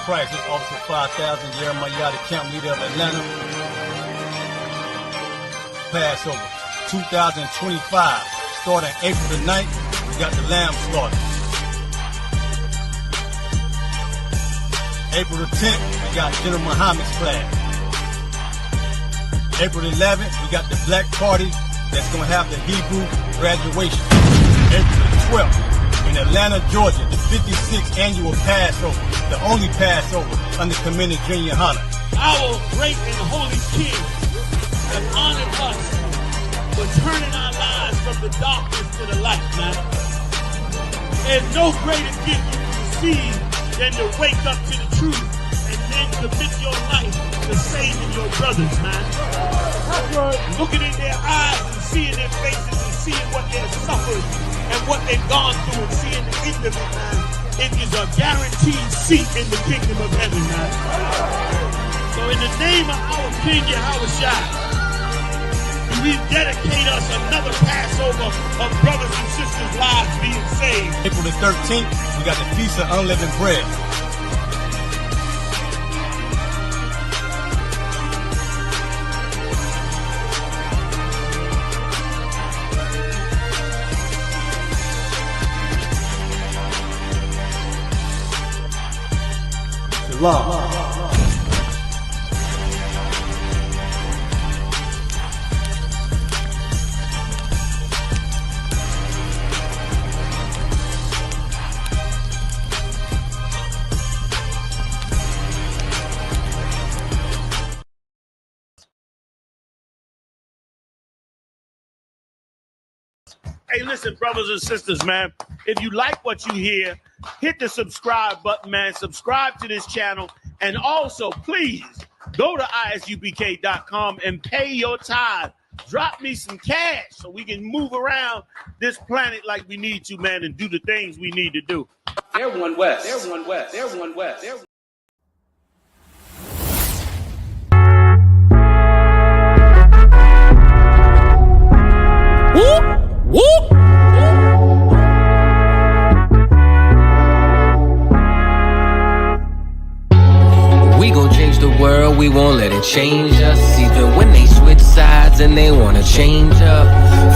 Price, this Officer 5000, Jeremiah, the camp leader of Atlanta. Passover 2025, starting April the 9th, we got the lamb slaughter. April the 10th, we got General Muhammad's flag. April the 11th, we got the Black Party that's going to have the Hebrew graduation. April the 12th, in Atlanta, Georgia, the 56th annual Passover, the only Passover under Commander Junior Hunter. Our great and holy King has honored us for turning our lives from the darkness to the light, man. There's no greater gift you can receive than to wake up to the truth and then commit your life to saving your brothers, man. Looking in their eyes and seeing their faces and seeing what they've suffered and what they've gone through and seeing the end of it, man. It is a guaranteed seat in the kingdom of heaven, man. So in the name of our King Yahushua, we dedicate us another Passover of brothers and sisters' lives being saved. April the 13th, we got the Feast of Unleavened Bread. Shalom. Hey, listen, brothers and sisters, man, if you like what you hear, hit the subscribe button, man. Subscribe to this channel. And also, please, go to isupk.com and pay your tithe. Drop me some cash so we can move around this planet like we need to, man, and do the things we need to do. They're one west. They're one west. They're one west. They're Whoop! We gon' change the world, we won't let it change us. Even when they switch sides and they wanna change up.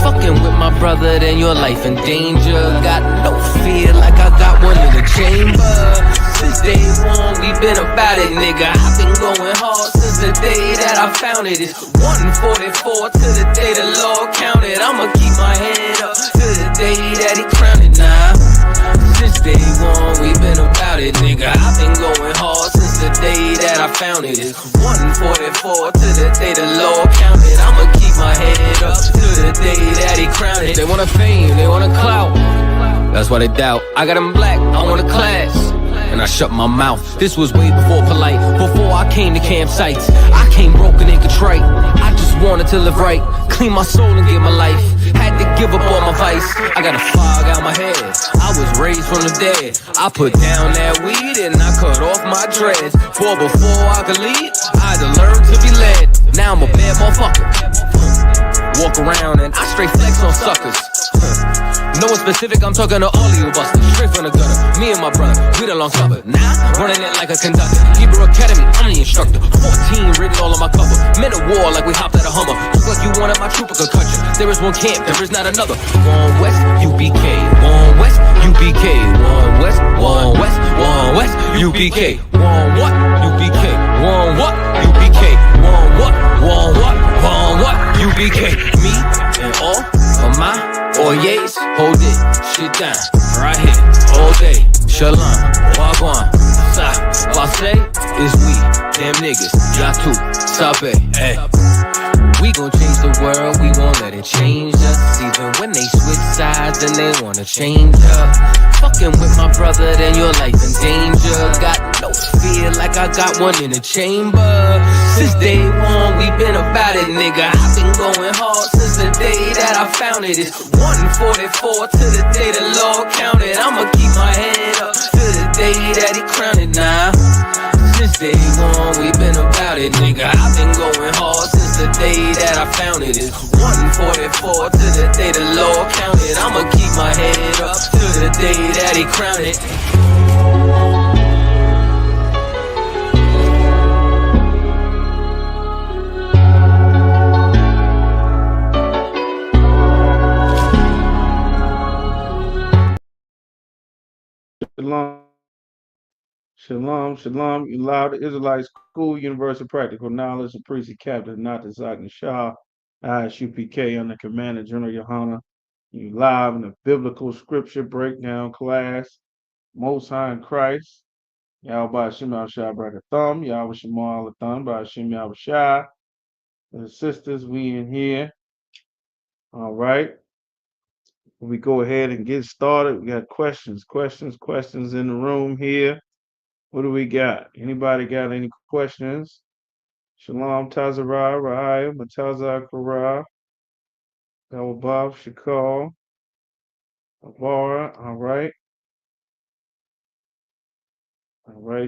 Fucking with my brother, then your life in danger. Got no fear like I got one in the chamber. Since day one, we been about it, nigga. I've been going hard since the day that I found it. It's 144 to the day the Lord counted. I'ma keep my head up to the day that he crowned it now. Since day one, we been about it, nigga. I've been going hard since the day that I found it. It's 144 to the day the Lord counted. I'ma keep my head up to the day that he crowned it. They want a fame, they want a clout. That's why they doubt. I got them black, I want a class. And I shut my mouth. This was way before polite, before I came to campsites. I came broken and contrite. I just wanted to live right, clean my soul and give my life. Had to give up all my vice. I got a fog out my head. I was raised from the dead. I put down that weed and I cut off my dreads. For before I could lead, I had to learn to be led. Now I'm a bad motherfucker. Walk around and I straight flex on suckers. No one specific, I'm talking to all of you busters. Straight from the gutter, me and my brother, we the long supper. Now, running it like a conductor. Hebrew Academy, I'm the instructor. 14 written all on my cover. Men of war like we hopped at a Hummer. Look like you wanted my trooper could cut you. There is one camp, there is not another. One West, UBK. One West, UBK. One West, one West, one West, UBK. One what? UBK. One what? UBK. One what? One what? One what? UBK. Me and all of my Oyes, hold it, shit down, right here, all day. Shalom, wagwan, sa, passe, is we, damn niggas, y'all too, sabe, hey. We gon' change the world, we won't let it change us. Even when they switch sides and they wanna change up. Fucking with my brother, then your life in danger. Got no fear like I got one in the chamber. Since day one, we been about it, nigga. I've been going hard since the day that I found it. It's 144 to the day the Lord counted. I'ma keep my head up to the day that he crowned it now. Since day one, we been about it, nigga. I've been going hard since the day that I found it. It's 144 to the day the Lord counted. I'ma keep my head up to the day that he crowned it. Shalom. You allow the Israelite school, universal practical knowledge, the priest and captain, not the Zak Shah, Isupk under Commander General Yohana. You live in the biblical scripture breakdown class. Most High in Christ. Y'all by Shem Al Shah Brother Thumb. Y'all with Shemal Thumb by Shem Al Shah. The sisters, we in here. All right. We go ahead and get started. We got questions in the room here. What do we got? Anybody got any questions? Shalom Tazarah, Rahaya, Matazah Kara, Bob Shakal, Avara. All right.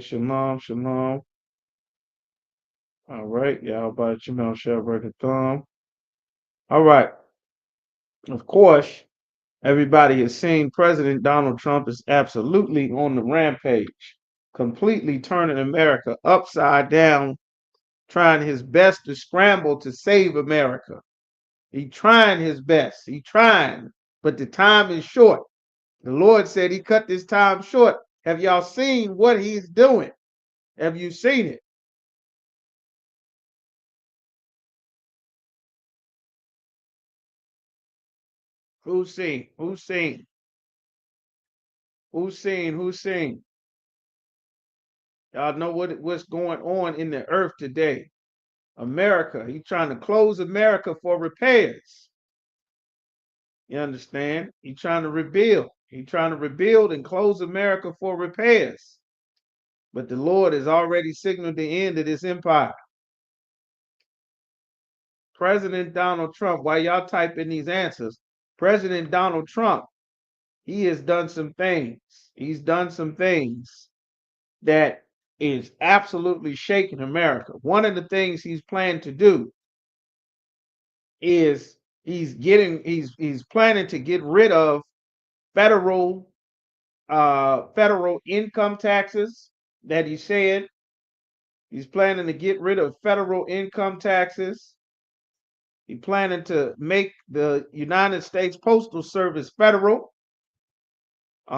Shalom. All right. Y'all by Jamel Shabbat Thumb. All right. Of course, everybody has seen President Donald Trump is absolutely on the rampage, completely turning America upside down, trying his best to scramble to save America. He trying his best. He trying, but the time is short. The Lord said he cut this time short. Have y'all seen what he's doing? Have you seen it? Who's seen? Y'all know what's going on in the earth today. America, he's trying to close America for repairs. You understand? He's trying to rebuild. He's trying to rebuild and close America for repairs. But the Lord has already signaled the end of this empire. President Donald Trump, while y'all type in these answers, President Donald Trump, he has done some things. He's done some things that is absolutely shaking America. One of the things he's planned to do is he's planning to get rid of federal income taxes that he said. He's planning to get rid of federal income taxes. He's planning to make the United States Postal Service federal.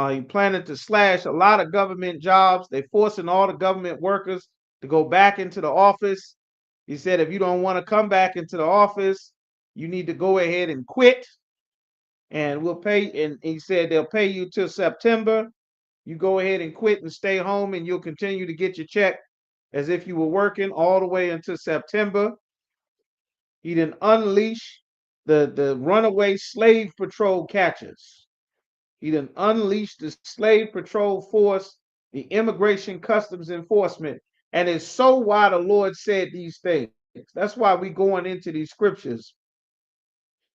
He's planning to slash a lot of government jobs. They're forcing all the government workers to go back into the office. He said, if you don't want to come back into the office, you need to go ahead and quit. And we'll pay. And he said they'll pay you till September. You go ahead and quit and stay home, and you'll continue to get your check as if you were working all the way until September. He didn't unleash the runaway slave patrol catchers. He didn't unleash the slave patrol force, the immigration customs enforcement. And it's so why the Lord said these things. That's why we're going into these scriptures.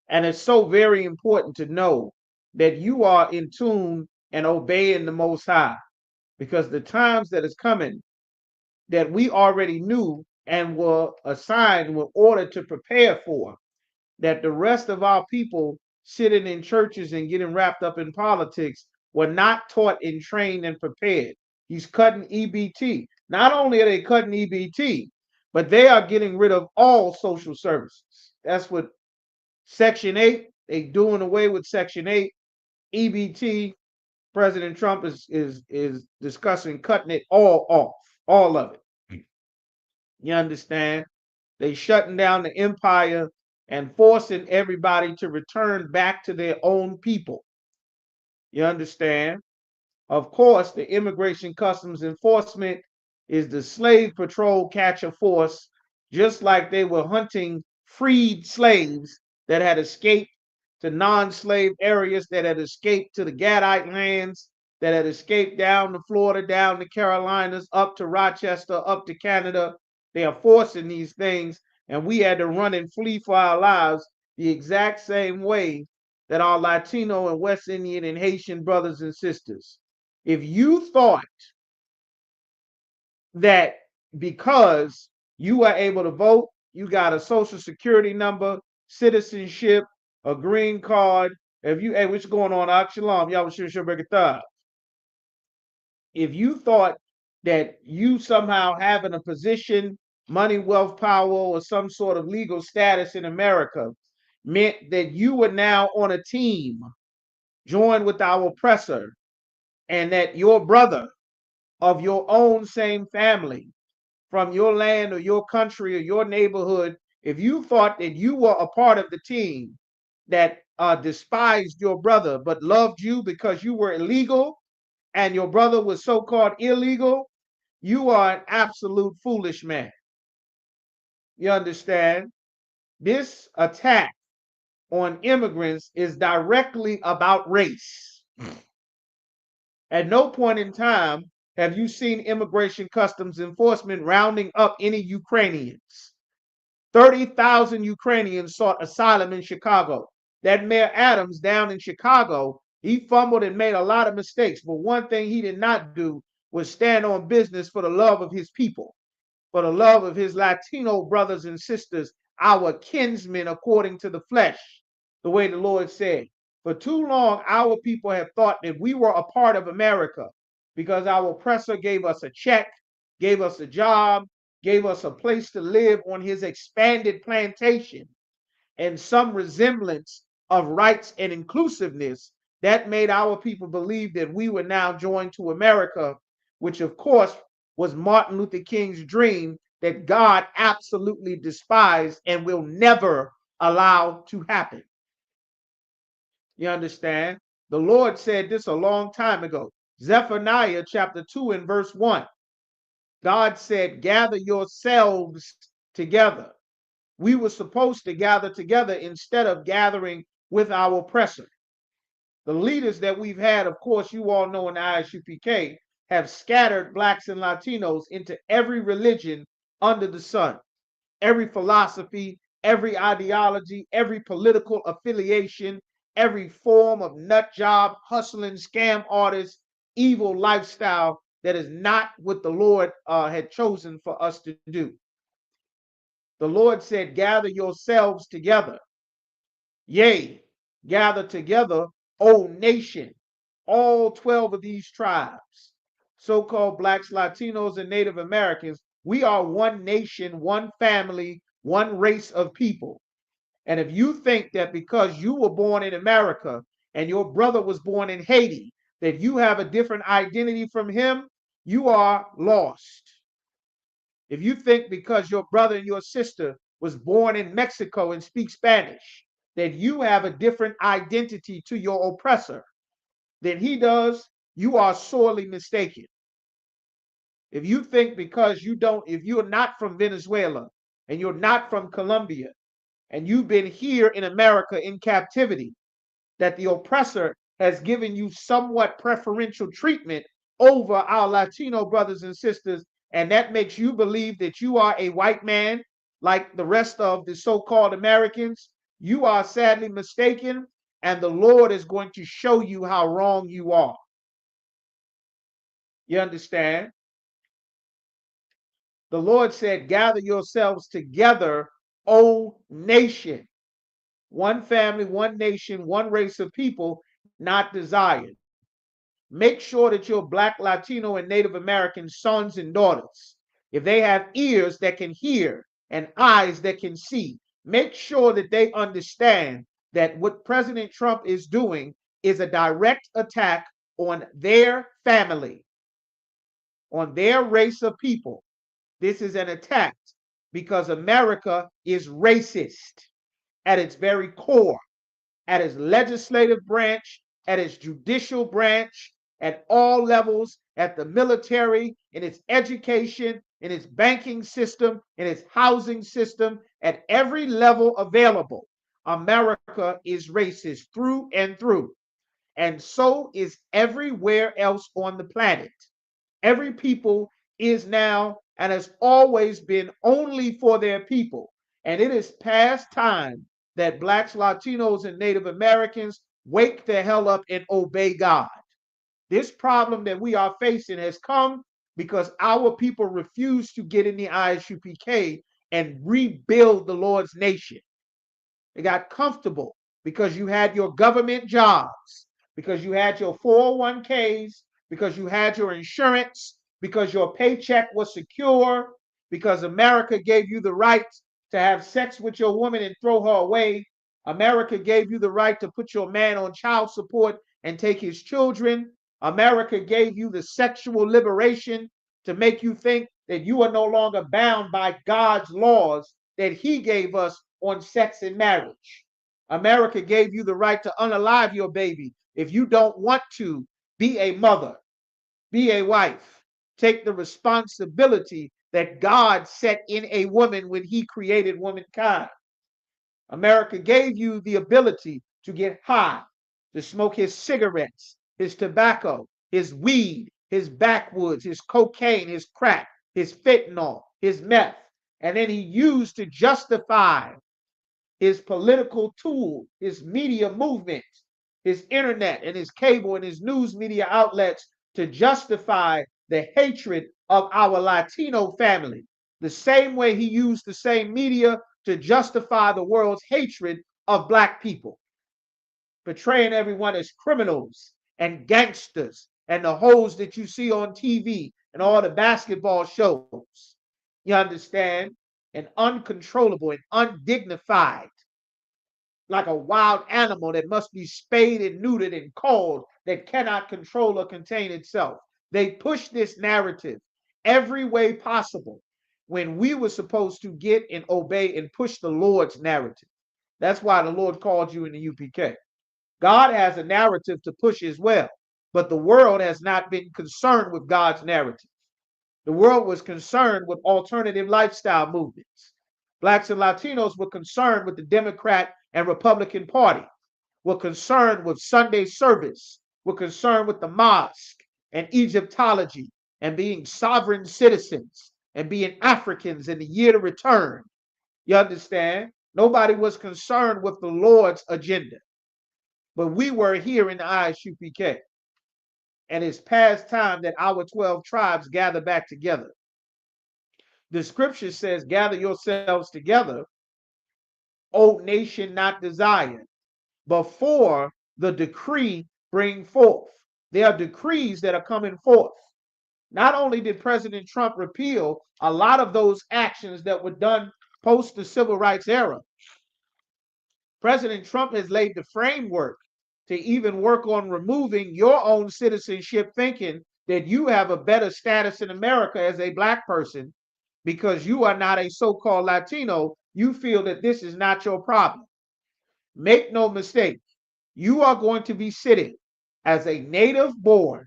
And it's so very important to know that you are in tune and obeying the Most High, because the times that is coming that we already knew and were assigned, were ordered to prepare for, that the rest of our people sitting in churches and getting wrapped up in politics were not taught and trained and prepared. He's cutting EBT. Not only are they cutting EBT, but they are getting rid of all social services. That's what Section 8, they doing away with Section 8. EBT, President Trump is discussing cutting it all off, all of it. You understand? They shutting down the empire and forcing everybody to return back to their own people. You understand? Of course, the Immigration Customs Enforcement is the slave patrol catcher force, just like they were hunting freed slaves that had escaped to non-slave areas, that had escaped to the Gadite lands, that had escaped down to Florida, down to Carolinas, up to Rochester, up to Canada. They are forcing these things, and we had to run and flee for our lives the exact same way that our Latino and West Indian and Haitian brothers and sisters. If you thought that because you are able to vote, you got a social security number, citizenship, a green card, if you, hey, what's going on? Akshalom, y'all sure. If you thought that you somehow having a position, money, wealth, power, or some sort of legal status in America meant that you were now on a team, joined with our oppressor, and that your brother of your own same family from your land or your country or your neighborhood, if you thought that you were a part of the team that despised your brother but loved you because you were illegal and your brother was so-called illegal, you are an absolute foolish man. You understand? This attack on immigrants is directly about race. At no point in time have you seen Immigration Customs Enforcement rounding up any Ukrainians. 30,000 Ukrainians sought asylum in Chicago. That Mayor Adams down in Chicago, he fumbled and made a lot of mistakes. But one thing he did not do was stand on business for the love of his people, for the love of his Latino brothers and sisters, our kinsmen according to the flesh, the way the Lord said. For too long, our people have thought that we were a part of America because our oppressor gave us a check, gave us a job, gave us a place to live on his expanded plantation, and some resemblance of rights and inclusiveness. That made our people believe that we were now joined to America, which of course was Martin Luther King's dream that God absolutely despised and will never allow to happen. You understand? The Lord said this a long time ago. Zephaniah chapter 2 and verse 1. God said, gather yourselves together. We were supposed to gather together instead of gathering with our oppressor. The leaders that we've had, of course, you all know in the Isupk, have scattered blacks and Latinos into every religion under the sun, every philosophy, every ideology, every political affiliation, every form of nut job, hustling, scam artist, evil lifestyle that is not what the Lord had chosen for us to do. The Lord said, gather yourselves together. Yea, gather together, O nation, all 12 of these tribes, so-called blacks, Latinos, and Native Americans. We are one nation, one family, one race of people. And if you think that because you were born in America and your brother was born in Haiti, that you have a different identity from him, you are lost. If you think because your brother and your sister was born in Mexico and speak Spanish, that you have a different identity to your oppressor than he does, you are sorely mistaken. If you think because if you're not from Venezuela and you're not from Colombia and you've been here in America in captivity, that the oppressor has given you somewhat preferential treatment over our Latino brothers and sisters, and that makes you believe that you are a white man like the rest of the so-called Americans, you are sadly mistaken, and the Lord is going to show you how wrong you are. You understand? The Lord said, gather yourselves together, O nation. One family, one nation, one race of people not desired. Make sure that your Black, Latino, and Native American sons and daughters, if they have ears that can hear and eyes that can see, make sure that they understand that what President Trump is doing is a direct attack on their family, on their race of people. This is an attack because America is racist at its very core, at its legislative branch, at its judicial branch, at all levels, at the military, in its education, in its banking system, in its housing system, at every level available. America is racist through and through. And so is everywhere else on the planet. Every people is now and has always been only for their people. And it is past time that blacks, Latinos, and Native Americans wake the hell up and obey God. This problem that we are facing has come because our people refuse to get in the Isupk and rebuild the Lord's nation. They got comfortable because you had your government jobs, because you had your 401ks, because you had your insurance, because your paycheck was secure, because America gave you the right to have sex with your woman and throw her away. America gave you the right to put your man on child support and take his children. America gave you the sexual liberation to make you think that you are no longer bound by God's laws that he gave us on sex and marriage. America gave you the right to unalive your baby if you don't want to be a mother, be a wife, take the responsibility that God set in a woman when he created womankind. America gave you the ability to get high, to smoke his cigarettes, his tobacco, his weed, his backwoods, his cocaine, his crack, his fentanyl, his meth. And then he used to justify his political tool, his media movement, his internet and his cable and his news media outlets to justify the hatred of our Latino family. The same way he used the same media to justify the world's hatred of black people, portraying everyone as criminals and gangsters and the hoes that you see on TV and all the basketball shows. You understand? And uncontrollable and undignified, like a wild animal that must be spayed and neutered and called, that cannot control or contain itself. They push this narrative every way possible when we were supposed to get and obey and push the Lord's narrative. That's why the Lord called you in the UPK. God has a narrative to push as well, but the world has not been concerned with God's narrative. The world was concerned with alternative lifestyle movements. Blacks and Latinos were concerned with the Democrat and Republican Party, were concerned with Sunday service, were concerned with the mosque and Egyptology and being sovereign citizens and being Africans in the year to return. You understand? Nobody was concerned with the Lord's agenda. But we were here in the Isupk. And it's past time that our 12 tribes gather back together. The scripture says, gather yourselves together, O nation not desired, before the decree bring forth. There are decrees that are coming forth. Not only did President Trump repeal a lot of those actions that were done post the civil rights era, President Trump has laid the framework to even work on removing your own citizenship, thinking that you have a better status in America as a black person because you are not a so-called Latino. You feel that this is not your problem. Make no mistake, you are going to be sitting as a native born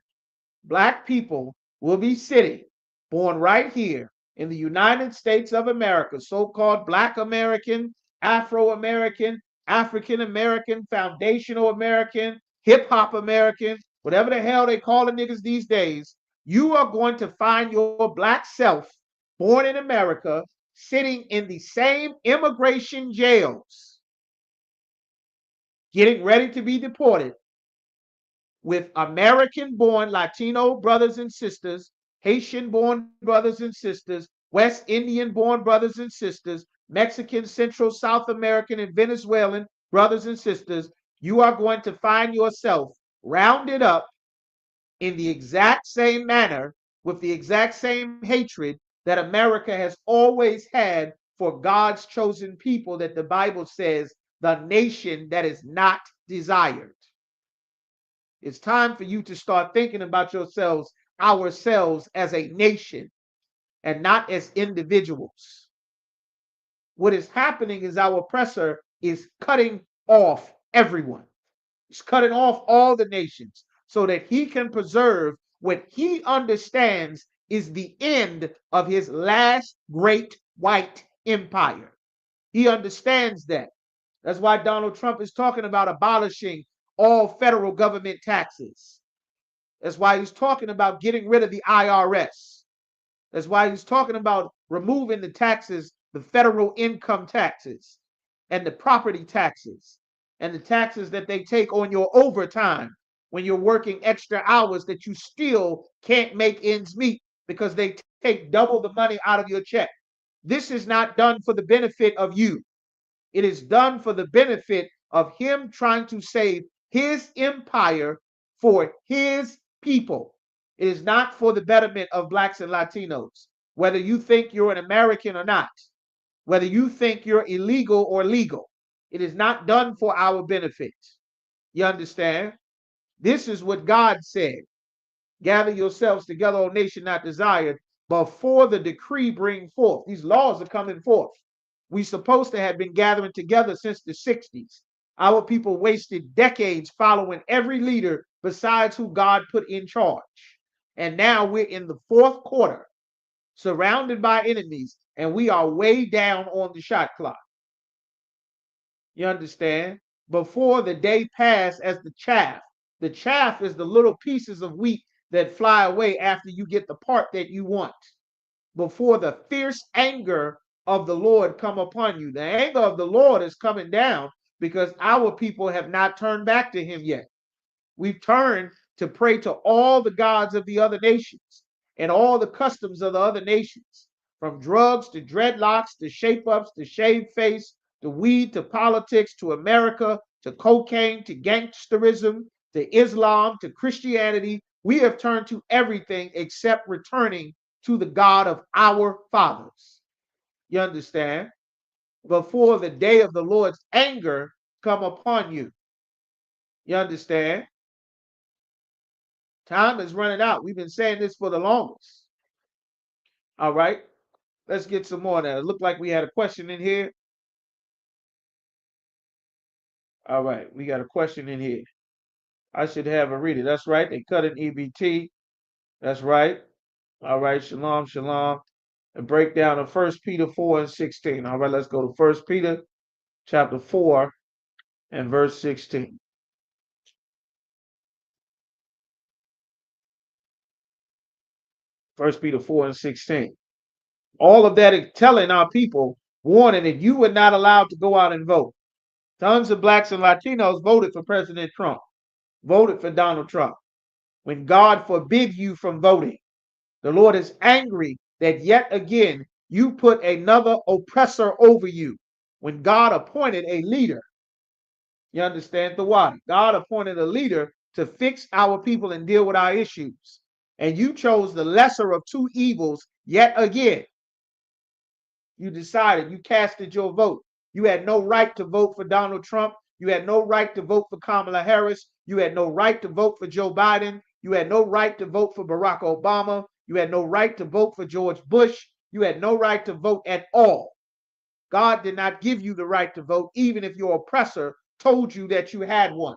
black people will be sitting, born right here in the United States of America, so-called Black American, Afro-American, African American, foundational American, hip hop American, whatever the hell they call the niggas these days. You are going to find your black self born in America sitting in the same immigration jails, getting ready to be deported with American-born Latino brothers and sisters, Haitian-born brothers and sisters, West Indian-born brothers and sisters, Mexican, Central, South American, and Venezuelan brothers and sisters. You are going to find yourself rounded up in the exact same manner with the exact same hatred that America has always had for God's chosen people, that the Bible says, the nation that is not desired. It's time for you to start thinking about yourselves, ourselves as a nation and not as individuals. What is happening is our oppressor is cutting off everyone. He's cutting off all the nations so that he can preserve what he understands is the end of his last great white empire. He understands that. That's why Donald Trump is talking about abolishing all federal government taxes. That's why he's talking about getting rid of the IRS. That's why he's talking about removing the taxes, the federal income taxes and the property taxes and the taxes that they take on your overtime when you're working extra hours that you still can't make ends meet because they take double the money out of your check. This is not done for the benefit of you. It is done for the benefit of him trying to save his empire for his people. It is not for the betterment of blacks and Latinos. Whether you think you're an American or not, whether you think you're illegal or legal, it is not done for our benefit. You understand? This is what God said. Gather yourselves together, O nation not desired, before the decree bring forth. These laws are coming forth. We supposed to have been gathering together since the 60s. Our people wasted decades following every leader besides who God put in charge. And now we're in the fourth quarter, surrounded by enemies, and we are way down on the shot clock. You understand? Before the day pass as the chaff. The chaff is the little pieces of wheat that fly away after you get the part that you want. Before the fierce anger of the Lord come upon you. The anger of the Lord is coming down because our people have not turned back to him yet. We've turned to pray to all the gods of the other nations and all the customs of the other nations, from drugs to dreadlocks to shape ups to shaved face to weed to politics to America to cocaine to gangsterism to Islam to Christianity. We have turned to everything except returning to the God of our fathers. You understand? Before the day of the Lord's anger come upon you. You understand? Time is running out. We've been saying this for the longest. All right. Let's get some more now. It looked like we had a question in here. All right. We got a question in here. I should have a reader. That's right. They cut an EBT. That's right. All right. Shalom, shalom. A breakdown of 1 Peter 4 and 16. All right. Let's go to 1 Peter chapter 4 and verse 16. 1 Peter 4 and 16. All of that is telling our people, warning that you were not allowed to go out and vote. Tons of blacks and Latinos voted for President Trump, voted for Donald Trump. When God forbid you from voting, the Lord is angry that yet again you put another oppressor over you. When God appointed a leader, you understand the why? God appointed a leader to fix our people and deal with our issues. And you chose the lesser of two evils yet again. You decided, you casted your vote. You had no right to vote for Donald Trump. You had no right to vote for Kamala Harris. You had no right to vote for Joe Biden. You had no right to vote for Barack Obama. You had no right to vote for George Bush. You had no right to vote at all. God did not give you the right to vote, even if your oppressor told you that you had one.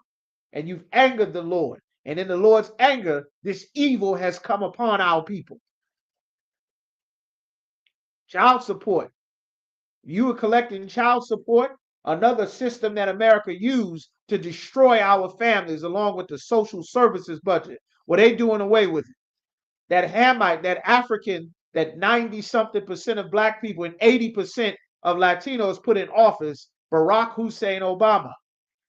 And you've angered the Lord. And in the Lord's anger, this evil has come upon our people. Child support. You were collecting child support, another system that America used to destroy our families, along with the social services budget. Well, they doing away with it. That Hamite, that African, that 90-something% of black people and 80% of Latinos put in office, Barack Hussein Obama.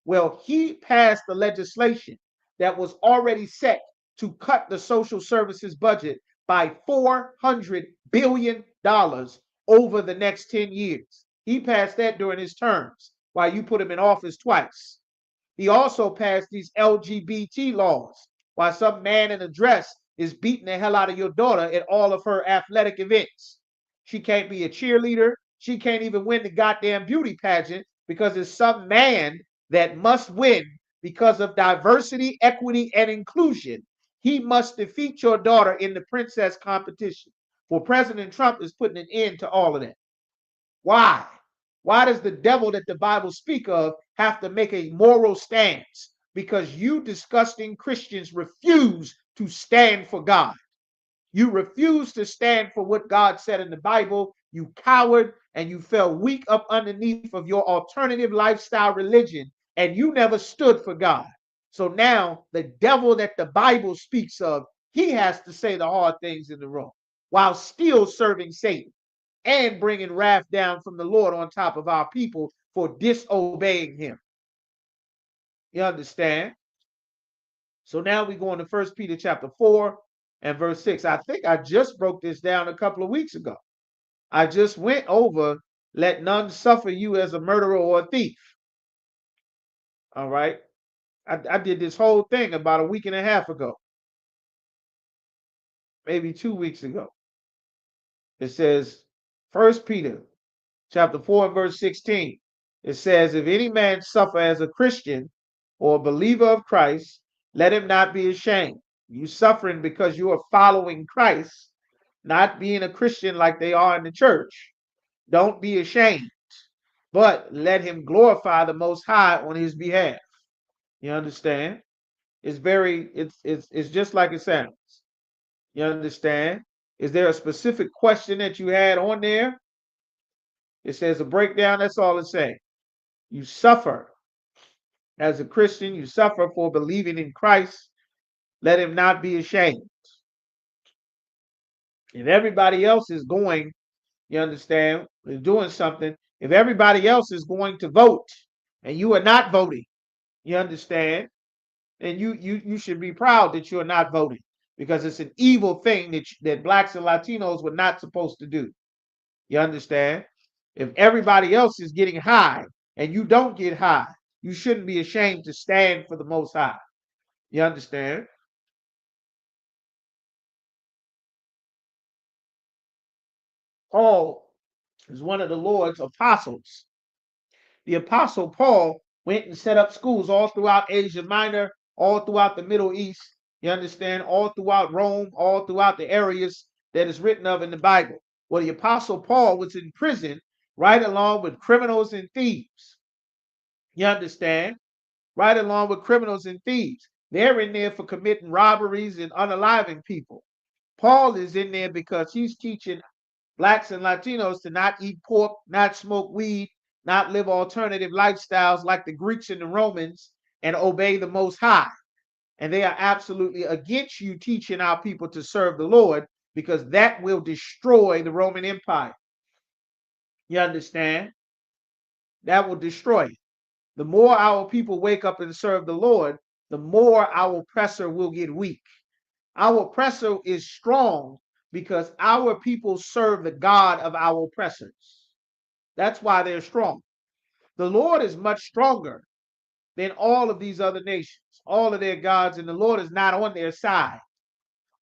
Well, he passed the legislation that was already set to cut the social services budget by $400 billion over the next 10 years. He passed that during his terms, while you put him in office twice. He also passed these LGBT laws, while some man in a dress is beating the hell out of your daughter at all of her athletic events. She can't be a cheerleader. She can't even win the goddamn beauty pageant because it's some man that must win because of diversity, equity, and inclusion. He must defeat your daughter in the princess competition. For President Trump is putting an end to all of that. Why? Why does the devil that the Bible speak of have to make a moral stance? Because you disgusting Christians refuse to stand for God. You refuse to stand for what God said in the Bible. You coward, and you fell weak up underneath of your alternative lifestyle religion, and you never stood for God. So now the devil that the Bible speaks of, he has to say the hard things in the room while still serving Satan and bringing wrath down from the Lord on top of our people for disobeying him. You understand? So now we go into 1 Peter chapter 4 and verse 6. I think I just broke this down a couple of weeks ago. I just went over, let none suffer you as a murderer or a thief. All right. I did this whole thing about a week and a half ago, maybe 2 weeks ago. It says, 1 Peter chapter 4 and verse 16. It says, if any man suffer as a Christian or a believer of Christ, let him not be ashamed. You suffering because you are following Christ, not being a Christian like they are in the church. Don't be ashamed, but let him glorify the Most High on his behalf. You understand? It's just like it sounds. You understand? Is there a specific question that you had on there? It says a breakdown. That's all it's saying. You suffer as a Christian. You suffer for believing in Christ. Let him not be ashamed. If everybody else is going, you understand, is doing something. If everybody else is going to vote and you are not voting, you understand, then you should be proud that you are not voting because it's an evil thing that blacks and Latinos were not supposed to do. You understand? If everybody else is getting high and you don't get high, you shouldn't be ashamed to stand for the Most High. You understand? Paul is one of the Lord's apostles. The apostle Paul went and set up schools all throughout Asia Minor, all throughout the Middle East. You understand? All throughout Rome, all throughout the areas that is written of in the Bible. Well, the apostle Paul was in prison right along with criminals and thieves. You understand? Right along with criminals and thieves. They're in there for committing robberies and unaliving people. Paul is in there because he's teaching blacks and Latinos to not eat pork, not smoke weed, not live alternative lifestyles like the Greeks and the Romans, and obey the Most High. And they are absolutely against you teaching our people to serve the Lord because that will destroy the Roman Empire. You understand? That will destroy it. The more our people wake up and serve the Lord, the more our oppressor will get weak. Our oppressor is strong because our people serve the God of our oppressors. That's why they're strong. The Lord is much stronger than all of these other nations, all of their gods, and the Lord is not on their side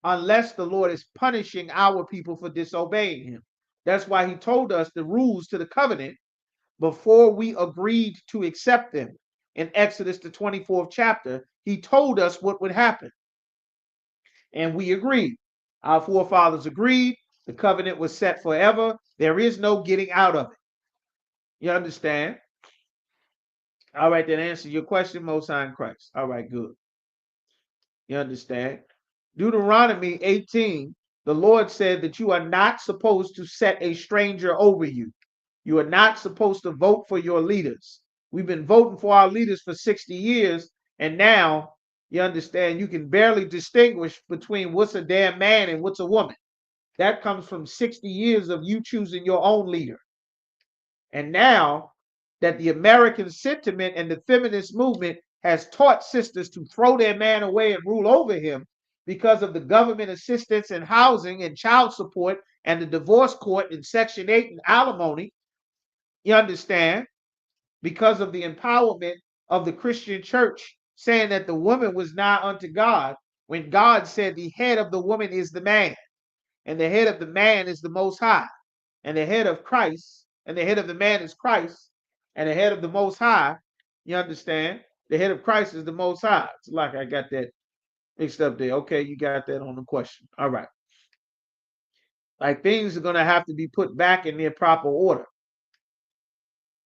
unless the Lord is punishing our people for disobeying him. That's why he told us the rules to the covenant before we agreed to accept them. In Exodus, the 24th chapter, he told us what would happen. And we agreed. Our forefathers agreed. The covenant was set forever. There is no getting out of it. You understand? All right, that answers your question, Most High in Christ. All right, good. You understand? Deuteronomy 18, the Lord said that you are not supposed to set a stranger over you. You are not supposed to vote for your leaders. We've been voting for our leaders for 60 years, and now you understand you can barely distinguish between what's a damn man and what's a woman. That comes from 60 years of you choosing your own leader. And now that the American sentiment and the feminist movement has taught sisters to throw their man away and rule over him because of the government assistance and housing and child support and the divorce court and Section 8 and alimony, you understand, because of the empowerment of the Christian church saying that the woman was not unto God, when God said the head of the woman is the man, and the head of the man is the Most High, and the head of Christ, and the head of the man is Christ, and the head of the Most High, you understand? The head of Christ is the Most High. It's like I got that mixed up there. Okay, you got that on the question. All right. Like things are going to have to be put back in their proper order.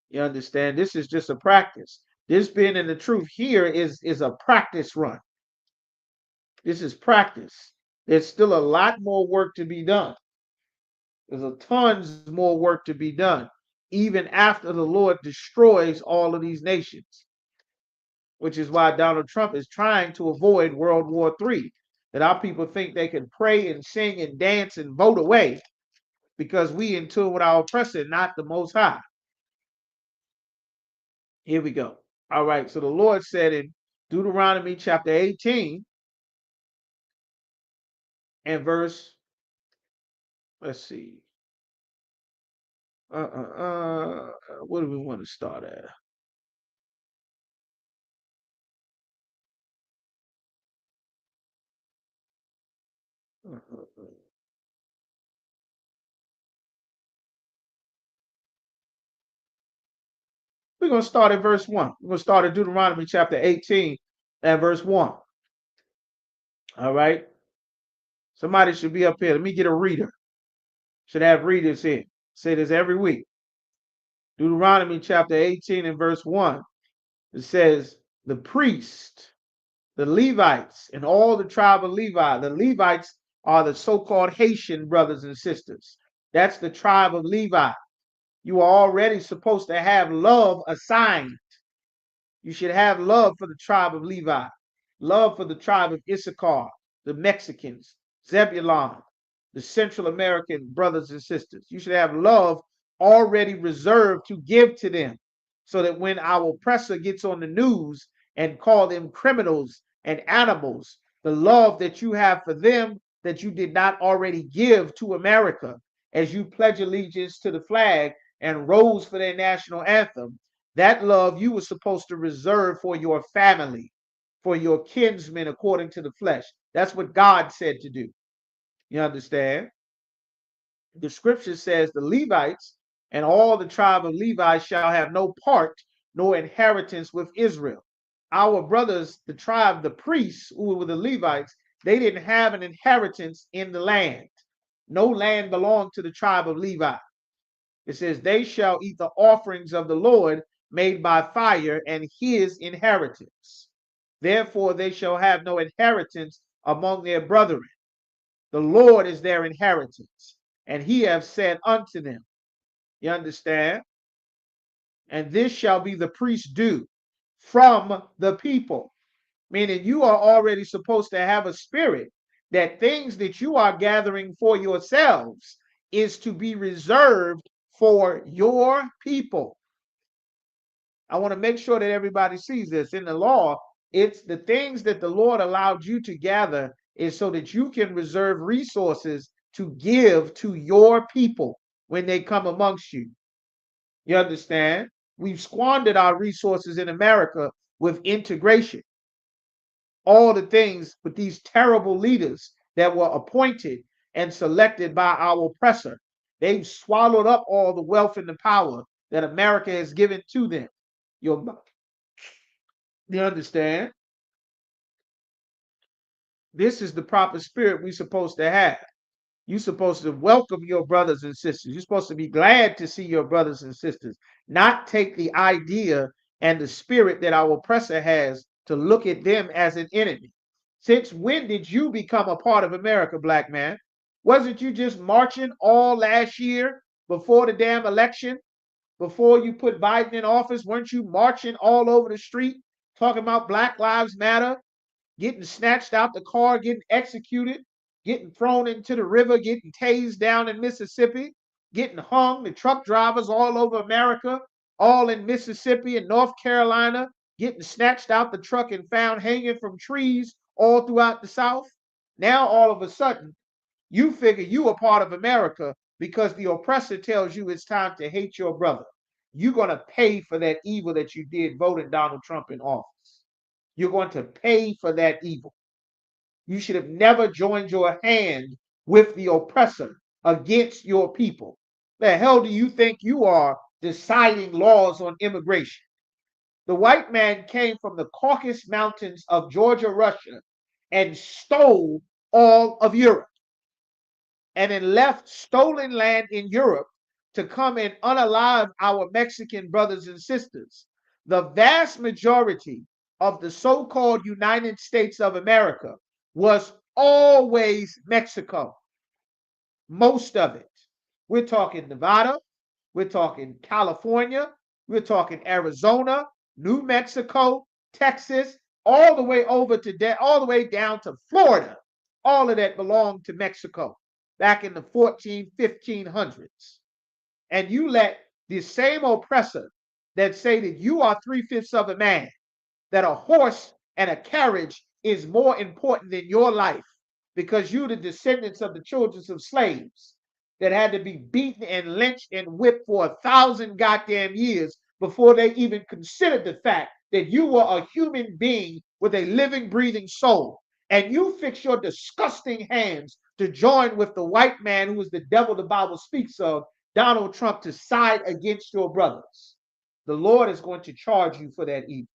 You understand? This is just a practice. This being in the truth here is a practice run. This is practice. There's still a lot more work to be done. There's a tons more work to be done, even after the Lord destroys all of these nations, which is why Donald Trump is trying to avoid World War III. That our people think they can pray and sing and dance and vote away because we in tune with our oppressor, not the Most High. Here we go. All right. So the Lord said in Deuteronomy chapter 18 and verse, let's see. What do we want to start at? We're going to start at verse 1. We're going to start at Deuteronomy chapter 18 and verse 1. All right. Somebody should be up here. Let me get a reader. Should have readers here. Say this every week. Deuteronomy chapter 18 and verse 1. It says, the priest, the Levites, and all the tribe of Levi. The Levites are the so-called Haitian brothers and sisters. That's the tribe of Levi. You are already supposed to have love assigned. You should have love for the tribe of Levi, love for the tribe of Issachar, the Mexicans, Zebulon, the Central American brothers and sisters. You should have love already reserved to give to them so that when our oppressor gets on the news and call them criminals and animals, the love that you have for them that you did not already give to America as you pledge allegiance to the flag and rose for their national anthem, that love you were supposed to reserve for your family, for your kinsmen according to the flesh. That's what God said to do. You understand? The scripture says the Levites and all the tribe of Levi shall have no part nor inheritance with Israel. Our brothers, the tribe, the priests who were the Levites, they didn't have an inheritance in the land. No land belonged to the tribe of Levi. It says, they shall eat the offerings of the Lord made by fire and his inheritance. Therefore, they shall have no inheritance among their brethren. The Lord is their inheritance, and he have said unto them, you understand? And this shall be the priest's due from the people, meaning you are already supposed to have a spirit that things that you are gathering for yourselves is to be reserved for your people. I want to make sure that everybody sees this. In the law, it's the things that the Lord allowed you to gather is so that you can reserve resources to give to your people when they come amongst you. You understand? We've squandered our resources in America with integration. All the things with these terrible leaders that were appointed and selected by our oppressor. They've swallowed up all the wealth and the power that America has given to them. You understand? This is the proper spirit we're supposed to have. You're supposed to welcome your brothers and sisters. You're supposed to be glad to see your brothers and sisters, not take the idea and the spirit that our oppressor has to look at them as an enemy. Since when did you become a part of America, black man? Wasn't you just marching all last year before the damn election? Before you put Biden in office, weren't you marching all over the street talking about Black Lives Matter, getting snatched out the car, getting executed, getting thrown into the river, getting tased down in Mississippi, getting hung, the truck drivers all over America, all in Mississippi and North Carolina, getting snatched out the truck and found hanging from trees all throughout the South? Now, all of a sudden, you figure you are part of America because the oppressor tells you it's time to hate your brother. You're going to pay for that evil that you did voting Donald Trump in office. You're going to pay for that evil. You should have never joined your hand with the oppressor against your people. The hell do you think you are deciding laws on immigration? The white man came from the Caucasus Mountains of Georgia, Russia, and stole all of Europe, and then left stolen land in Europe to come and unalive our Mexican brothers and sisters. The vast majority of the so-called United States of America was always Mexico. Most of it. We're talking Nevada, we're talking California, we're talking Arizona, New Mexico, Texas, all the way over to all the way down to Florida. All of that belonged to Mexico back in the 1500s. And you let the same oppressor that say that you are 3/5 of a man, that a horse and a carriage is more important than your life because you're the descendants of the children of slaves that had to be beaten and lynched and whipped for 1,000 goddamn years before they even considered the fact that you were a human being with a living, breathing soul. And you fix your disgusting hands to join with the white man who is the devil the Bible speaks of, Donald Trump, to side against your brothers. The Lord is going to charge you for that evil.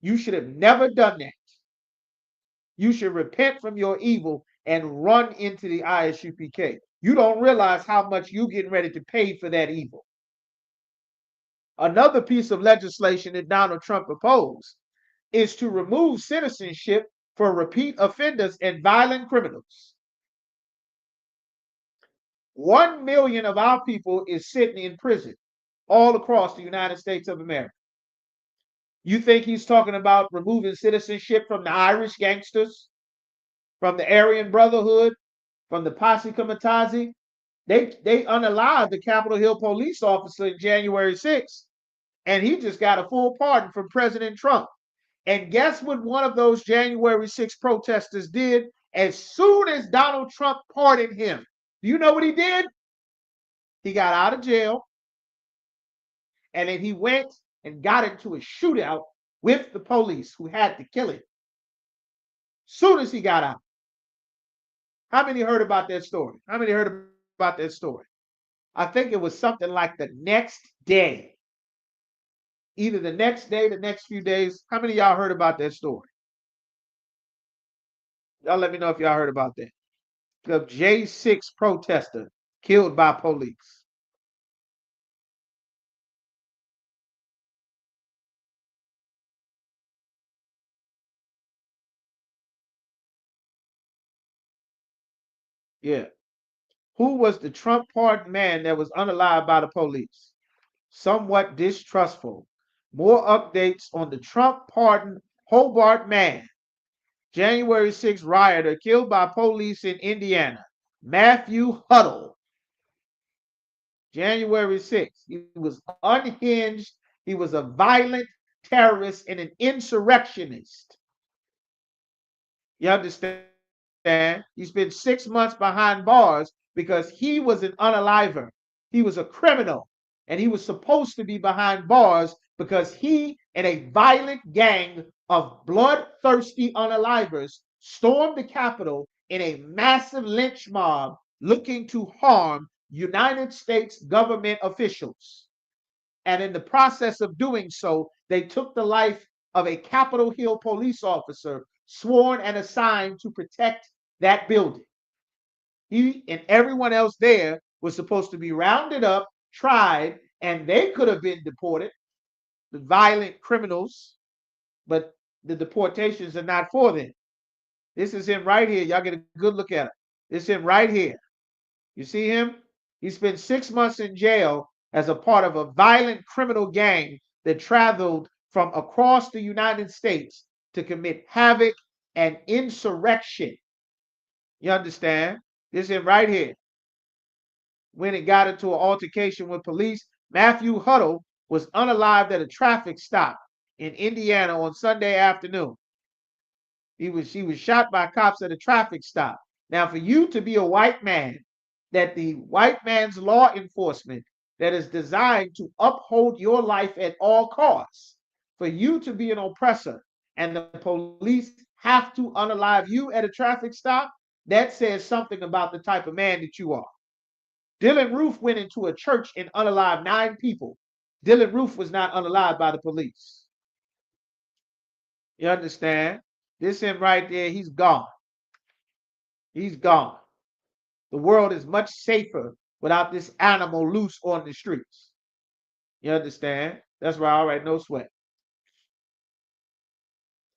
You should have never done that. You should repent from your evil and run into the ISUPK. You don't realize how much you're getting ready to pay for that evil. Another piece of legislation that Donald Trump proposed is to remove citizenship for repeat offenders and violent criminals. 1 million of our people is sitting in prison all across the United States of America. You think he's talking about removing citizenship from the Irish gangsters, from the Aryan Brotherhood, from the Posse Comitazi? They unalived the Capitol Hill police officer in January 6th, and he just got a full pardon from President Trump. And guess what one of those January 6th protesters did as soon as Donald Trump pardoned him? Do you know what he did? He got out of jail, and then he went and got into a shootout with the police who had to kill him. Soon as he got out. How many heard about that story? How many heard about that story? I think it was something like the next day. Either the next day, the next few days. How many of y'all heard about that story? Y'all let me know if y'all heard about that. The J6 protester killed by police. Yeah. Who was the Trump pardoned man that was unalived by the police? Somewhat distrustful. More updates on the Trump pardoned Hobart man. January 6th rioter killed by police in Indiana. Matthew Huddle. January 6th. He was unhinged. He was a violent terrorist and an insurrectionist. You understand? He spent 6 months behind bars because he was an unaliver. He was a criminal, and he was supposed to be behind bars because he and a violent gang of bloodthirsty unalivers stormed the Capitol in a massive lynch mob looking to harm United States government officials. And in the process of doing so, they took the life of a Capitol Hill police officer sworn and assigned to protect that building. He and everyone else there was supposed to be rounded up, tried, and they could have been deported, the violent criminals, but the deportations are not for them. This is him right here. Y'all get a good look at it. This is him right here. You see him? He spent 6 months in jail as a part of a violent criminal gang that traveled from across the United States to commit havoc and insurrection. You understand? This is him right here. When it got into an altercation with police, Matthew Huddle was unalived at a traffic stop in Indiana on Sunday afternoon. He was shot by cops at a traffic stop. Now, for you to be a white man, that the white man's law enforcement that is designed to uphold your life at all costs, for you to be an oppressor and the police have to unalive you at a traffic stop, that says something about the type of man that you are. Dylan Roof went into a church and unalived 9 people. Dylan Roof was not unalived by the police. You understand? This him right there, he's gone. He's gone. The world is much safer without this animal loose on the streets. You understand? That's right. All right, no sweat.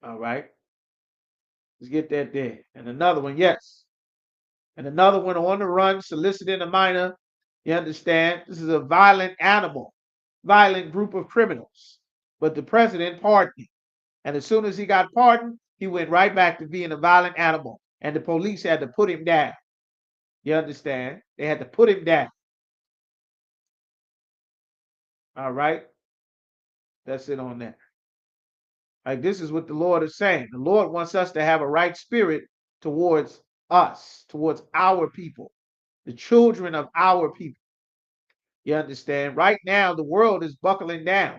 All right. Let's get that there. And another one, yes. And another one on the run, soliciting a minor. You understand? This is a violent animal, violent group of criminals. But the president pardoned him. And as soon as he got pardoned, he went right back to being a violent animal. And the police had to put him down. You understand? They had to put him down. All right. That's it on that. Like, this is what the Lord is saying. The Lord wants us to have a right spirit towards us, towards our people, the children of our people. You understand? Right now, the world is buckling down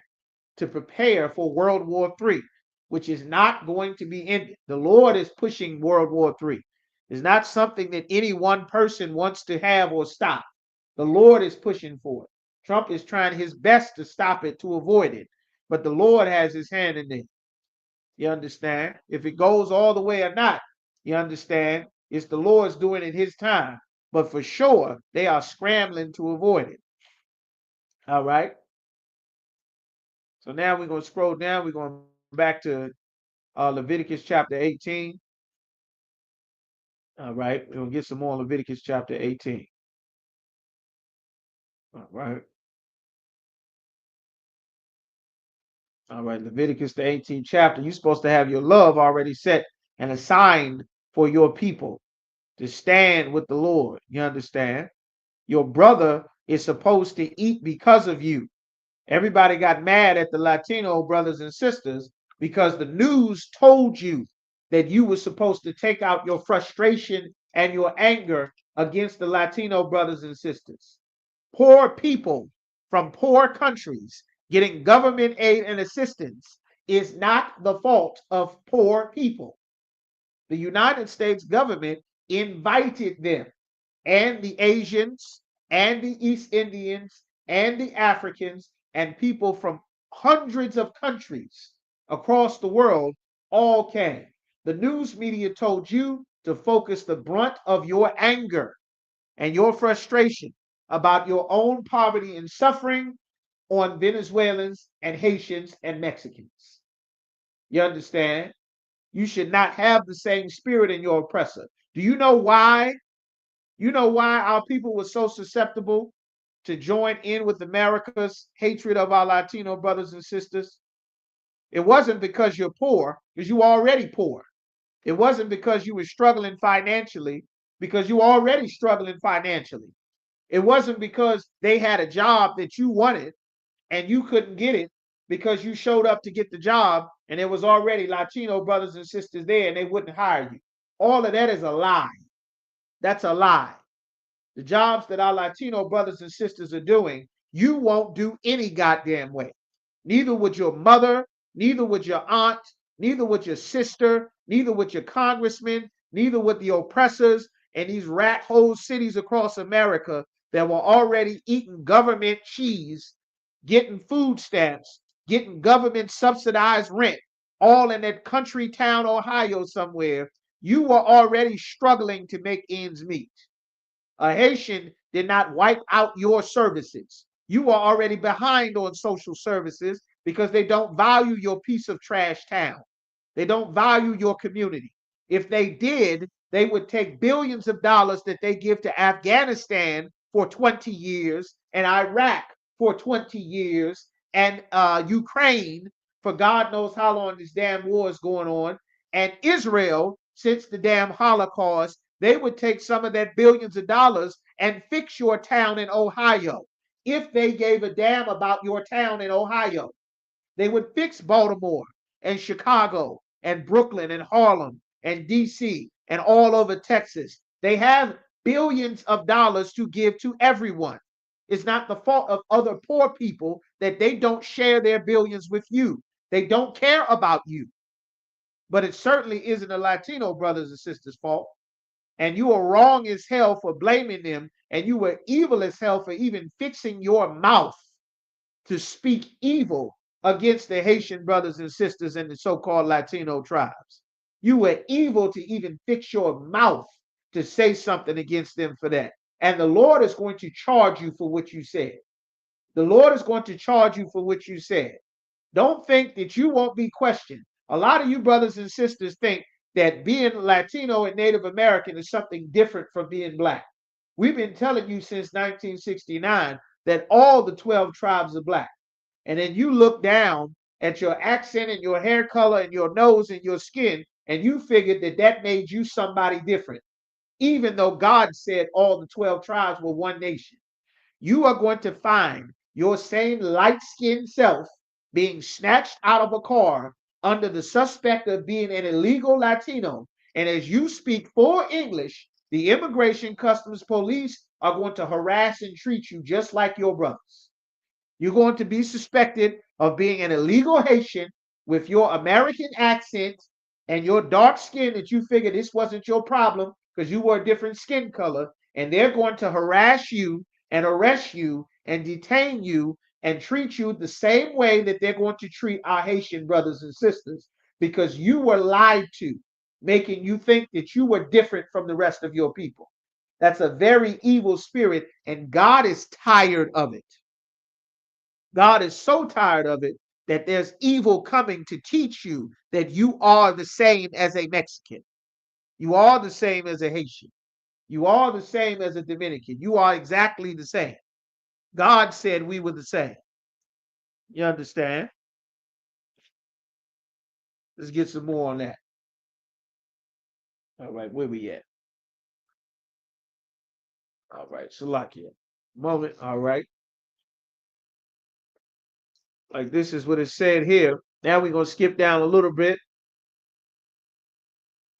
to prepare for World War III, which is not going to be ended. The Lord is pushing World War III. It's not something that any one person wants to have or stop. The Lord is pushing for it. Trump is trying his best to stop it, to avoid it. But the Lord has his hand in there. You understand? If it goes all the way or not, You understand? It's the Lord's doing it his time. But for sure, they are scrambling to avoid it. All right. So now we're going to scroll down. We're going back to Leviticus chapter 18. All right. We're going to get some more Leviticus chapter 18. All right. All right. Leviticus, the 18th chapter. You're supposed to have your love already set and assigned for your people to stand with the Lord. You understand? Your brother is supposed to eat because of you. Everybody got mad at the Latino brothers and sisters because the news told you that you were supposed to take out your frustration and your anger against the Latino brothers and sisters. Poor people from poor countries getting government aid and assistance is not the fault of poor people. The United States government invited them, and the Asians and the East Indians and the Africans and people from hundreds of countries across the world all came. The news media told you to focus the brunt of your anger and your frustration about your own poverty and suffering on Venezuelans and Haitians and Mexicans. You understand? You should not have the same spirit in your oppressor. Do you know why? You know why our people were so susceptible to join in with America's hatred of our Latino brothers and sisters? It wasn't because you're poor, because you were already poor. It wasn't because you were struggling financially, because you were already struggling financially. It wasn't because they had a job that you wanted and you couldn't get it because you showed up to get the job and there was already Latino brothers and sisters there and they wouldn't hire you. All of that is a lie. That's a lie. The jobs that our Latino brothers and sisters are doing, you won't do any goddamn way. Neither would your mother, neither would your aunt, neither would your sister, neither would your congressman, neither would the oppressors in these rat hole cities across America that were already eating government cheese, getting food stamps, getting government subsidized rent, all in that country town, Ohio somewhere. You were already struggling to make ends meet. A Haitian did not wipe out your services. You are already behind on social services because they don't value your piece of trash town. They don't value your community. If they did, they would take billions of dollars that they give to Afghanistan for 20 years and Iraq for 20 years and Ukraine for God knows how long this damn war is going on, and Israel since the damn Holocaust. They would take some of that billions of dollars and fix your town in Ohio. If they gave a damn about your town in Ohio, they would fix Baltimore and Chicago and Brooklyn and Harlem and DC and all over Texas. They have billions of dollars to give to everyone. It's not the fault of other poor people that they don't share their billions with you. They don't care about you. But it certainly isn't the Latino brothers and sisters' fault. And you are wrong as hell for blaming them, and you were evil as hell for even fixing your mouth to speak evil against the Haitian brothers and sisters in the so-called Latino tribes. You were evil to even fix your mouth to say something against them for that. And the Lord is going to charge you for what you said. The Lord is going to charge you for what you said. Don't think that you won't be questioned. A lot of you brothers and sisters think that being Latino and Native American is something different from being black. We've been telling you since 1969 that all the 12 tribes are black. And then you look down at your accent and your hair color and your nose and your skin, and you figured that that made you somebody different, even though God said all the 12 tribes were one nation. You are going to find your same light-skinned self being snatched out of a car under the suspect of being an illegal Latino. And as you speak full English, the immigration customs police are going to harass and treat you just like your brothers. You're going to be suspected of being an illegal Haitian with your American accent and your dark skin that you figured this wasn't your problem because you were a different skin color. And they're going to harass you and arrest you and detain you and treat you the same way that they're going to treat our Haitian brothers and sisters because you were lied to. making you think that you were different from the rest of your people. That's a very evil spirit, and God is tired of it. God is so tired of it that there's evil coming to teach you that you are the same as a Mexican. You are the same as a Haitian. You are the same as a Dominican. You are exactly the same. God said we were the same. You understand? Let's get some more on that. All right, where we at? All right, Salakia. Moment. All right. Like this is what it said here. Now we're going to skip down a little bit.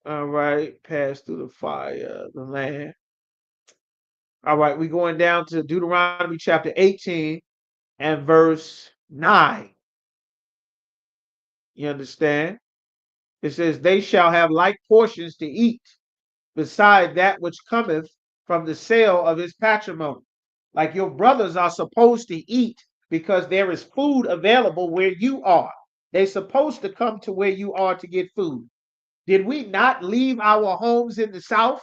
All right. Pass through the fire, the land. All right. We're going down to Deuteronomy chapter 18 and verse 9. You understand? It says, they shall have like portions to eat, beside that which cometh from the sale of his patrimony. Like your brothers are supposed to eat because there is food available where you are. They're supposed to come to where you are to get food. Did we not leave our homes in the South?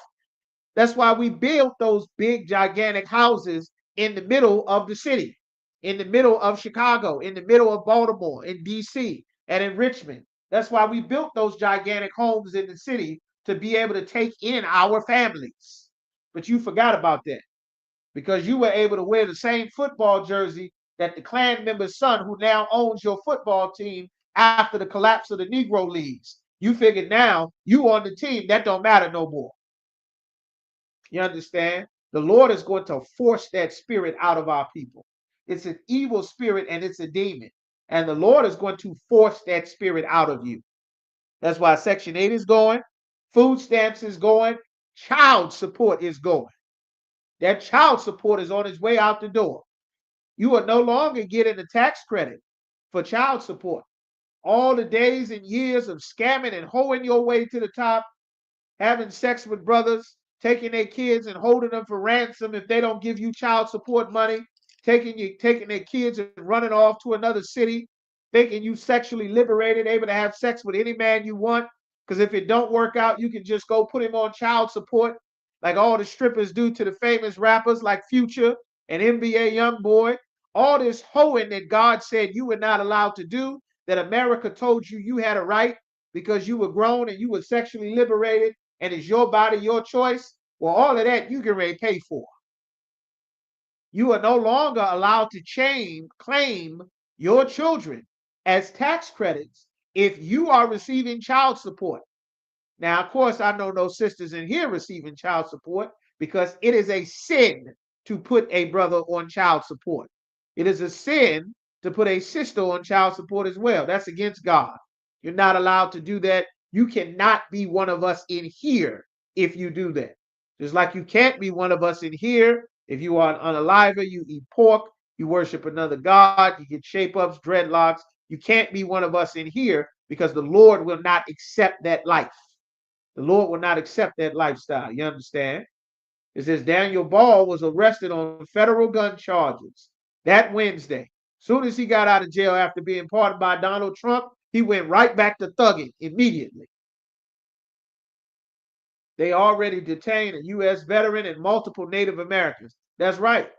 That's why we built those big, gigantic houses in the middle of the city, in the middle of Chicago, in the middle of Baltimore, in DC, and in Richmond. That's why we built those gigantic homes in the city to be able to take in our families. But you forgot about that because you were able to wear the same football jersey that the Klan member's son, who now owns your football team after the collapse of the Negro Leagues. You figured now you on the team, that don't matter no more. You understand? The Lord is going to force that spirit out of our people. It's an evil spirit and it's a demon. And the Lord is going to force that spirit out of you. That's why Section 8 is going, food stamps is going, child support is going. That child support is on its way out the door. You are no longer getting a tax credit for child support. All the days and years of scamming and hoeing your way to the top, having sex with brothers, taking their kids and holding them for ransom if they don't give you child support money, taking their kids and running off to another city, thinking you sexually liberated, able to have sex with any man you want. Because if it don't work out, you can just go put him on child support, like all the strippers do to the famous rappers like Future and NBA YoungBoy. All this hoeing that God said you were not allowed to do, that America told you you had a right because you were grown and you were sexually liberated and it's your body, your choice. Well, all of that you can really pay for. You are no longer allowed to claim your children as tax credits if you are receiving child support. Now, of course, I know no sisters in here receiving child support because it is a sin to put a brother on child support. It is a sin to put a sister on child support as well. That's against God. You're not allowed to do that. You cannot be one of us in here if you do that. Just like you can't be one of us in here if you are an unaliver, you eat pork, you worship another God, you get shape ups, dreadlocks. You can't be one of us in here because the Lord will not accept that life. The Lord will not accept that lifestyle. You understand? It says Daniel Ball was arrested on federal gun charges that Wednesday. Soon as he got out of jail after being pardoned by Donald Trump, he went right back to thugging immediately. They already detained a U.S. veteran and multiple Native Americans. That's right.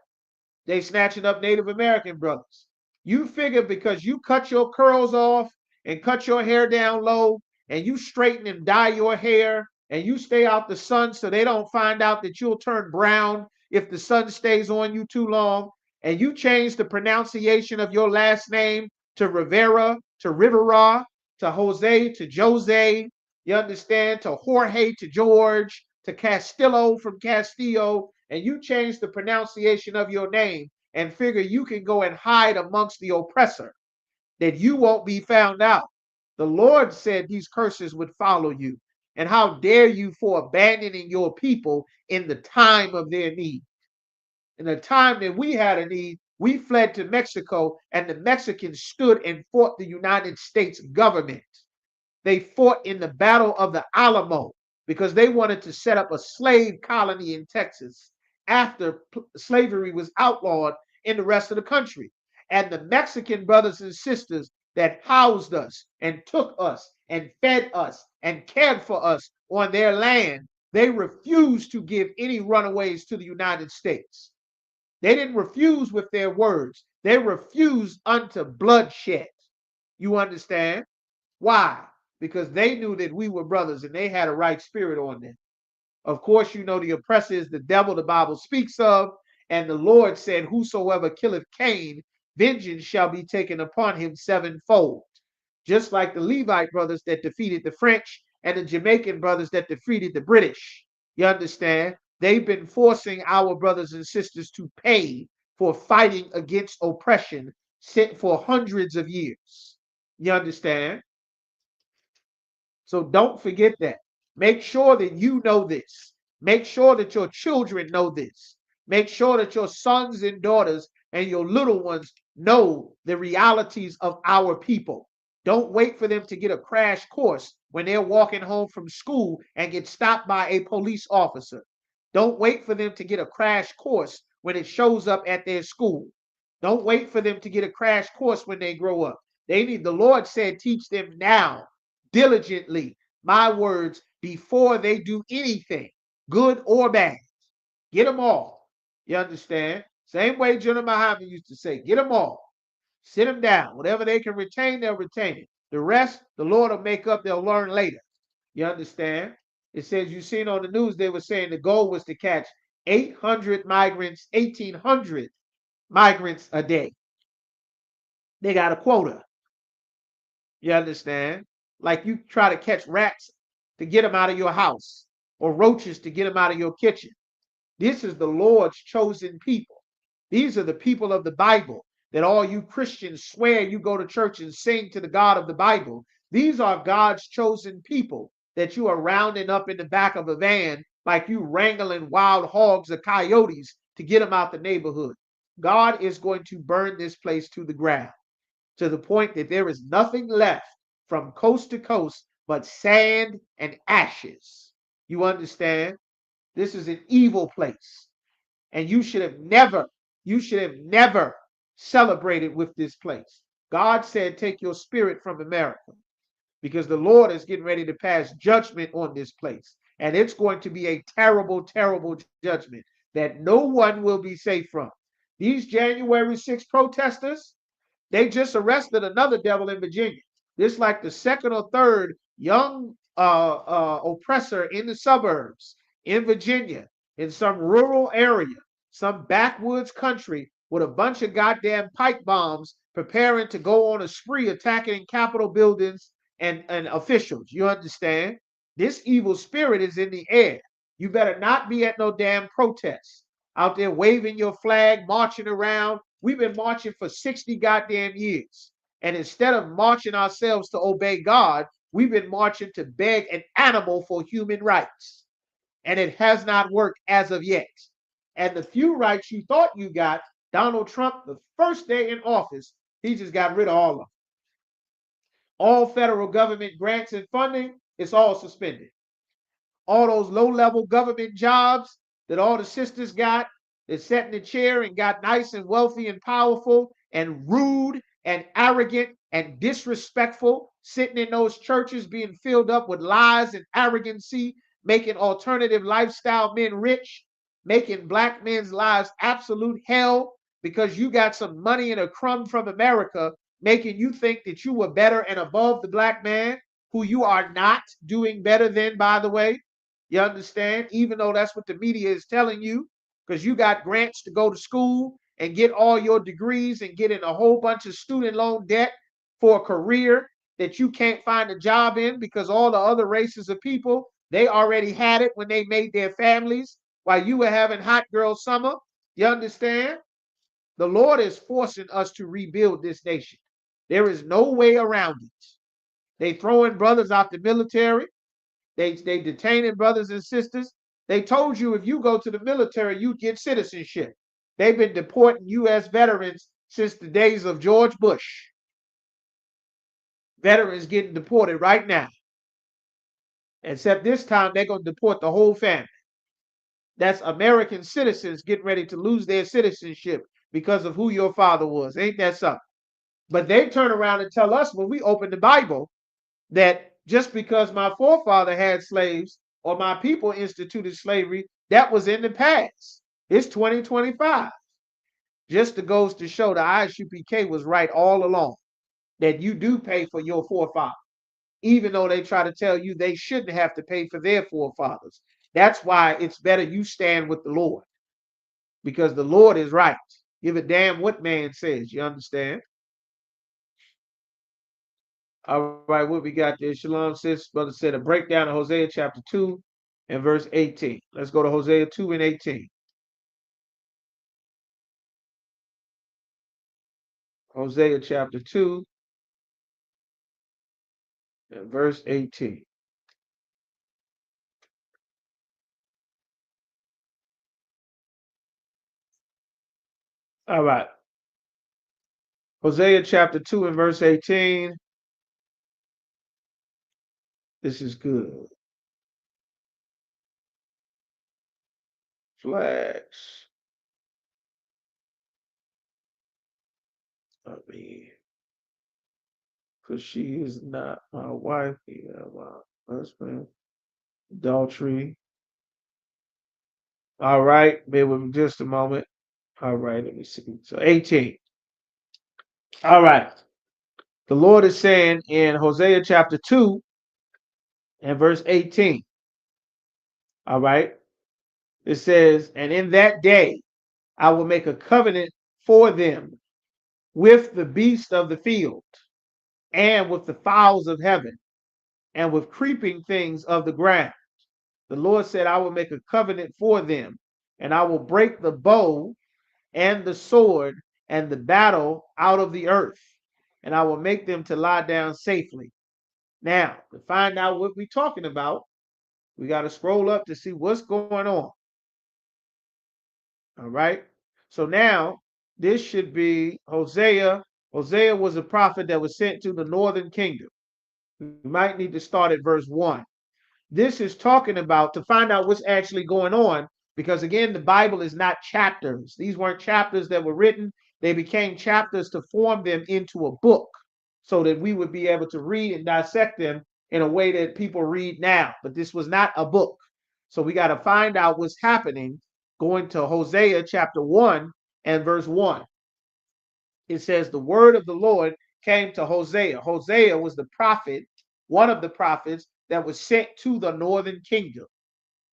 They snatching up Native American brothers. You figure because you cut your curls off and cut your hair down low and you straighten and dye your hair and you stay out the sun so they don't find out that you'll turn brown if the sun stays on you too long, and you change the pronunciation of your last name to Rivera, to Rivera, to Jose, to Jose, you understand, to Jorge, to George, to Castillo from Castillo, and you change the pronunciation of your name and figure you can go and hide amongst the oppressor, that you won't be found out. The Lord said these curses would follow you. And how dare you for abandoning your people in the time of their need? In the time that we had a need, we fled to Mexico, and the Mexicans stood and fought the United States government. They fought in the Battle of the Alamo because they wanted to set up a slave colony in Texas after slavery was outlawed in the rest of the country. And the Mexican brothers and sisters that housed us and took us and fed us and cared for us on their land, they refused to give any runaways to the United States. They didn't refuse with their words. They refused unto bloodshed. You understand? Why? Because they knew that we were brothers and they had a right spirit on them. Of course, you know the oppressor is the devil the Bible speaks of. And the Lord said, whosoever killeth Cain, vengeance shall be taken upon him sevenfold. Just like the Levite brothers that defeated the French and the Jamaican brothers that defeated the British. You understand? They've been forcing our brothers and sisters to pay for fighting against oppression for hundreds of years. You understand? So don't forget that. Make sure that you know this. Make sure that your children know this. Make sure that your sons and daughters and your little ones know the realities of our people. Don't wait for them to get a crash course when they're walking home from school and get stopped by a police officer. Don't wait for them to get a crash course when it shows up at their school. Don't wait for them to get a crash course when they grow up. The Lord said, teach them now diligently my words before they do anything, good or bad. Get them all. You understand? Same way General Muhammad used to say, get them all. Sit them down. Whatever they can retain, they'll retain it. The rest, the Lord will make up, they'll learn later. You understand? It says, you seen on the news, they were saying the goal was to catch 800 migrants, 1,800 migrants a day. They got a quota. You understand? Like you try to catch rats to get them out of your house or roaches to get them out of your kitchen. This is the Lord's chosen people. These are the people of the Bible that all you Christians swear you go to church and sing to the God of the Bible. These are God's chosen people that you are rounding up in the back of a van like you wrangling wild hogs or coyotes to get them out the neighborhood. God is going to burn this place to the ground to the point that there is nothing left from coast to coast but sand and ashes. You understand? This is an evil place. And you should have never celebrated with this place. God said, take your spirit from America because the Lord is getting ready to pass judgment on this place. And it's going to be a terrible, terrible judgment that no one will be safe from. These January 6th protesters, they just arrested another devil in Virginia. This like the second or third young oppressor in the suburbs in Virginia, in some rural area, some backwoods country with a bunch of goddamn pipe bombs preparing to go on a spree attacking Capitol buildings and officials. You understand? This evil spirit is in the air. You better not be at no damn protests out there waving your flag, marching around. We've been marching for 60 goddamn years. And instead of marching ourselves to obey God, we've been marching to beg an animal for human rights. And it has not worked as of yet. And the few rights you thought you got, Donald Trump, the first day in office, he just got rid of all of them. All federal government grants and funding, it's all suspended. All those low-level government jobs that all the sisters got, that sat in the chair and got nice and wealthy and powerful and rude and arrogant and disrespectful, sitting in those churches being filled up with lies and arrogancy, making alternative lifestyle men rich, making black men's lives absolute hell because you got some money and a crumb from America, making you think that you were better and above the black man, who you are not doing better than, by the way. You understand? Even though that's what the media is telling you, because you got grants to go to school and get all your degrees and get in a whole bunch of student loan debt for a career that you can't find a job in because all the other races of people, they already had it when they made their families while you were having hot girl summer. You understand? The Lord is forcing us to rebuild this nation. There is no way around it. They throwing brothers out the military. They detaining brothers and sisters. They told you if you go to the military, you get citizenship. They've been deporting U.S. veterans since the days of George Bush. Veterans getting deported right now. Except this time, they're going to deport the whole family. That's American citizens getting ready to lose their citizenship because of who your father was. Ain't that something? But they turn around and tell us when we open the Bible that Just because my forefather had slaves or my people instituted slavery, that was in the past. It's 2025. Just goes to show the ISUPK was right all along that you do pay for your forefathers, even though they try to tell you they shouldn't have to pay for their forefathers. That's why it's better you stand with the Lord, because the Lord is right. Give a damn what man says. You understand? All right, what we got there? Shalom sis, brother said a breakdown of Hosea chapter 2 and verse 18. Let's go to Hosea 2 and 18. Hosea chapter 2 and verse 18. All right. Hosea chapter 2 and verse 18. This is good. Flags. I mean, because she is not my wife, my husband. Adultery. All right, bear with me just a moment. All right, let me see. So 18. All right. The Lord is saying in Hosea chapter 2 and verse 18. All right. It says, and in that day I will make a covenant for them with the beasts of the field and with the fowls of heaven and with creeping things of the ground. The Lord said, I will make a covenant for them, and I will break the bow and the sword and the battle out of the earth, and I will make them to lie down safely. Now, to find out what we're talking about, we got to scroll up to see what's going on. All right. So now this should be Hosea. Hosea was a prophet that was sent to the northern kingdom. We might need to start at verse 1. This is talking about to find out what's actually going on, because again, the Bible is not chapters. These weren't chapters that were written, they became chapters to form them into a book so that we would be able to read and dissect them in a way that people read now. But this was not a book. So we got to find out what's happening. Going to Hosea chapter 1 and verse 1. It says, the word of the Lord came to Hosea. Hosea was the prophet, one of the prophets that was sent to the northern kingdom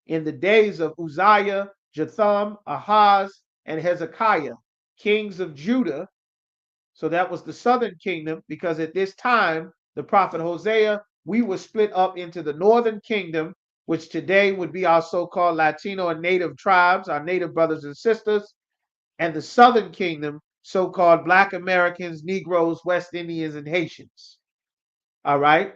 in the days of Uzziah, Jotham, Ahaz, and Hezekiah, kings of Judah. So that was the southern kingdom, because at this time, the prophet Hosea, we were split up into the northern kingdom, which today would be our so-called Latino and native tribes, our native brothers and sisters, and the southern kingdom, so-called Black Americans, Negroes, West Indians, and Haitians. All right.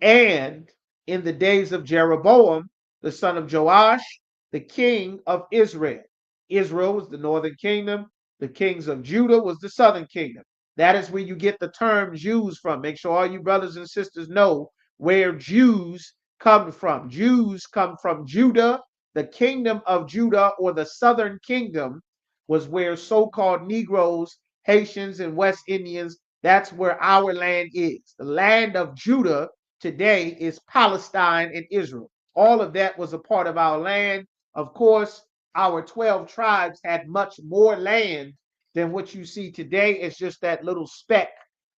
And in the days of Jeroboam, the son of Joash, the king of Israel. Israel was the northern kingdom. The kings of Judah was the southern kingdom. That is where you get the term Jews from. Make sure all you brothers and sisters know where Jews come from. Jews come from Judah. The kingdom of Judah, or the southern kingdom, was where so-called Negroes, Haitians, and West Indians, that's where our land is. The land of Judah today is Palestine and Israel. All of that was a part of our land. Of course, our 12 tribes had much more land than what you see today. It's just that little speck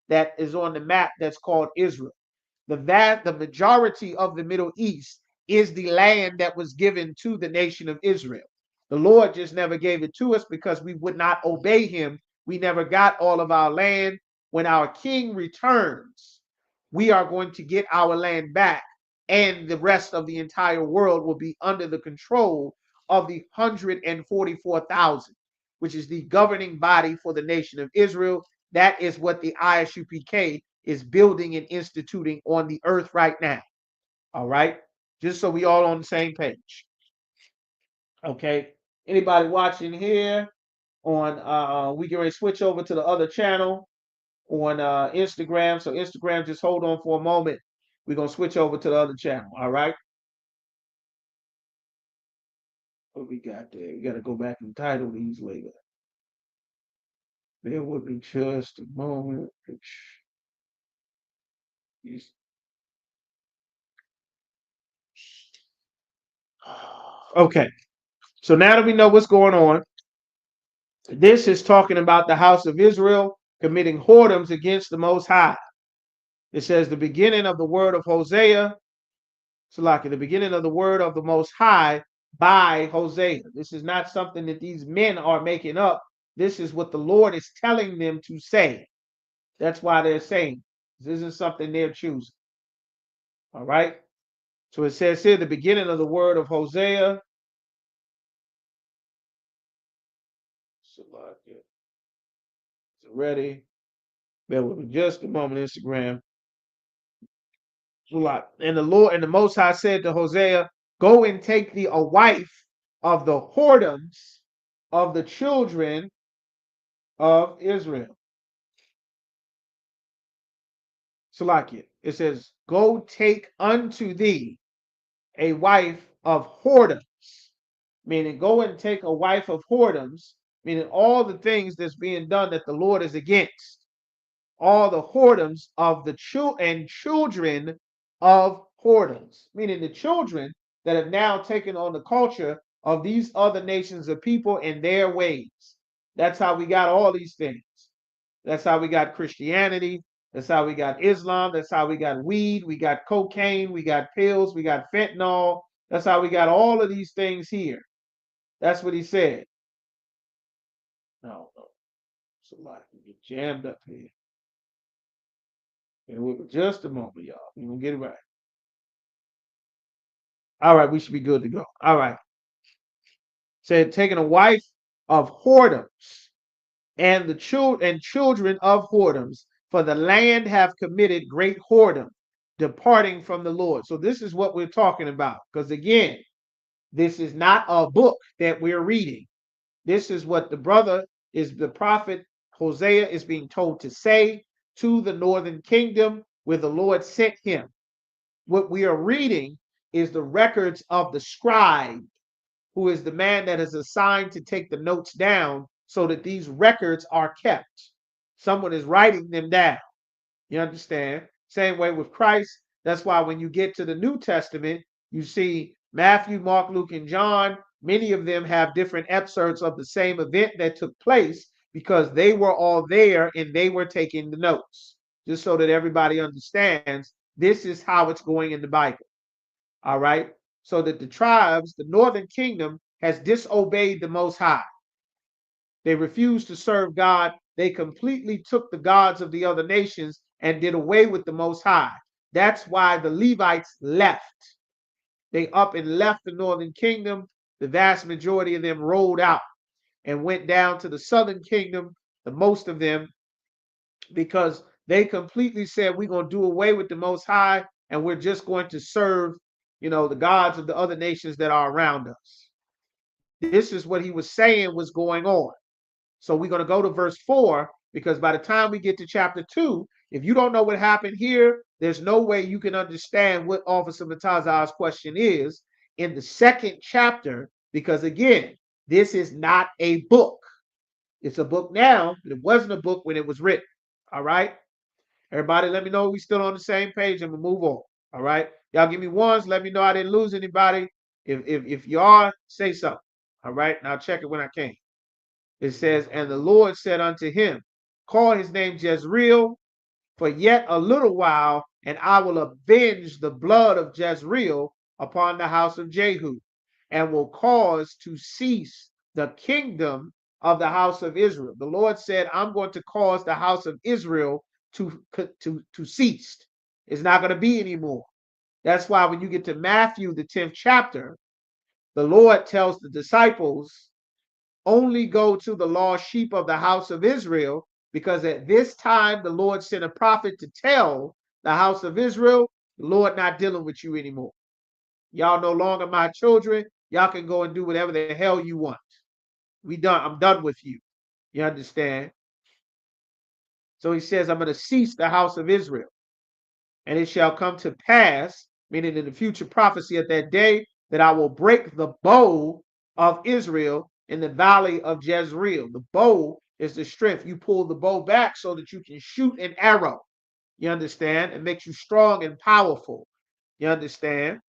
that is on the map that's called Israel. The majority of the Middle East is the land that was given to the nation of Israel. The Lord just never gave it to us because we would not obey him. We never got all of our land. When our king returns, we are going to get our land back, and the rest of the entire world will be under the control of the 144,000, which is the governing body for the nation of Israel. That is what the ISUPK is building and instituting on the earth right now. All right. Just so we all on the same page. Okay. Anybody watching here on we can switch over to the other channel on Instagram. So Instagram, just hold on for a moment. We're gonna switch over to the other channel. All right. What we got there? We gotta go back and title these later. Bear with me just a moment. Okay. So now that we know what's going on, this is talking about the house of Israel committing whoredoms against the Most High. It says the beginning of the word of Hosea, so like the beginning of the word of the Most High by Hosea. This is not something that these men are making up. This is what the Lord is telling them to say. That's why they're saying this isn't something they're choosing. All right. So it says here the beginning of the word of Hosea. So like it's ready. Bear with me just a moment, Instagram. And the Lord and the Most High said to Hosea, go and take thee a wife of the whoredoms of the children of Israel. Salakia. It says, go take unto thee a wife of whoredoms. Meaning go and take a wife of whoredoms, meaning all the things that's being done that the Lord is against. All the whoredoms of the children of whoredoms, meaning the children that have now taken on the culture of these other nations of people and their ways. That's how we got all these things. That's how we got Christianity. That's how we got Islam. That's how we got weed. We got cocaine. We got pills. We got fentanyl. That's how we got all of these things here. That's what he said. No. So like we get jammed up here. And wait just a moment, y'all. We're gonna get it right. All right, we should be good to go. All right. Said taking a wife of whoredoms and the children of whoredoms, for the land have committed great whoredom, departing from the Lord. So this is what we're talking about. Because again, this is not a book that we're reading. This is what the prophet Hosea is being told to say to the northern kingdom where the Lord sent him. What we are reading is the records of the scribe, who is the man that is assigned to take the notes down so that these records are kept. Someone is writing them down. You understand? Same way with Christ. That's why when you get to the New Testament, you see Matthew, Mark, Luke, and John. Many of them have different excerpts of the same event that took place because they were all there and they were taking the notes, just so that everybody understands this is how it's going in the Bible. All right. So that the tribes, the northern kingdom, has disobeyed the Most High. They refused to serve God. They completely took the gods of the other nations and did away with the Most High. That's why the Levites left. They up and left the northern kingdom. The vast majority of them rolled out and went down to the southern kingdom, the most of them, because they completely said, we're going to do away with the Most High and we're just going to serve, the gods of the other nations that are around us. This is what he was saying was going on. So we're going to go to verse 4, because by the time we get to chapter 2, if you don't know what happened here, there's no way you can understand what Officer Matazar's question is in the second chapter, because again, this is not a book. It's a book now, but it wasn't a book when it was written. All right? Everybody, let me know we still on the same page and we'll move on. All right? Y'all give me ones. Let me know I didn't lose anybody. If you are, say something. All right? And I'll check it when I can. It says, and the Lord said unto him, call his name Jezreel, for yet a little while, and I will avenge the blood of Jezreel upon the house of Jehu, and will cause to cease the kingdom of the house of Israel. The Lord said, I'm going to cause the house of Israel to cease. It's not going to be anymore. That's why when you get to Matthew, the 10th chapter, the Lord tells the disciples, only go to the lost sheep of the house of Israel, because at this time the Lord sent a prophet to tell the house of Israel, the Lord not dealing with you anymore. Y'all no longer my children. Y'all can go and do whatever the hell you want. We done. I'm done with you. You understand? So he says, I'm going to cease the house of Israel. And it shall come to pass, meaning in the future prophecy at that day, that I will break the bow of Israel in the valley of Jezreel. The bow is the strength. You pull the bow back so that you can shoot an arrow. You understand? It makes you strong and powerful. You understand?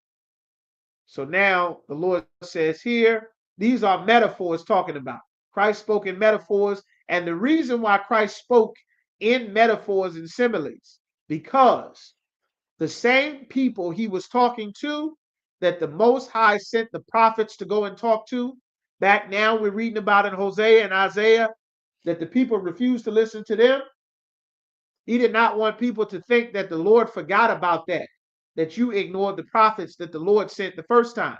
So now the Lord says here, these are metaphors talking about. Christ spoke in metaphors. And the reason why Christ spoke in metaphors and similes, because the same people he was talking to, that the Most High sent the prophets to go and talk to, back now we're reading about in Hosea and Isaiah, that the people refused to listen to them. He did not want people to think that the Lord forgot about that you ignored the prophets that the Lord sent the first time.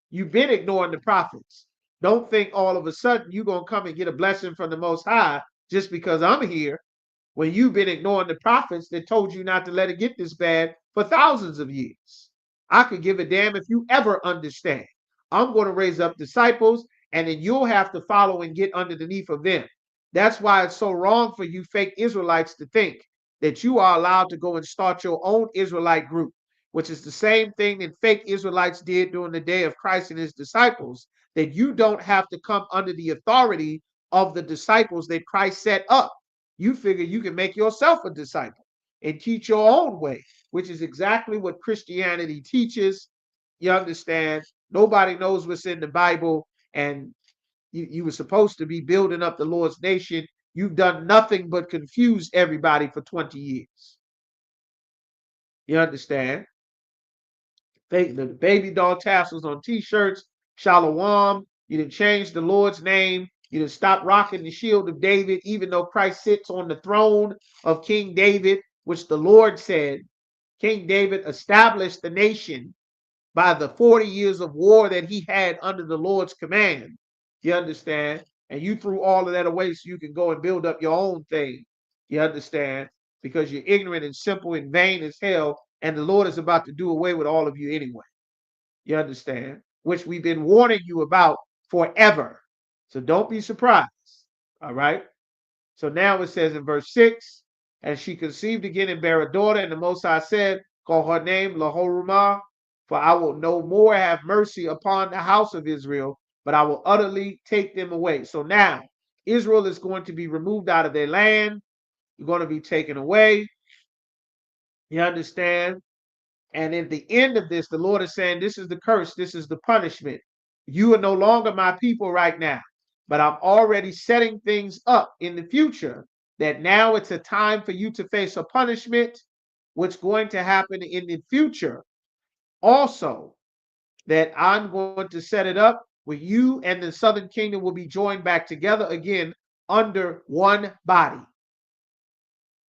You've been ignoring the prophets. Don't think all of a sudden you're going to come and get a blessing from the Most High just because I'm here, when you've been ignoring the prophets that told you not to let it get this bad for thousands of years. I could give a damn if you ever understand. I'm going to raise up disciples, and then you'll have to follow and get underneath of them. That's why it's so wrong for you fake Israelites to think that you are allowed to go and start your own Israelite group, which is the same thing that fake Israelites did during the day of Christ and his disciples, that you don't have to come under the authority of the disciples that Christ set up. You figure you can make yourself a disciple and teach your own way, which is exactly what Christianity teaches. You understand? Nobody knows what's in the Bible, and you were supposed to be building up the Lord's nation. You've done nothing but confuse everybody for 20 years. You understand? The baby doll tassels on t-shirts, Shalom. You didn't change the Lord's name. You didn't stop rocking the shield of David, even though Christ sits on the throne of King David, which the Lord said King David established the nation by the 40 years of war that he had under the Lord's command. You understand? And you threw all of that away so you can go and build up your own thing. You understand? Because you're ignorant and simple and vain as hell, and the Lord is about to do away with all of you anyway. You understand? Which we've been warning you about forever. So don't be surprised. All right? So now it says in verse 6, and she conceived again and bare a daughter, and the Most High said, call her name Lahorumah, for I will no more have mercy upon the house of Israel, but I will utterly take them away. So now Israel is going to be removed out of their land. You're going to be taken away. You understand? And at the end of this, the Lord is saying, this is the curse, this is the punishment. You are no longer my people right now, but I'm already setting things up in the future that now it's a time for you to face a punishment, what's going to happen in the future. Also, that I'm going to set it up where you and the southern kingdom will be joined back together again under one body.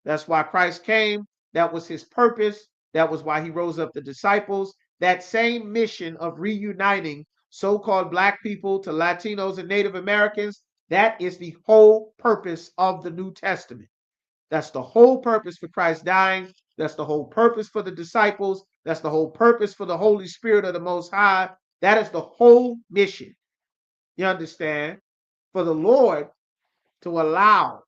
That's why Christ came. That was his purpose. That was why he rose up the disciples. That same mission of reuniting so-called Black people to Latinos and Native Americans, that is the whole purpose of the New Testament. That's the whole purpose for Christ dying. That's the whole purpose for the disciples. That's the whole purpose for the Holy Spirit of the Most High. That is the whole mission. You understand? For the Lord to allow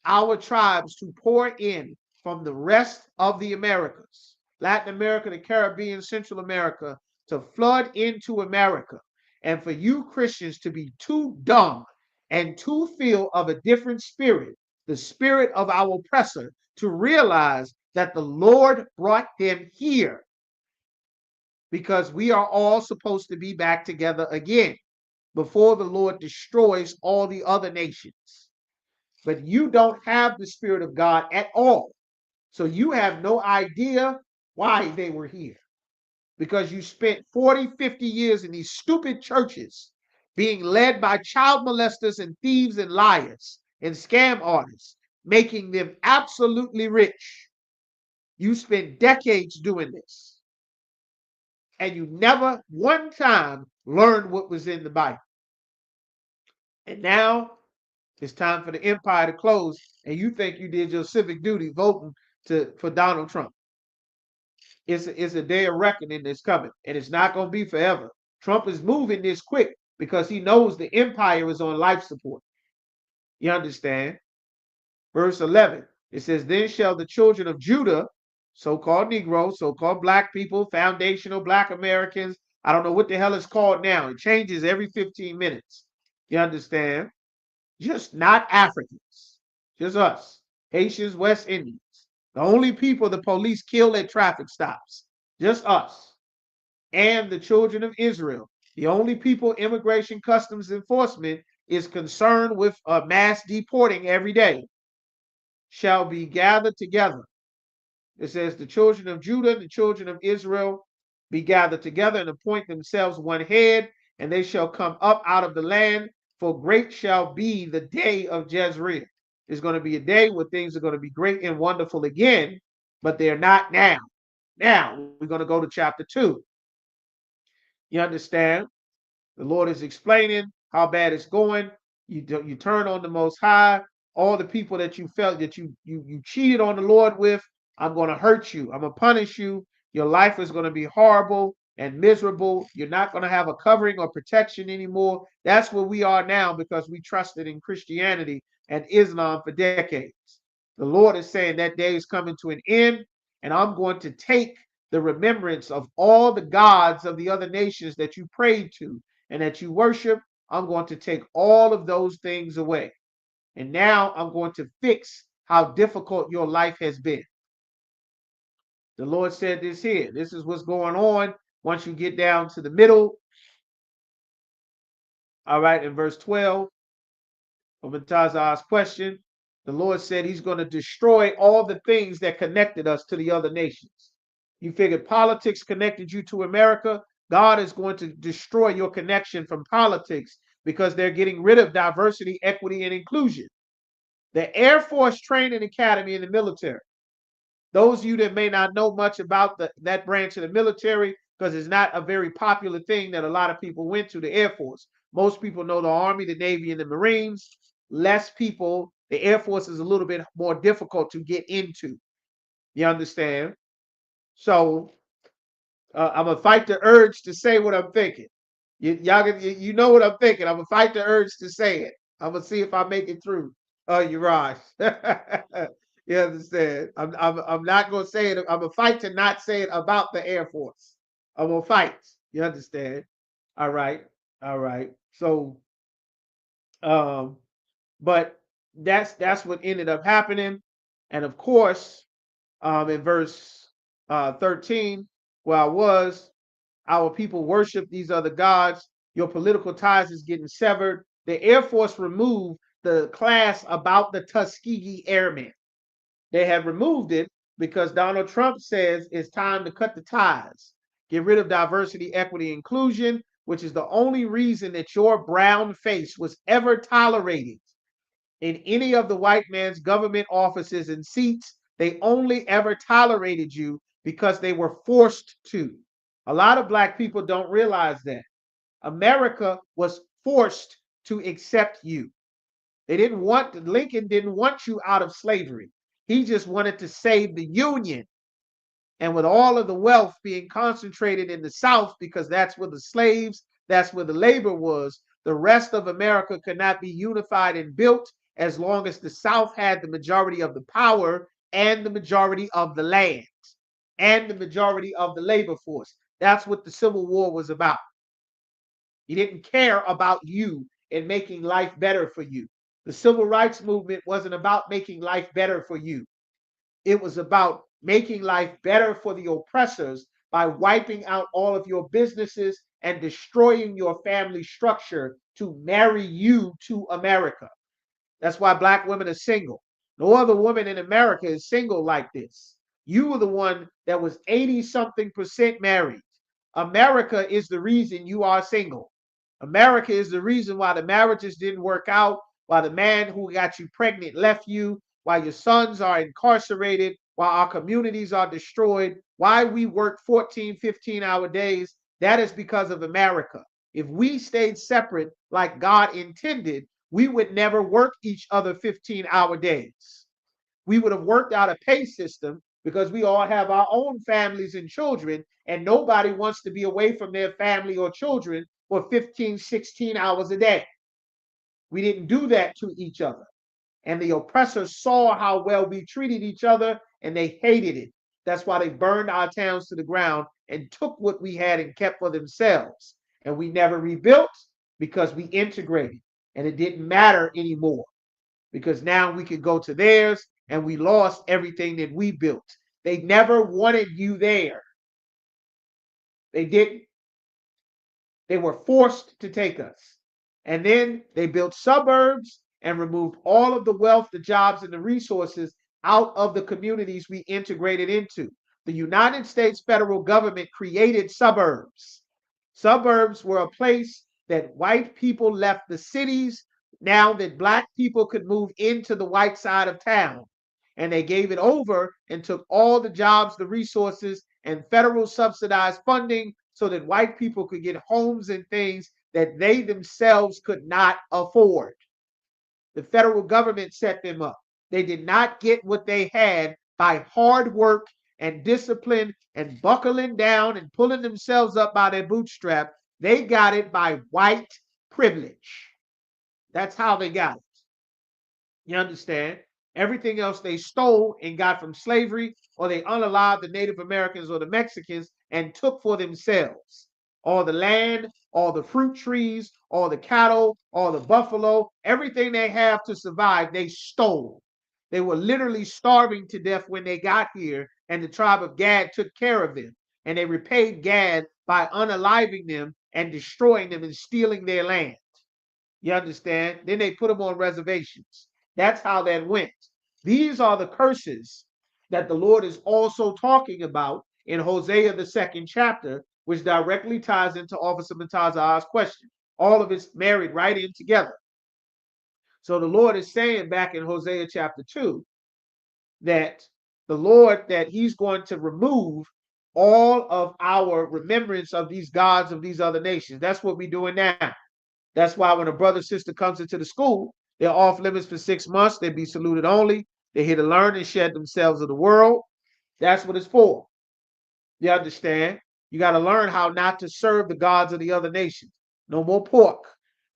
our tribes to pour in from the rest of the Americas, Latin America, the Caribbean, Central America, to flood into America. And for you Christians to be too dumb and too filled of a different spirit, the spirit of our oppressor, to realize that the Lord brought them here because we are all supposed to be back together again before the Lord destroys all the other nations. But you don't have the Spirit of God at all. So you have no idea why they were here. Because you spent 40, 50 years in these stupid churches being led by child molesters and thieves and liars and scam artists, making them absolutely rich. You spent decades doing this. And you never one time learned what was in the Bible. And now it's time for the empire to close, and you think you did your civic duty voting for Donald Trump. It's a day of reckoning that's coming, and it's not going to be forever. Trump is moving this quick because he knows the empire is on life support. You understand? Verse 11, it says, then shall the children of Judah, so-called Negroes, so-called Black people, foundational Black Americans, I don't know what the hell it's called now. It changes every 15 minutes. You understand? Just not Africans, just us, Haitians, West Indians. The only people the police kill at traffic stops, just us. and the children of Israel. The only people immigration customs enforcement is concerned with mass deporting every day shall be gathered together. It says the children of Judah and the children of Israel be gathered together and appoint themselves one head, and they shall come up out of the land, for great shall be the day of Jezreel. It's going to be a day where things are going to be great and wonderful again, but they're not now. Now, we're going to go to chapter 2. You understand? The Lord is explaining how bad it's going. You turn on the Most High. All the people that you felt that you cheated on the Lord with, I'm going to hurt you. I'm going to punish you. Your life is going to be horrible and miserable. You're not going to have a covering or protection anymore. That's where we are now because we trusted in Christianity and Islam for decades. The Lord is saying that day is coming to an end, and I'm going to take the remembrance of all the gods of the other nations that you prayed to and that you worship. I'm going to take all of those things away. And now I'm going to fix how difficult your life has been. The Lord said this here. This is what's going on once you get down to the middle. All right, in verse 12 of Mataza's question, the Lord said he's going to destroy all the things that connected us to the other nations. You figured politics connected you to America. God is going to destroy your connection from politics because they're getting rid of diversity, equity, and inclusion. The Air Force Training Academy in the military. Those of you that may not know much about that branch of the military, because it's not a very popular thing that a lot of people went to, the Air Force. Most people know the Army, the Navy, and the Marines. Less people, the Air Force is a little bit more difficult to get into. You understand? So I'm gonna fight the urge to say what I'm thinking. You know what I'm thinking. I'm gonna fight the urge to say it. I'm gonna see if I make it through. Uriah. You understand? I'm not gonna say it. I'm gonna fight to not say it about the Air Force. I'm gonna fight. You understand? All right. All right. So but that's what ended up happening. And of course, in verse 13, where I was, our people worship these other gods. Your political ties is getting severed. The Air Force removed the class about the Tuskegee Airmen. They have removed it because Donald Trump says it's time to cut the ties, get rid of diversity, equity, inclusion, which is the only reason that your brown face was ever tolerated in any of the white man's government offices and seats. They only ever tolerated you because they were forced to. A lot of black people don't realize that. America was forced to accept you. Lincoln didn't want you out of slavery. He just wanted to save the Union. And with all of the wealth being concentrated in the South, because that's where the slaves, that's where the labor was, the rest of America could not be unified and built as long as the South had the majority of the power and the majority of the land and the majority of the labor force. That's what the Civil War was about. He didn't care about you and making life better for you. The Civil Rights Movement wasn't about making life better for you. It was about making life better for the oppressors by wiping out all of your businesses and destroying your family structure to marry you to America. That's why black women are single. No other woman in America is single like this. You were the one that was 80-something% married. America is the reason you are single. America is the reason why the marriages didn't work out, why the man who got you pregnant left you, why your sons are incarcerated, why our communities are destroyed, why we work 14, 15-hour days. That is because of America. If we stayed separate like God intended, we would never work each other 15-hour days. We would have worked out a pay system because we all have our own families and children, and nobody wants to be away from their family or children for 15, 16 hours a day. We didn't do that to each other. And the oppressors saw how well we treated each other, and they hated it. That's why they burned our towns to the ground and took what we had and kept for themselves. And we never rebuilt because we integrated. And it didn't matter anymore because now we could go to theirs and we lost everything that we built. They never wanted you there. They didn't. They were forced to take us. And then they built suburbs and removed all of the wealth, the jobs, and the resources out of the communities we integrated into. The United States federal government created suburbs. Suburbs were a place that white people left the cities now that black people could move into the white side of town. And they gave it over and took all the jobs, the resources, and federal subsidized funding so that white people could get homes and things that they themselves could not afford. The federal government set them up. They did not get what they had by hard work and discipline and buckling down and pulling themselves up by their bootstrap. They got it by white privilege. That's how they got it. You understand? Everything else they stole and got from slavery, or they unalived the Native Americans or the Mexicans and took for themselves. All the land, all the fruit trees, all the cattle, all the buffalo, everything they have to survive, they stole. They were literally starving to death when they got here, and the tribe of Gad took care of them. And they repaid Gad by unaliving them and destroying them and stealing their land. You understand? Then they put them on reservations. That's how that went. These are the curses that the Lord is also talking about in Hosea, the second chapter, which directly ties into Officer Mutazah's question. All of it's married right in together. So the Lord is saying back in Hosea chapter 2 that the Lord, that he's going to remove all of our remembrance of these gods of these other nations. That's what we're doing now. That's why when a brother or sister comes into the school, they're off limits for 6 months. They be saluted only. They're here to learn and shed themselves of the world. That's what it's for. You understand? You got to learn how not to serve the gods of the other nations. No more pork.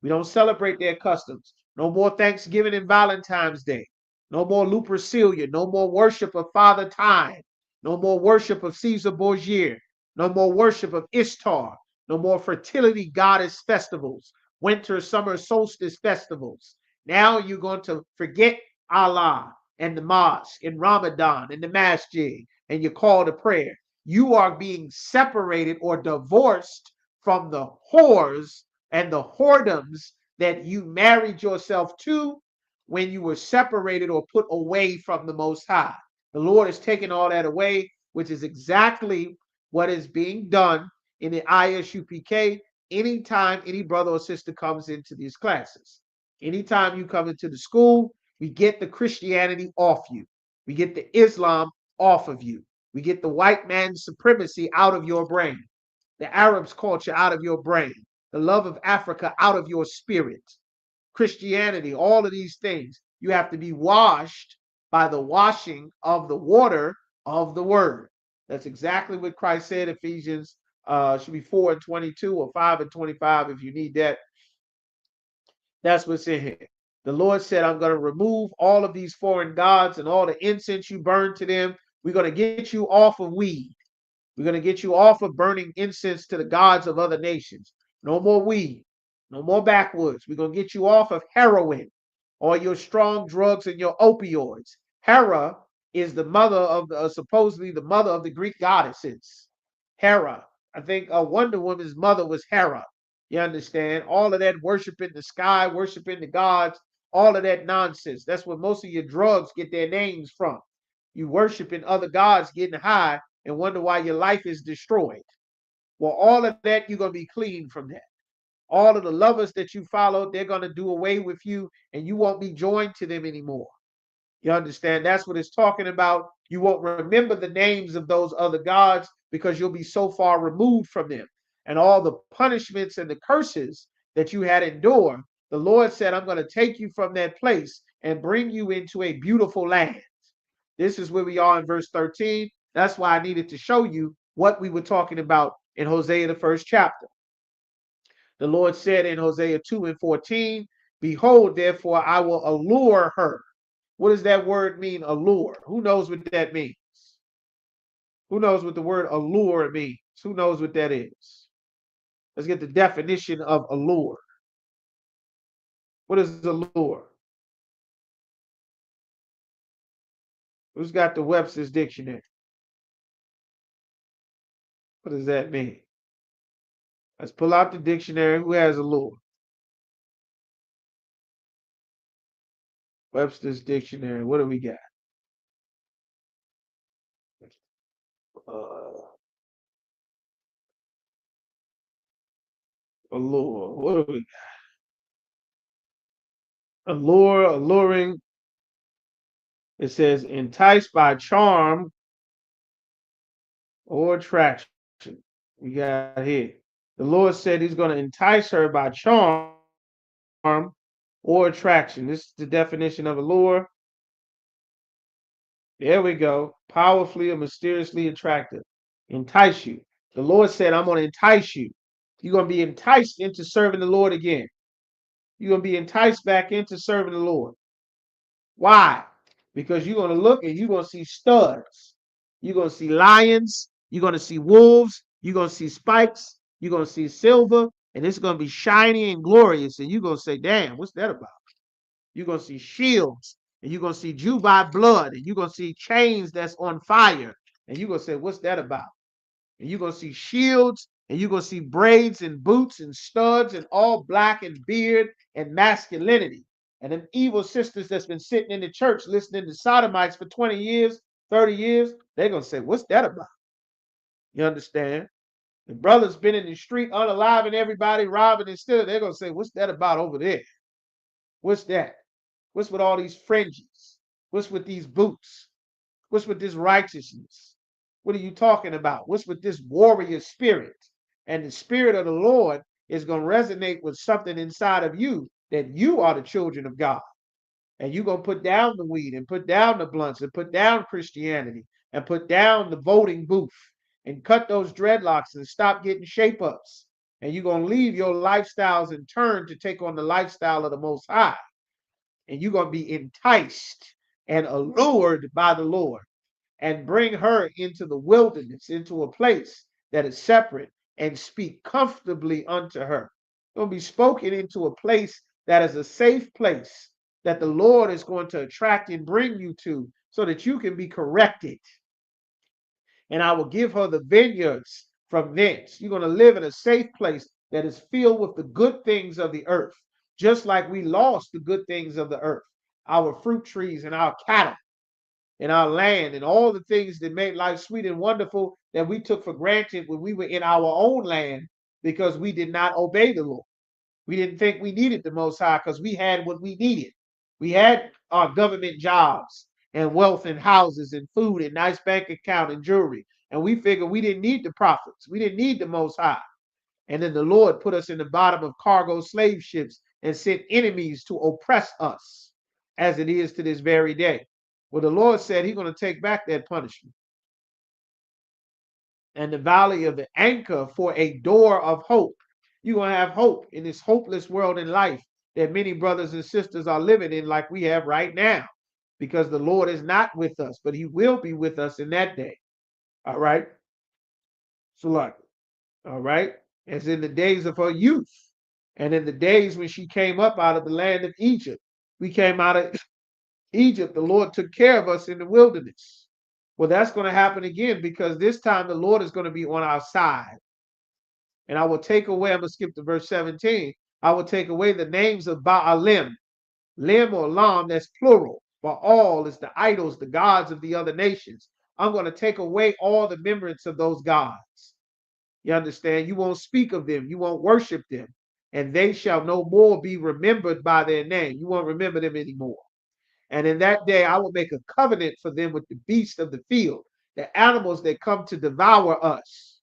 We don't celebrate their customs. No more Thanksgiving and Valentine's Day. No more Lupercalia. No more worship of Father Time. No more worship of Caesar Borgia. No more worship of Ishtar. No more fertility goddess festivals, winter, summer solstice festivals. Now you're going to forget Allah and the mosque and Ramadan and the masjid and your call to prayer. You are being separated or divorced from the whores and the whoredoms that you married yourself to when you were separated or put away from the Most High. The Lord is taking all that away, which is exactly what is being done in the ISUPK anytime any brother or sister comes into these classes. Anytime you come into the school, we get the Christianity off you. We get the Islam off of you. We get the white man's supremacy out of your brain, the Arabs' culture out of your brain, the love of Africa out of your spirit, Christianity, all of these things. You have to be washed by the washing of the water of the word. That's exactly what Christ said. Ephesians should be 4:22 or 5:25 if you need that. That's what's in here. The Lord said, I'm going to remove all of these foreign gods and all the incense you burn to them. We're going to get you off of weed. We're going to get you off of burning incense to the gods of other nations. No more weed. No more backwoods. We're going to get you off of heroin, all your strong drugs and your opioids. Hera is the mother of the, supposedly the mother of the Greek goddesses. Hera. I think Wonder Woman's mother was Hera. You understand? All of that worshiping the sky, worshiping the gods, all of that nonsense. That's where most of your drugs get their names from. You worshiping other gods, getting high, and wonder why your life is destroyed. Well, all of that, you're going to be clean from that. All of the lovers that you follow, they're going to do away with you, and you won't be joined to them anymore. You understand? That's what it's talking about. You won't remember the names of those other gods because you'll be so far removed from them. And all the punishments and the curses that you had endured, the Lord said, I'm going to take you from that place and bring you into a beautiful land. This is where we are in verse 13. That's why I needed to show you what we were talking about in Hosea, the first chapter. The Lord said in Hosea 2:14, behold, therefore, I will allure her. What does that word mean, allure? Who knows what that means? Who knows what the word allure means? Who knows what that is? Let's get the definition of allure. What is allure? Who's got the Webster's dictionary? What does that mean? Let's pull out the dictionary. Who has allure? Webster's dictionary. What do we got? Uh, allure. What do we got? Allure, alluring. It says enticed by charm or attraction. We got here. The Lord said he's going to entice her by charm or attraction. This is the definition of allure. There we go. Powerfully or mysteriously attractive. Entice you. The Lord said, I'm going to entice you. You're going to be enticed into serving the Lord again. You're going to be enticed back into serving the Lord. Why? Because you're going to look and you're going to see studs. You're going to see lions. You're going to see wolves. You're going to see spikes. You're going to see silver. And it's going to be shiny and glorious. And you're going to say, damn, what's that about? You're going to see shields. And you're going to see Jubite blood. And you're going to see chains that's on fire. And you're going to say, what's that about? And you're going to see shields. And you're going to see braids and boots and studs and all black and beard and masculinity. And them evil sisters that's been sitting in the church listening to sodomites for 20 years, 30 years, they're going to say, what's that about? You understand? The brother's been in the street unaliving everybody, robbing and stealing. They're going to say, what's that about over there? What's that? What's with all these fringes? What's with these boots? What's with this righteousness? What are you talking about? What's with this warrior spirit? And the spirit of the Lord is going to resonate with something inside of you that you are the children of God. And you're going to put down the weed and put down the blunts and put down Christianity and put down the voting booth and cut those dreadlocks and stop getting shape ups. And you're going to leave your lifestyles and turn to take on the lifestyle of the Most High. And you're going to be enticed and allured by the Lord and bring her into the wilderness, into a place that is separate, and speak comfortably unto her. You're going to be spoken into a place that is a safe place that the Lord is going to attract and bring you to so that you can be corrected. And I will give her the vineyards from thence. You're going to live in a safe place that is filled with the good things of the earth, just like we lost the good things of the earth, our fruit trees and our cattle and our land and all the things that made life sweet and wonderful that we took for granted when we were in our own land because we did not obey the Lord. We didn't think we needed the Most High because we had what we needed. We had our government jobs and wealth and houses and food and nice bank account and jewelry. And we figured we didn't need the prophets. We didn't need the Most High. And then the Lord put us in the bottom of cargo slave ships and sent enemies to oppress us, as it is to this very day. Well, the Lord said he's going to take back that punishment. And the valley of the anchor for a door of hope. You're going to have hope in this hopeless world in life that many brothers and sisters are living in like we have right now, because the Lord is not with us, but he will be with us in that day. All right. So like, all right. As in the days of her youth and in the days when she came up out of the land of Egypt. We came out of Egypt. The Lord took care of us in the wilderness. Well, that's going to happen again because this time the Lord is going to be on our side. And I will take away, I'm going to skip to verse 17. I will take away the names of Baalim, Lim or Lam, that's plural. Baal is the idols, the gods of the other nations. I'm going to take away all the remembrance of those gods. You understand? You won't speak of them. You won't worship them. And they shall no more be remembered by their name. You won't remember them anymore. And in that day, I will make a covenant for them with the beasts of the field, the animals that come to devour us.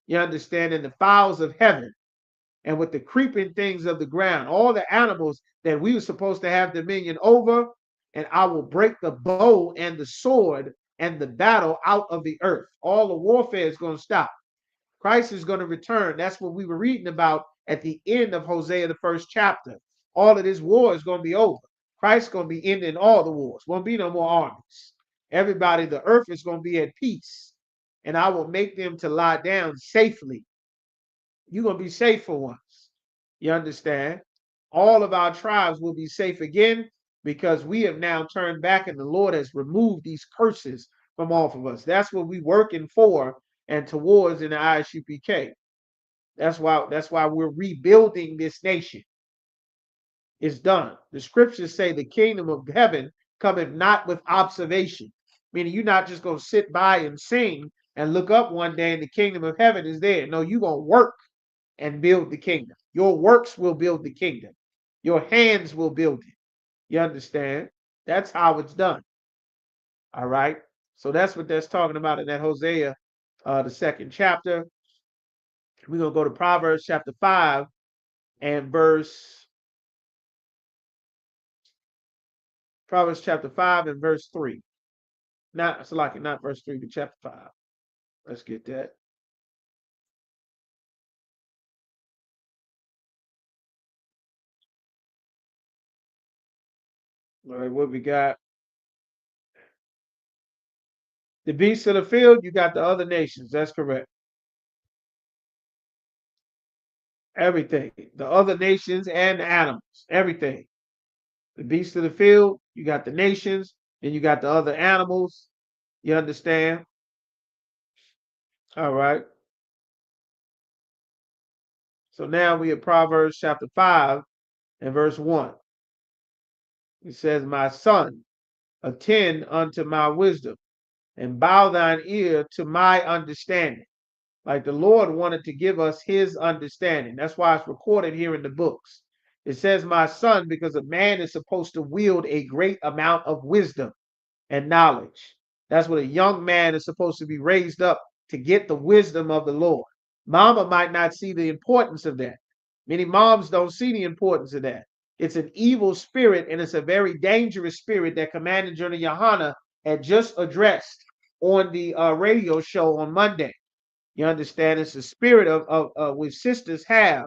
You understand? And the fowls of heaven, and with the creeping things of the ground, all the animals that we were supposed to have dominion over. And I will break the bow and the sword and the battle out of the earth. All the warfare is going to stop. Christ is going to return. That's what we were reading about at the end of Hosea, the first chapter. All of this war is going to be over. Christ's going to be ending all the wars. Won't be no more armies. Everybody, the earth is going to be at peace. And I will make them to lie down safely. You're going to be safe for once. You understand? All of our tribes will be safe again because we have now turned back and the Lord has removed these curses from off of us. That's what we're working for and towards in the Isupk. That's why we're rebuilding this nation. It's done. The scriptures say the kingdom of heaven cometh not with observation. Meaning you're not just gonna sit by and sing and look up one day and the kingdom of heaven is there. No, you're gonna work and build the kingdom. Your works will build the kingdom. Your hands will build it. You understand? That's how it's done. All right. So that's what that's talking about in that Hosea, the second chapter. We're gonna go to Proverbs chapter 5 and Proverbs chapter 5 and verse 3. Not not verse 3, but chapter 5. Let's get that. All right, what we got? The beasts of the field, you got the other nations. That's correct. Everything. The other nations and the animals. Everything. The beasts of the field, you got the nations, then you got the other animals. You understand? All right. So now we at Proverbs chapter 5 and verse 1. It says, my son, attend unto my wisdom and bow thine ear to my understanding. Like the Lord wanted to give us his understanding. That's why it's recorded here in the books. It says, my son, because a man is supposed to wield a great amount of wisdom and knowledge. That's what a young man is supposed to be raised up to get the wisdom of the Lord. Mama might not see the importance of that. Many moms don't see the importance of that. It's an evil spirit, and it's a very dangerous spirit that Commander General Yohana had just addressed on the radio show on Monday. You understand? It's a spirit of which sisters have,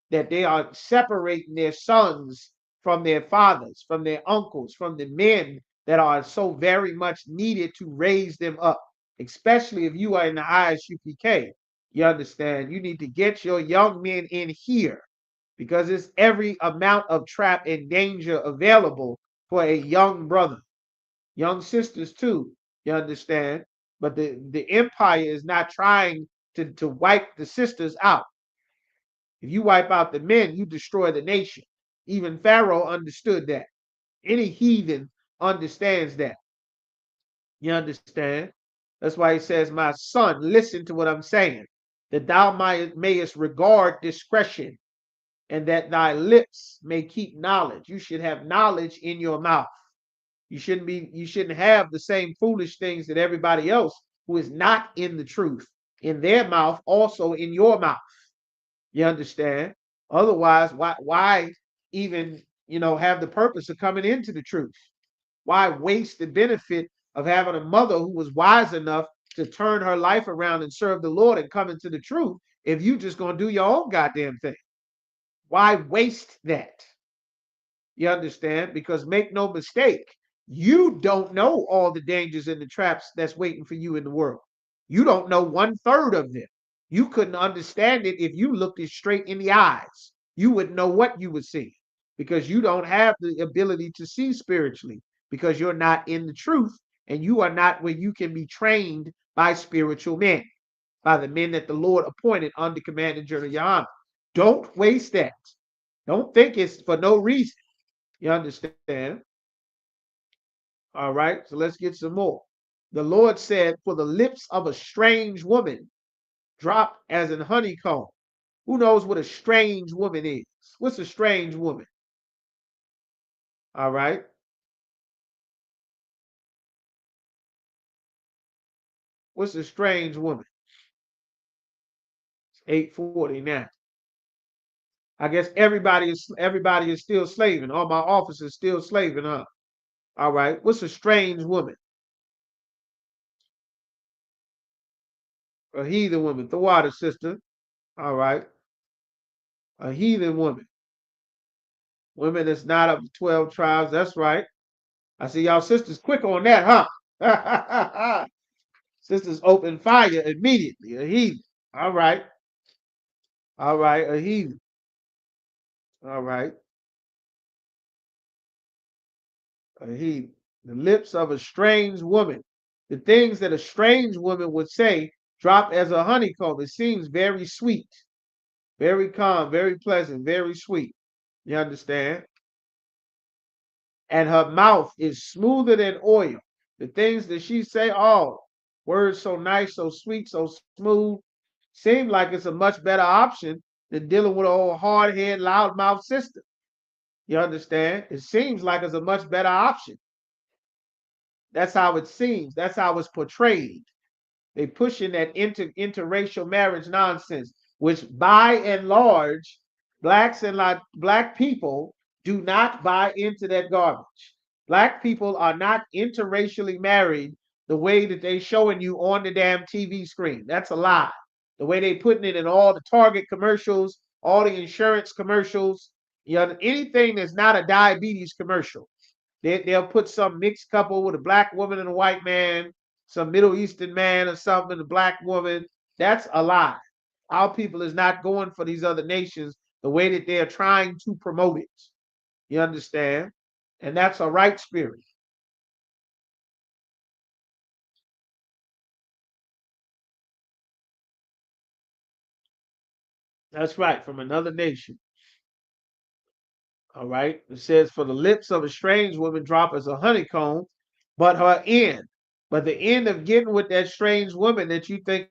that they are separating their sons from their fathers, from their uncles, from the men that are so very much needed to raise them up, especially if you are in the ISUPK. You understand? You need to get your young men in here because it's every amount of trap and danger available for a young brother, young sisters too. You understand? But the empire is not trying to wipe the sisters out. If you wipe out the men, you destroy the nation. Even Pharaoh understood that. Any heathen understands that. You understand? That's why he says, my son, listen to what I'm saying, that thou mayest regard discretion and that thy lips may keep knowledge. You should have knowledge in your mouth. You shouldn't have the same foolish things that everybody else who is not in the truth in their mouth, also in your mouth. You understand? Otherwise, why even, have the purpose of coming into the truth? Why waste the benefit of having a mother who was wise enough to turn her life around and serve the Lord and come into the truth if you just gonna do your own goddamn thing? Why waste that? You understand? Because make no mistake, you don't know all the dangers and the traps that's waiting for you in the world. You don't know 1/3 of them. You couldn't understand it if you looked it straight in the eyes. You wouldn't know what you would see because you don't have the ability to see spiritually because you're not in the truth and you are not where you can be trained by spiritual men, by the men that the Lord appointed under Commander General Yahweh. Don't waste that. Don't think it's for no reason. You understand? All right, so let's get some more. The Lord said, for the lips of a strange woman drop as an honeycomb. Who knows what a strange woman is? What's a strange woman? All right. What's a strange woman? It's 8:40 now. I guess everybody is still slaving. All my officers still slaving, huh? All right. What's a strange woman? A heathen woman. The water sister. All right. A heathen woman. Women that's not of the 12 tribes. That's right. I see y'all sisters quick on that, huh? Sisters open fire immediately. A heathen. All right. All right. A heathen. All right. A heathen. The lips of a strange woman. The things that a strange woman would say drop as a honeycomb. It seems very sweet. Very calm, very pleasant, very sweet. You understand? And her mouth is smoother than oil. The things that she say, oh, words so nice, so sweet, so smooth, seem like it's a much better option than dealing with an old hard head, loudmouth sister. You understand? It seems like it's a much better option. That's how it seems. That's how it's portrayed. They pushing that interracial marriage nonsense, which by and large, blacks and like black people do not buy into that garbage. Black people are not interracially married the way that they showing you on the damn TV screen. That's a lie. The way they putting it in all the Target commercials, all the insurance commercials, you know, anything that's not a diabetes commercial. They'll put some mixed couple with a black woman and a white man, some Middle Eastern man or something, and a black woman. That's a lie. Our people is not going for these other nations the way that they're trying to promote it. You understand? And that's a right spirit. That's right, from another nation. All right. It says, for the lips of a strange woman drop as a honeycomb, but her end. But the end of getting with that strange woman that you think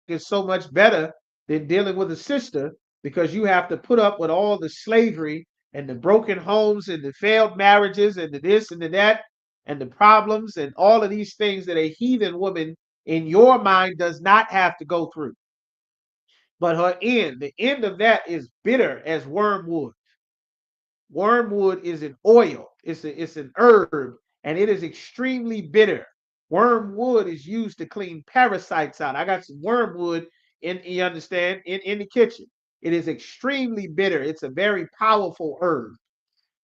is so much better than dealing with a sister, because you have to put up with all the slavery and the broken homes and the failed marriages and the this and the that and the problems and all of these things that a heathen woman in your mind does not have to go through. But her end, the end of that is bitter as wormwood. Wormwood is an oil, it's an herb, and it is extremely bitter. Wormwood is used to clean parasites out. I got some wormwood in, you understand, in the kitchen. It is extremely bitter. It's a very powerful herb.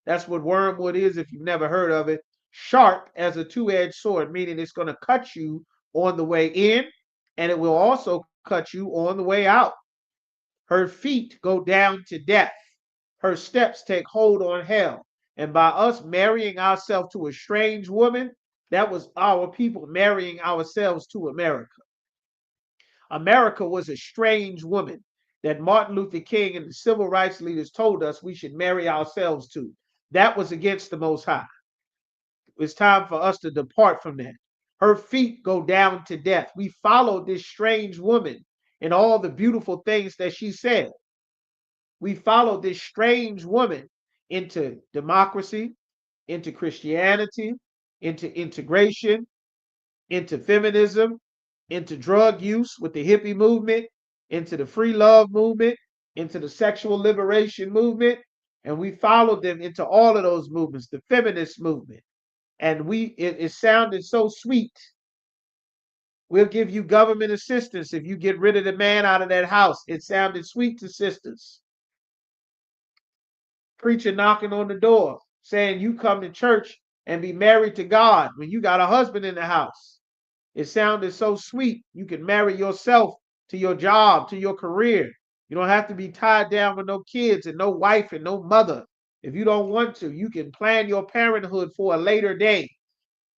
That's what wormwood is if you've never heard of it. Sharp as a two-edged sword, meaning it's going to cut you on the way in, and it will also cut you on the way out. Her feet go down to death. Her steps take hold on hell. And by us marrying ourselves to a strange woman, that was our people marrying ourselves to America. America was a strange woman that Martin Luther King and the civil rights leaders told us we should marry ourselves to. That was against the Most High. It's time for us to depart from that. Her feet go down to death. We followed this strange woman and all the beautiful things that she said. We followed this strange woman into democracy, into Christianity, into integration, into feminism, into drug use with the hippie movement, into the free love movement, into the sexual liberation movement. And we followed them into all of those movements, the feminist movement. And it sounded so sweet. We'll give you government assistance if you get rid of the man out of that house. It sounded sweet to sisters. Preacher knocking on the door saying you come to church and be married to God when you got a husband in the house. It sounded so sweet. You can marry yourself to your job, to your career. You don't have to be tied down with no kids and no wife and no mother. If you don't want to, you can plan your parenthood for a later day.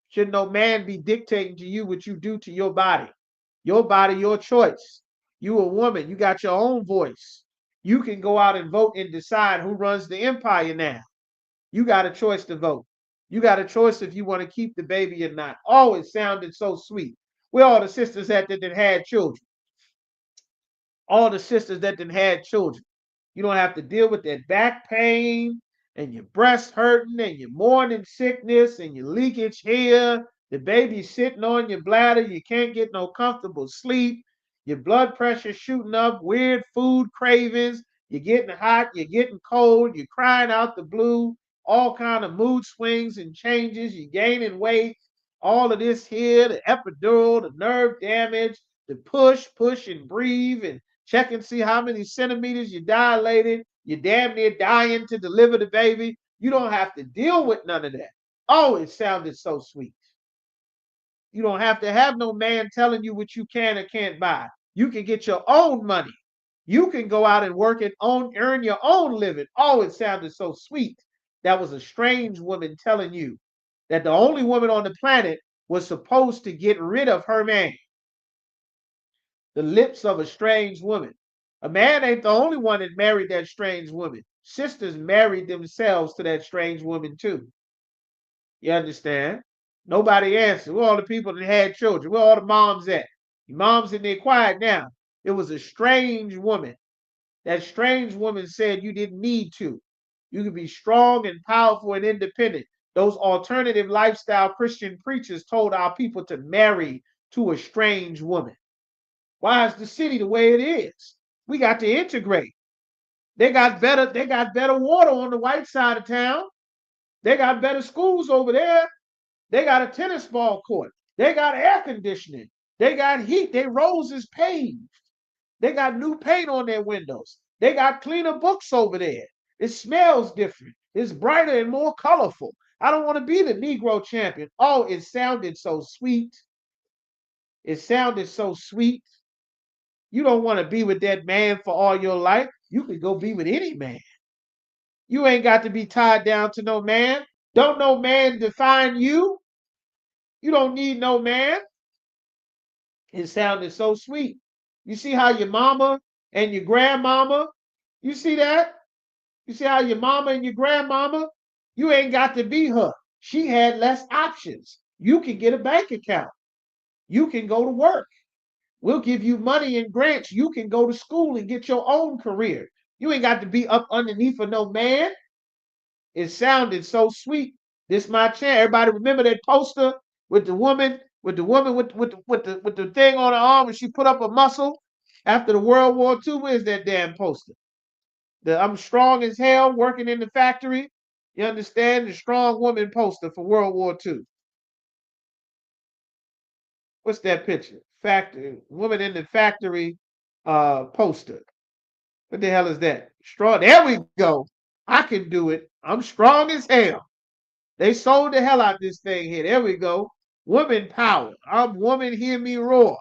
Should no man be dictating to you what you do to your body? Your body, your choice. You a woman, you got your own voice. You can go out and vote and decide who runs the empire now. You got a choice to vote. You got a choice if you want to keep the baby or not. Oh, it sounded so sweet. Where all the sisters that had children? All the sisters that had children. You don't have to deal with that back pain and your breast hurting and your morning sickness and your leakage here. The baby sitting on your bladder. You can't get no comfortable sleep. Your blood pressure shooting up, weird food cravings. You're getting hot, you're getting cold, you're crying out the blue, all kind of mood swings and changes. You're gaining weight. All of this here, the epidural, the nerve damage, the push and breathe and check and see how many centimeters you dilated. You're damn near dying to deliver the baby. You don't have to deal with none of that. Oh, it sounded so sweet. You don't have to have no man telling you what you can or can't buy. You can get your own money. You can go out and work and earn your own living. Oh, it sounded so sweet. That was a strange woman telling you that the only woman on the planet was supposed to get rid of her man. The lips of a strange woman. A man ain't the only one that married that strange woman. Sisters married themselves to that strange woman too. You understand? Nobody answered. Where all the people that had children? Where all the moms at? The moms in there quiet now. It was a strange woman. That strange woman said you didn't need to. You could be strong and powerful and independent. Those alternative lifestyle Christian preachers told our people to marry to a strange woman. Why is the city the way it is? We got to integrate. They got better water on the white side of town. They got better schools over there. They got a tennis ball court. They got air conditioning. They got heat. Their roads is paved. They got new paint on their windows. They got cleaner books over there. It smells different. It's brighter and more colorful. I don't want to be the Negro champion. Oh, it sounded so sweet. It sounded so sweet. You don't want to be with that man for all your life. You could go be with any man. You ain't got to be tied down to no man. Don't no man define you. You don't need no man. It sounded so sweet. You see how your mama and your grandmama, you see that? You see how your mama and your grandmama, you ain't got to be her. She had less options. You can get a bank account. You can go to work. We'll give you money and grants. You can go to school and get your own career. You ain't got to be up underneath of no man. It sounded so sweet. This my chance. Everybody remember that poster with the woman, with the thing on her arm and she put up a muscle after the World War II. Where's that damn poster? The I'm strong as hell working in the factory. You understand? The strong woman poster for World War II. What's that picture? Factory woman in the factory poster. What the hell is that? Strong. There we go. I can do it. I'm strong as hell. They sold the hell out this thing here. There we go. Woman power. I'm woman, hear me roar.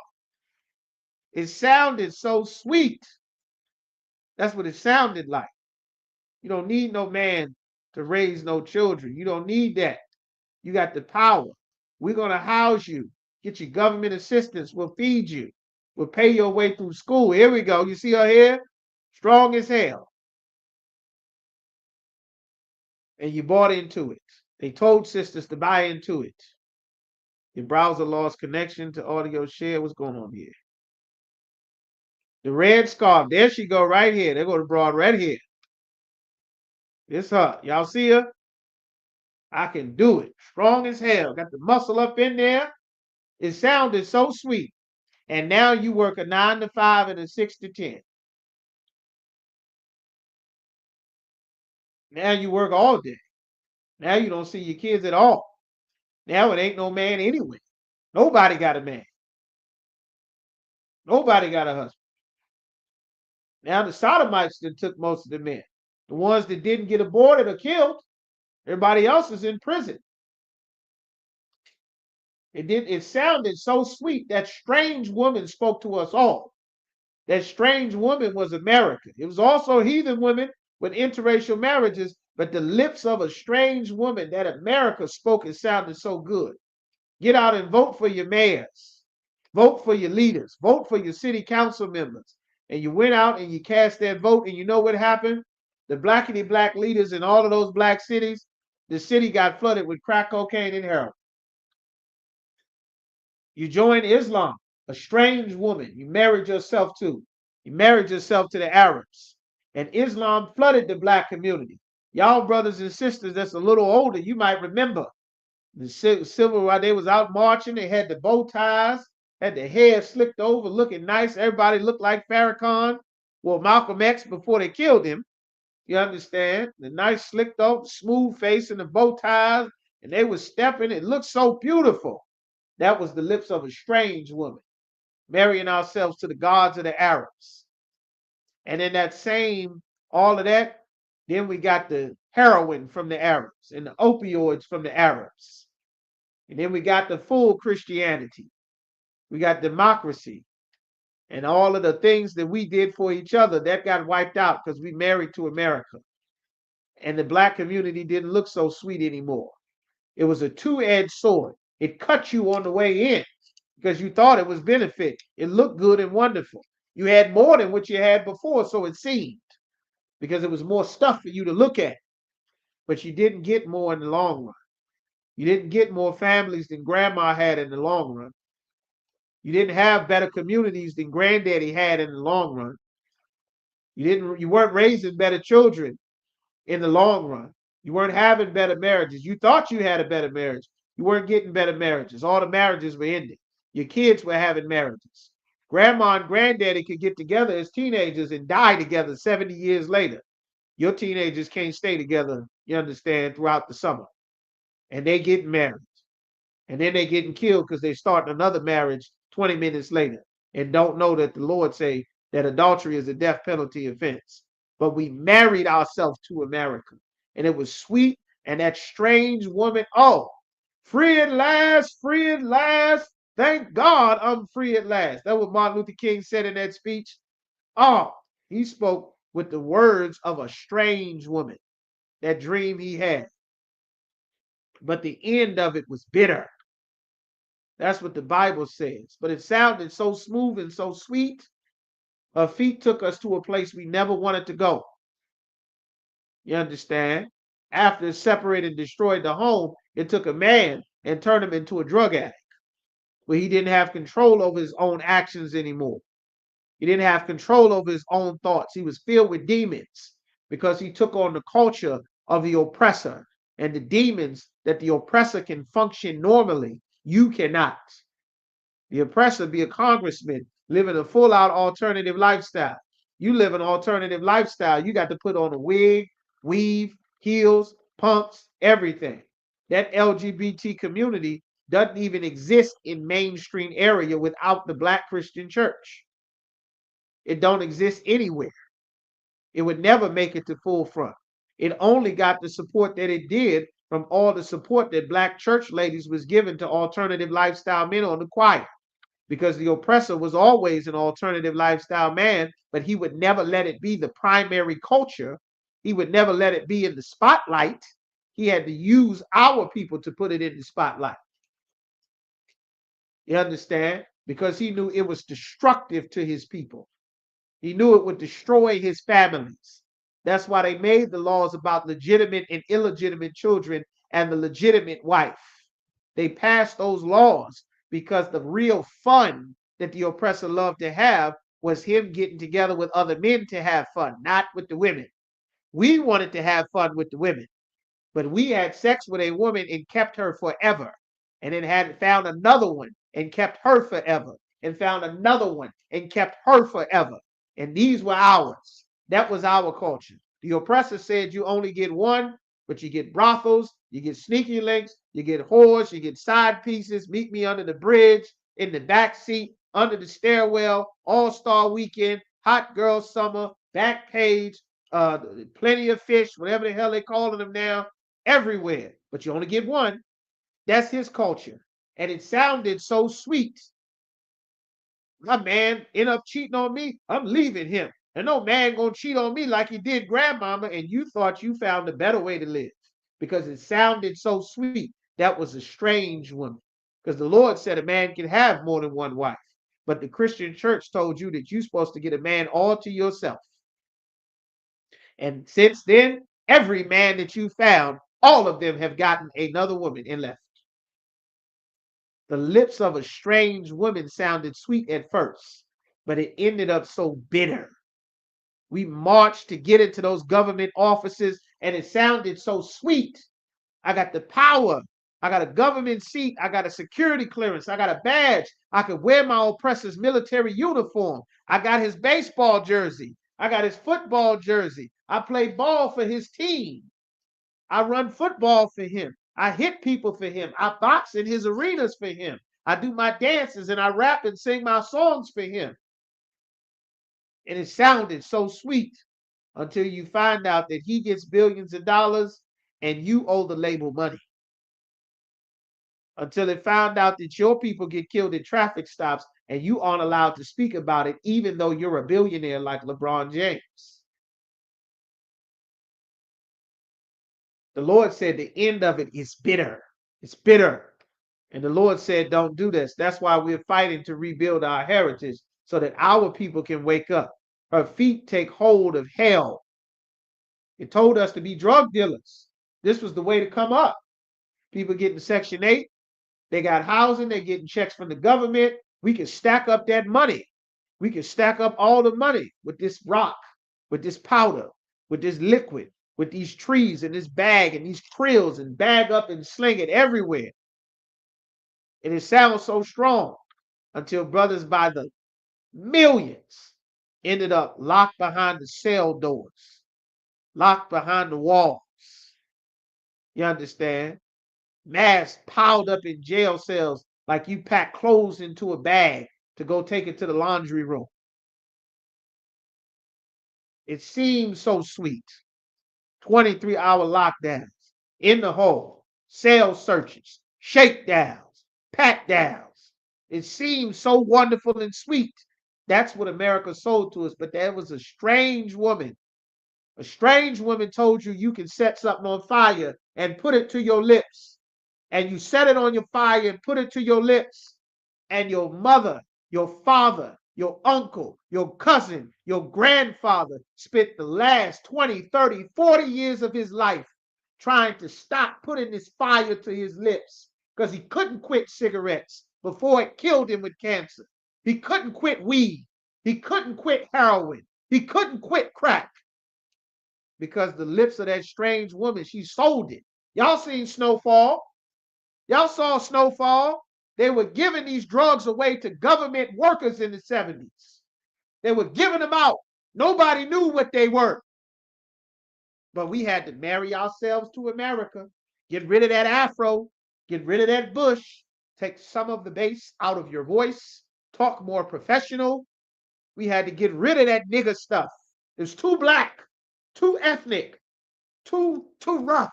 It sounded so sweet. That's what it sounded like. You don't need no man to raise no children. You don't need that. You got the power. We're going to house you, get you government assistance. We'll feed you. We'll pay your way through school. Here we go. You see her here? Strong as hell. And you bought into it. They told sisters to buy into it. Your browser lost connection to audio share. What's going on here? The red scarf. There she go right here. They go to broad right here. It's her. Y'all see her? I can do it. Strong as hell. Got the muscle up in there. It sounded so sweet. And now you work a 9 to 5 and a 6 to 10. Now you work all day. Now you don't see your kids at all. Now it ain't no man anyway. Nobody got a man. Nobody got a husband. Now the sodomites that took most of the men. The ones that didn't get aborted or killed, everybody else is in prison. It sounded so sweet. That strange woman spoke to us all. That strange woman was America. It was also heathen women with interracial marriages, but the lips of a strange woman that America spoke, it sounded so good. Get out and vote for your mayors. Vote for your leaders. Vote for your city council members. And you went out and you cast that vote, and you know what happened? The blackity black leaders in all of those black cities, the city got flooded with crack cocaine and heroin. You joined Islam, a strange woman you married yourself to. You married yourself to the Arabs. And Islam flooded the black community. Y'all brothers and sisters that's a little older, you might remember the civil rights. They was out marching. They had the bow ties, had the hair slicked over, looking nice. Everybody looked like Farrakhan. Well, Malcolm X before they killed him. You understand? The nice slicked up, smooth face and the bow ties. And they was stepping. It looked so beautiful. That was the lips of a strange woman, marrying ourselves to the gods of the Arabs. And in that same, all of that, then we got the heroin from the Arabs and the opioids from the Arabs. And then we got the full Christianity. We got democracy. And all of the things that we did for each other, that got wiped out because we married to America. And the black community didn't look so sweet anymore. It was a two-edged sword. It cut you on the way in because you thought it was benefit. It looked good and wonderful. You had more than what you had before, so it seemed, because it was more stuff for you to look at. But you didn't get more in the long run. You didn't get more families than grandma had in the long run. You didn't have better communities than granddaddy had in the long run. You weren't raising better children in the long run. You weren't having better marriages. You thought you had a better marriage. You weren't getting better marriages. All the marriages were ending. Your kids were having marriages. Grandma and granddaddy could get together as teenagers and die together 70 years later. Your teenagers can't stay together, you understand, throughout the summer. And they get married. And then they getting killed because they starting another marriage 20 minutes later and don't know that the Lord say that adultery is a death penalty offense. But we married ourselves to America. And it was sweet. And that strange woman, oh, free at last, free at last. Thank God I'm free at last. That's what Martin Luther King said in that speech. Oh, he spoke with the words of a strange woman, that dream he had. But the end of it was bitter. That's what the Bible says. But it sounded so smooth and so sweet. Her feet took us to a place we never wanted to go. You understand? After it separated and destroyed the home, it took a man and turned him into a drug addict, where he didn't have control over his own actions anymore. He didn't have control over his own thoughts. He was filled with demons because he took on the culture of the oppressor. And the demons that the oppressor can function normally, you cannot. The oppressor be a congressman living a full-out alternative lifestyle. You live an alternative lifestyle, you got to put on a wig, weave, heels, pumps, everything. That LGBT community doesn't even exist in mainstream area without the Black Christian church. It don't exist anywhere. It would never make it to full front. It only got the support that it did from all the support that Black church ladies was given to alternative lifestyle men on the choir, because the oppressor was always an alternative lifestyle man, but he would never let it be the primary culture. He would never let it be in the spotlight. He had to use our people to put it in the spotlight. You understand? Because he knew it was destructive to his people. He knew it would destroy his families. That's why they made the laws about legitimate and illegitimate children and the legitimate wife. They passed those laws because the real fun that the oppressor loved to have was him getting together with other men to have fun, not with the women. We wanted to have fun with the women, but we had sex with a woman and kept her forever, and then had found another one and kept her forever, and found another one and kept her forever. And these were ours. That was our culture. The oppressor said you only get one, but you get brothels, you get sneaky links, you get whores, you get side pieces, meet me under the bridge, in the back seat, under the stairwell, all-star weekend, hot girl summer, back page, plenty of fish, whatever the hell they calling them now, everywhere. But you only get one. That's his culture. And it sounded so sweet. My man end up cheating on me, I'm leaving him. And no man gonna cheat on me like he did grandmama, and you thought you found a better way to live because it sounded so sweet. That was a strange woman, because the Lord said a man can have more than one wife. But the Christian church told you that you're supposed to get a man all to yourself. And since then, every man that you found, all of them have gotten another woman and left. The lips of a strange woman sounded sweet at first, but it ended up so bitter. We marched to get into those government offices, and it sounded so sweet. I got the power. I got a government seat. I got a security clearance. I got a badge. I could wear my oppressor's military uniform. I got his baseball jersey. I got his football jersey. I play ball for his team. I run football for him. I hit people for him. I box in his arenas for him. I do my dances and I rap and sing my songs for him. And it sounded so sweet until you find out that he gets billions of dollars and you owe the label money. Until it found out that your people get killed at traffic stops and you aren't allowed to speak about it, even though you're a billionaire like LeBron James. The Lord said the end of it is bitter. It's bitter. And the Lord said, don't do this. That's why we're fighting to rebuild our heritage, so that our people can wake up. Her feet take hold of hell. It told us to be drug dealers. This was the way to come up. People getting Section 8. They got housing. They're getting checks from the government. We can stack up that money. We can stack up all the money with this rock, with this powder, with this liquid, with these trees and this bag and these trills, and bag up and sling it everywhere. And it sounds so strong until brothers by the millions ended up locked behind the cell doors, locked behind the walls. You understand? Mass piled up in jail cells like you pack clothes into a bag to go take it to the laundry room. It seems so sweet. 23-hour lockdowns in the hole, cell searches, shakedowns, pat downs. It seems so wonderful and sweet. That's what America sold to us. But there was a strange woman. A strange woman told you you can set something on fire and put it to your lips. And you set it on your fire and put it to your lips. And your mother, your father, your uncle, your cousin, your grandfather spent the last 20, 30, 40 years of his life trying to stop putting this fire to his lips because he couldn't quit cigarettes before it killed him with cancer. He couldn't quit weed. He couldn't quit heroin. He couldn't quit crack because the lips of that strange woman, she sold it. Y'all seen Snowfall? Y'all saw Snowfall? They were giving these drugs away to government workers in the 70s. They were giving them out. Nobody knew what they were. But we had to marry ourselves to America, get rid of that afro, get rid of that bush, take some of the bass out of your voice, talk more professional. We had to get rid of that nigger stuff. It's too black, too ethnic, too rough,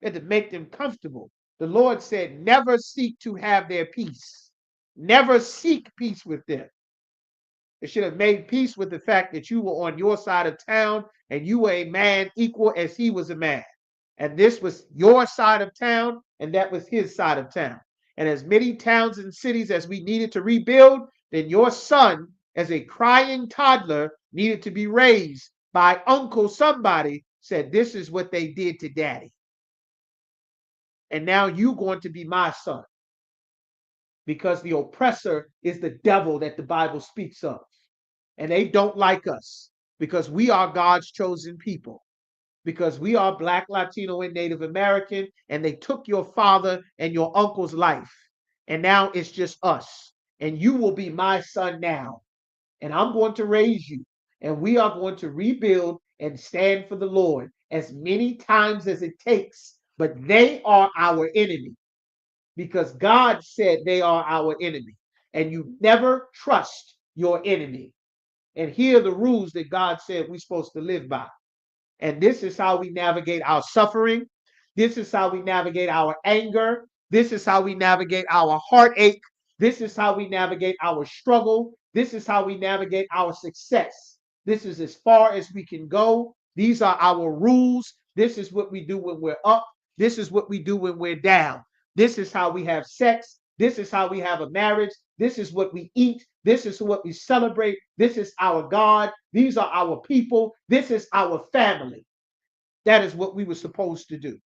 and to make them comfortable. The Lord said, never seek to have their peace. Never seek peace with them. It should have made peace with the fact that you were on your side of town and you were a man equal as he was a man. And this was your side of town and that was his side of town. And as many towns and cities as we needed to rebuild, then your son, as a crying toddler, needed to be raised by Uncle somebody, said, this is what they did to daddy. And now you're going to be my son. Because the oppressor is the devil that the Bible speaks of. And they don't like us because we are God's chosen people. Because we are Black, Latino, and Native American. And they took your father and your uncle's life. And now it's just us. And you will be my son now. And I'm going to raise you. And we are going to rebuild and stand for the Lord as many times as it takes. But they are our enemy. Because God said they are our enemy. And you never trust your enemy. And here are the rules that God said we're supposed to live by. And this is how we navigate our suffering. This is how we navigate our anger. This is how we navigate our heartache. This is how we navigate our struggle. This is how we navigate our success. This is as far as we can go. These are our rules. This is what we do when we're up. This is what we do when we're down. This is how we have sex. This is how we have a marriage. This is what we eat. This is what we celebrate. This is our God. These are our people. This is our family. That is what we were supposed to do.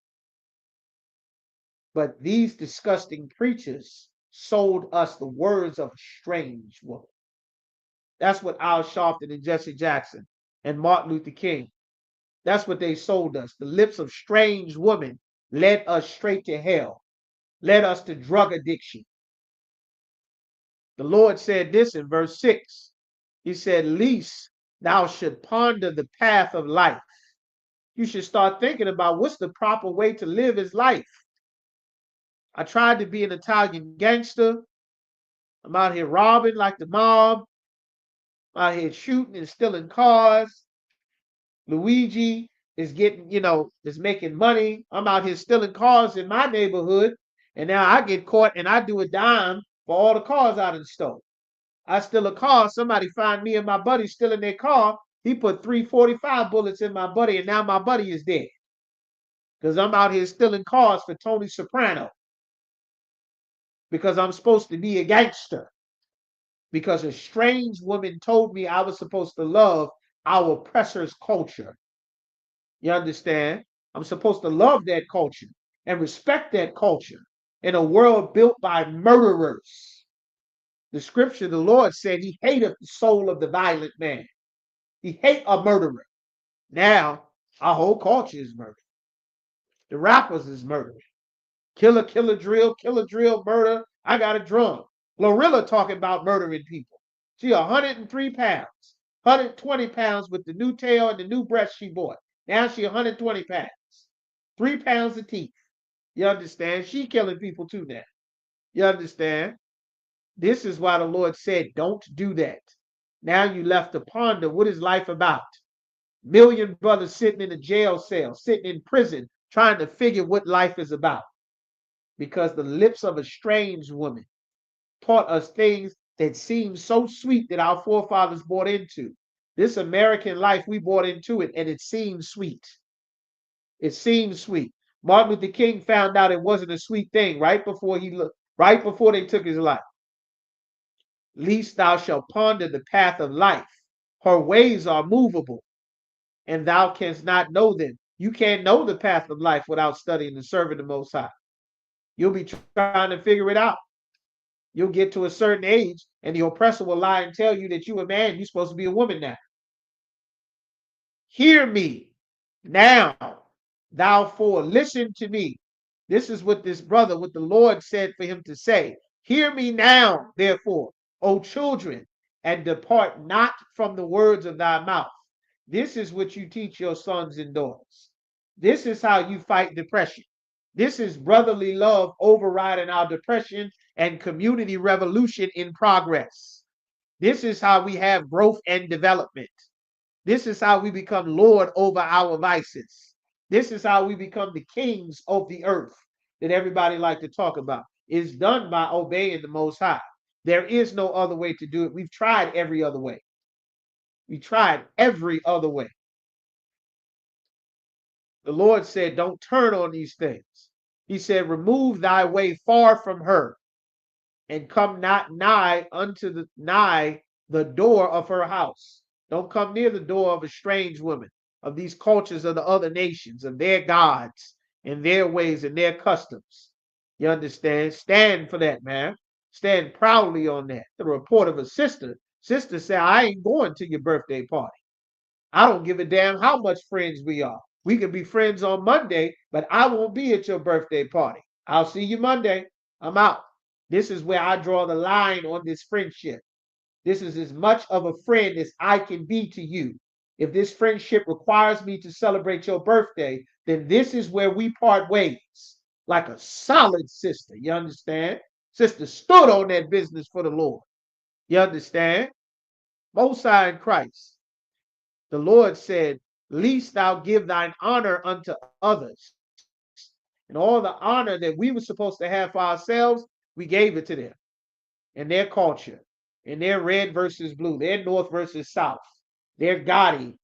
But these disgusting preachers sold us the words of a strange woman. That's what Al Sharpton and Jesse Jackson and Martin Luther King, that's what they sold us. The lips of strange women led us straight to hell, led us to drug addiction. The Lord said this in verse 6. He said, least thou should ponder the path of life. You should start thinking about what's the proper way to live his life. I tried to be an Italian gangster. I'm out here robbing like the mob. I'm out here shooting and stealing cars. Luigi is getting, is making money. I'm out here stealing cars in my neighborhood. And now I get caught and I do a dime for all the cars I done stole. I steal a car. Somebody find me and my buddy stealing their car. He put 345 bullets in my buddy, and now my buddy is dead. Because I'm out here stealing cars for Tony Soprano. Because I'm supposed to be a gangster. because a strange woman told me I was supposed to love our oppressor's culture. You understand? I'm supposed to love that culture and respect that culture in a world built by murderers. The scripture, the Lord said he hated the soul of the violent man. He hate a murderer. Now, our whole culture is murder. The rappers is murdering. Killer, killer drill, murder. I got a drum. Glorilla talking about murdering people. She 103 pounds, 120 pounds with the new tail and the new breast she bought. Now she 120 pounds, 3 pounds of teeth. You understand? She killing people too now. You understand? This is why the Lord said, don't do that. Now you left to ponder, what is life about? Million brothers sitting in a jail cell, sitting in prison, trying to figure what life is about. Because the lips of a strange woman taught us things that seem so sweet that our forefathers bought into. This American life, we bought into it, and it seems sweet. It seems sweet. Martin Luther King found out it wasn't a sweet thing right before they took his life. Least thou shalt ponder the path of life. Her ways are movable, and thou canst not know them. You can't know the path of life without studying and serving the Most High. You'll be trying to figure it out. You'll get to a certain age, and the oppressor will lie and tell you that you a man, you're supposed to be a woman now. Hear me now, thou fool, listen to me. This is what this brother, what the Lord said for him to say. Hear me now, therefore, O children, and depart not from the words of thy mouth. This is what you teach your sons and daughters. This is how you fight depression. This is brotherly love overriding our depression and community revolution in progress. This is how we have growth and development. This is how we become Lord over our vices. This is how we become the kings of the earth that everybody like to talk about. It's done by obeying the Most High. There is no other way to do it. We've tried every other way. We tried every other way. The Lord said, don't turn on these things. He said, remove thy way far from her, and come not nigh the door of her house. Don't come near the door of a strange woman, of these cultures of the other nations, of their gods and their ways and their customs. You understand? Stand for that, man. Stand proudly on that. The report of a sister. Sister said, I ain't going to your birthday party. I don't give a damn how much friends we are. We can be friends on Monday, but I won't be at your birthday party. I'll see you Monday. I'm out. This is where I draw the line on this friendship. This is as much of a friend as I can be to you. If this friendship requires me to celebrate your birthday, then this is where we part ways. Like a solid sister, you understand? Sister stood on that business for the Lord. You understand? Most High in Christ. The Lord said, least thou give thine honor unto others. And all the honor that we were supposed to have for ourselves, we gave it to them. And their culture, and their red versus blue, their north versus south, their Gotti,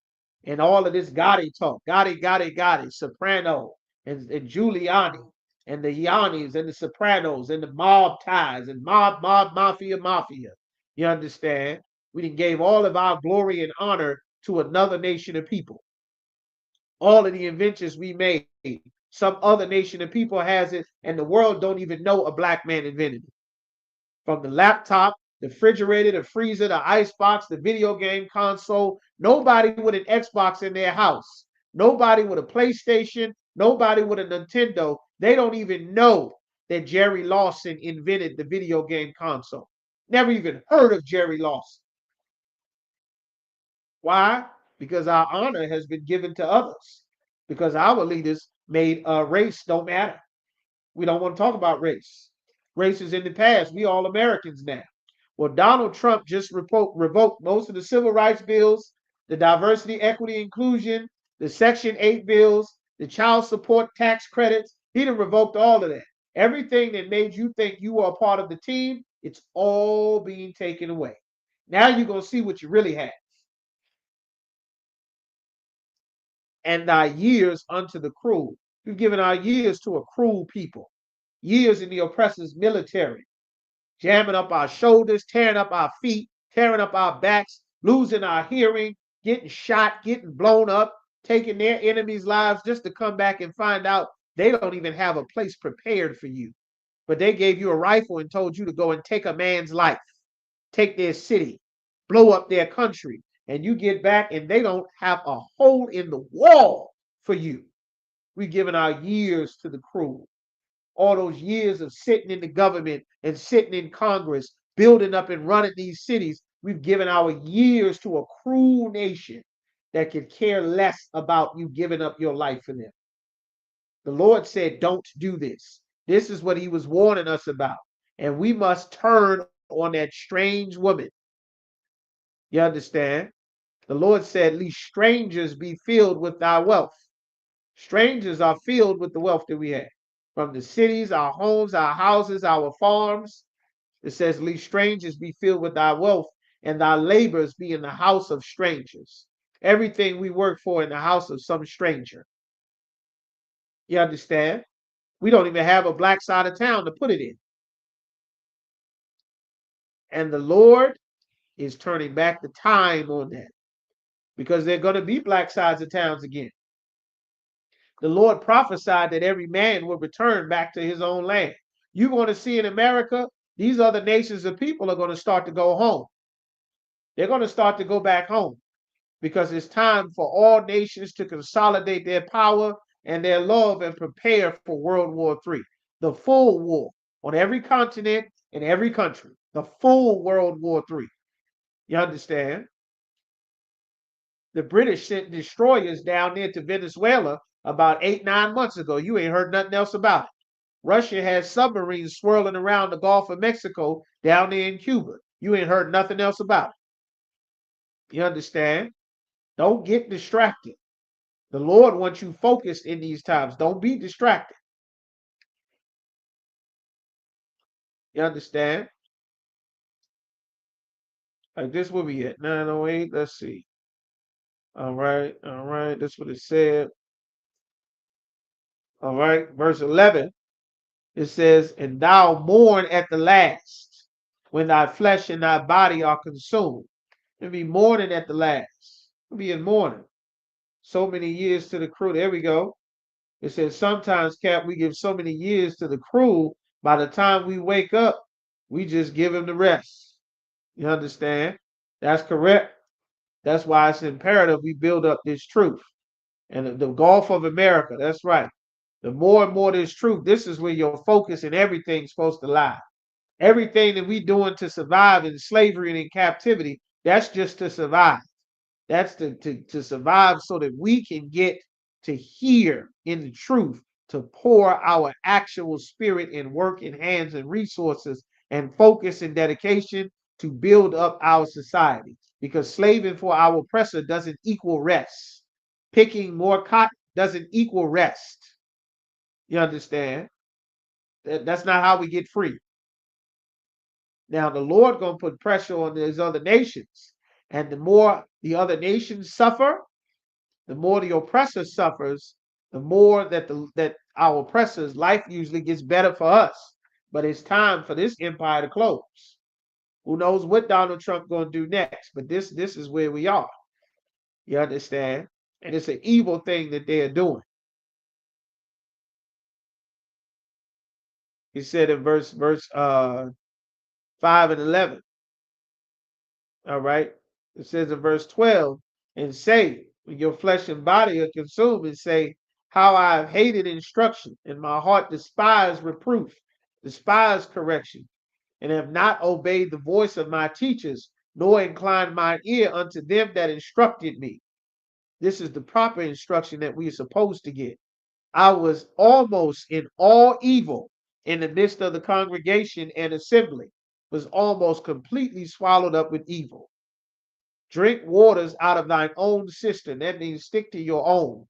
and all of this Gotti talk. Gotti, Soprano, and Giuliani, and the Yannis, and the Sopranos, and the mob ties, and mob, mafia. You understand? We done gave all of our glory and honor to another nation of people. All of the inventions we made, some other nation of people has it, and the world don't even know a black man invented it. From the laptop, the refrigerator, the freezer, the icebox, the video game console, nobody with an Xbox in their house, nobody with a PlayStation, nobody with a Nintendo, they don't even know that Jerry Lawson invented the video game console. Never even heard of Jerry Lawson. Why? Because our honor has been given to others. Because our leaders made race don't matter. We don't want to talk about race. Race is in the past. We all Americans now. Well, Donald Trump just revoked most of the civil rights bills, the diversity, equity, inclusion, the Section 8 bills, the child support tax credits. He done revoked all of that. Everything that made you think you were a part of the team, it's all being taken away. Now you're going to see what you really have. And thy years unto the cruel. We've given our years to a cruel people. Years in the oppressor's military. jamming up our shoulders, tearing up our feet, tearing up our backs, losing our hearing, getting shot, getting blown up, taking their enemies' lives just to come back and find out they don't even have a place prepared for you. But they gave you a rifle and told you to go and take a man's life, take their city, blow up their country. And you get back and they don't have a hole in the wall for you. We've given our years to the cruel. All those years of sitting in the government and sitting in Congress, building up and running these cities, we've given our years to a cruel nation that could care less about you giving up your life for them. The Lord said, don't do this. This is what he was warning us about. And we must turn on that strange woman. You understand? The Lord said, lest strangers be filled with thy wealth. Strangers are filled with the wealth that we have. From the cities, our homes, our houses, our farms. It says, lest strangers be filled with thy wealth, and thy labors be in the house of strangers. Everything we work for in the house of some stranger. You understand? We don't even have a black side of town to put it in. And the Lord is turning back the time on that, because they're going to be black sides of towns again. The Lord prophesied that every man will return back to his own land. You're going to see in America, these other nations of people are going to start to go home. They're going to start to go back home, because it's time for all nations to consolidate their power and their love and prepare for World War III, the full war on every continent in every country, the full World War III. You understand? The British sent destroyers down there to Venezuela about 8-9 months ago. You ain't heard nothing else about it. Russia has submarines swirling around the Gulf of Mexico down there in Cuba. You ain't heard nothing else about it. You understand? Don't get distracted. The Lord wants you focused in these times. Don't be distracted. You understand? Like this will be at 9:08. Let's see. All right. That's what it said. All right. Verse 11. It says, and thou mourn at the last, when thy flesh and thy body are consumed. You'll be mourning at the last. You'll be in mourning. So many years to the crew. There we go. It says, sometimes, Cap, we give so many years to the crew, by the time we wake up, we just give him the rest. You understand? That's correct. That's why it's imperative we build up this truth. And the Gulf of America, that's right. The more and more this truth, this is where your focus and everything's supposed to lie. Everything that we doing to survive in slavery and in captivity, that's just to survive. That's to survive so that we can get to hear in the truth, to pour our actual spirit and work and hands and resources and focus and dedication to build up our society. Because slaving for our oppressor doesn't equal rest. Picking more cotton doesn't equal rest. You understand? That's not how we get free. Now the Lord gonna put pressure on these other nations, and the more the other nations suffer, the more the oppressor suffers, the more that our oppressor's life usually gets better for us. But it's time for this empire to close. Who knows what Donald Trump gonna do next? But this is where we are. You understand? And it's an evil thing that they're doing. He said in verse 5 and 11. All right. It says in verse 12, and say, when your flesh and body are consumed, and say, how I have hated instruction, and my heart despised reproof, despised correction, and have not obeyed the voice of my teachers, nor inclined mine ear unto them that instructed me. This is the proper instruction that we are supposed to get. I was almost in all evil in the midst of the congregation and assembly, was almost completely swallowed up with evil. Drink waters out of thine own cistern. That means stick to your own.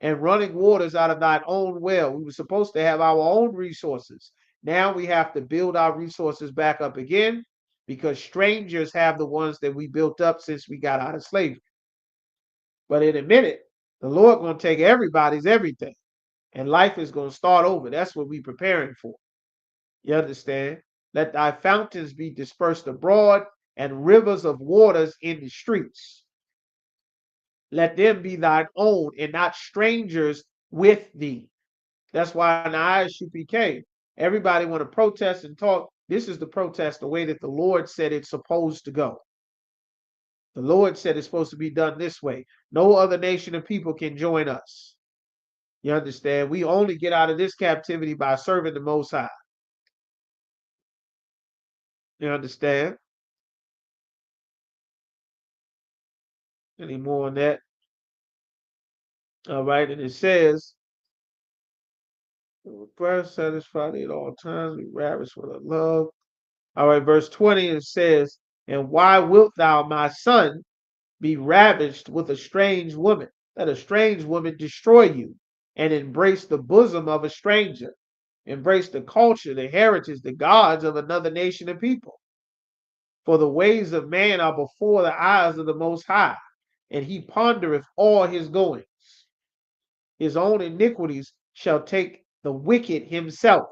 And running waters out of thine own well. We were supposed to have our own resources. Now we have to build our resources back up again, because strangers have the ones that we built up since we got out of slavery. But in a minute, the Lord going to take everybody's everything, and life is going to start over. That's what we're preparing for. You understand? Let thy fountains be dispersed abroad, and rivers of waters in the streets. Let them be thine own, and not strangers with thee. That's why in the Isupk, everybody want to protest and talk. This is the protest the way that the Lord said it's supposed to go. The Lord said it's supposed to be done this way. No other nation of people can join us. You understand? We only get out of this captivity by serving the Most High. You understand? Any more on that? All right, and it says, prayer satisfied at all times, be ravished with a love. All right, verse 20, it says, and why wilt thou, my son, be ravished with a strange woman? Let a strange woman destroy you, and embrace the bosom of a stranger. Embrace the culture, the heritage, the gods of another nation and people. For the ways of man are before the eyes of the Most High, and he pondereth all his goings. His own iniquities shall take the wicked himself,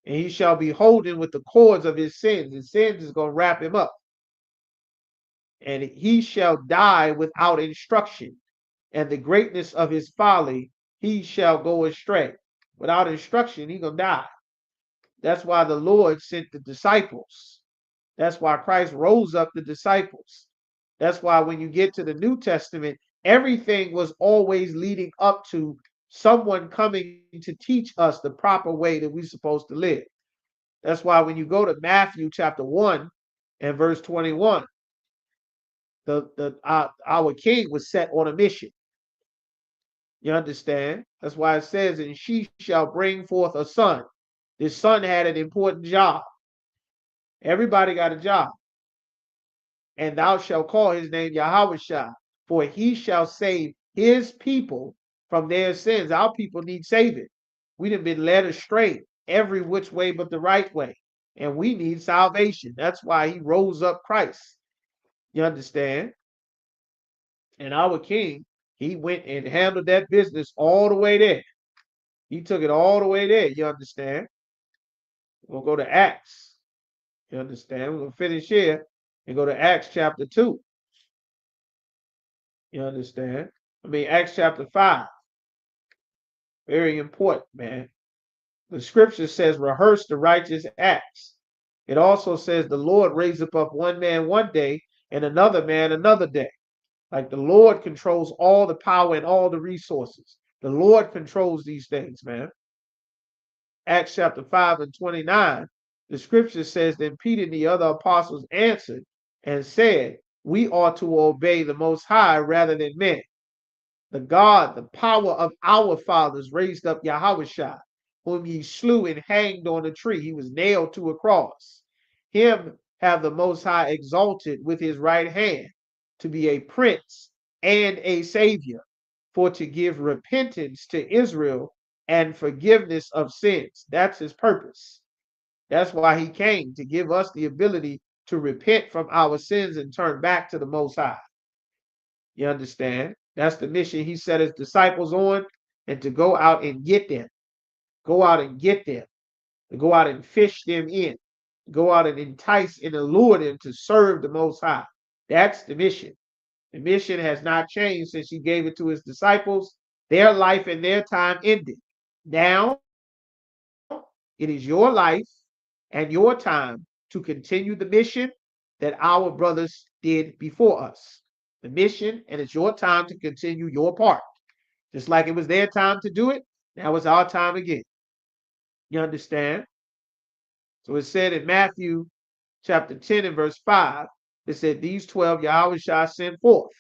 and he shall be holden with the cords of his sins. His sins is going to wrap him up. And he shall die without instruction, and the greatness of his folly he shall go astray. Without instruction, he gonna die. That's why the Lord sent the disciples. That's why Christ rose up the disciples. That's why when you get to the New Testament, everything was always leading up to someone coming to teach us the proper way that we're supposed to live. That's why when you go to Matthew chapter 1 and verse 21, our king was set on a mission. You understand? That's why it says, and she shall bring forth a son. This son had an important job. Everybody got a job. And thou shalt call his name Yahweh, for he shall save his people from their sins. Our people need saving. We have been led astray every which way but the right way. And we need salvation. That's why he rose up Christ. You understand? And our king, he went and handled that business all the way there. He took it all the way there. You understand? We'll go to Acts. You understand? We're going to finish here and go to Acts chapter 2. You understand? Acts chapter 5. Very important, man. The scripture says, rehearse the righteous acts. It also says the Lord raised up one man one day and another man another day. Like the Lord controls all the power and all the resources. The Lord controls these things, man. Acts chapter 5 and 29, the scripture says, then Peter and the other apostles answered and said, we ought to obey the Most High rather than men. The God, the power of our fathers raised up Yahweh, whom ye slew and hanged on a tree. He was nailed to a cross. Him have the Most High exalted with his right hand to be a prince and a savior, for to give repentance to Israel and forgiveness of sins. That's his purpose. That's why he came, to give us the ability to repent from our sins and turn back to the Most High. You understand? That's the mission he set his disciples on, and to go out and get them. Go out and get them. To go out and fish them in. Go out and entice and allure them to serve the Most High. That's the mission. The mission has not changed since he gave it to his disciples. Their life and their time ended. Now, it is your life and your time to continue the mission that our brothers did before us. The mission, and it's your time to continue your part. Just like it was their time to do it, now it's our time again. You understand? So it said in Matthew chapter 10 and verse 5, it said, these 12 Yahweh shall send forth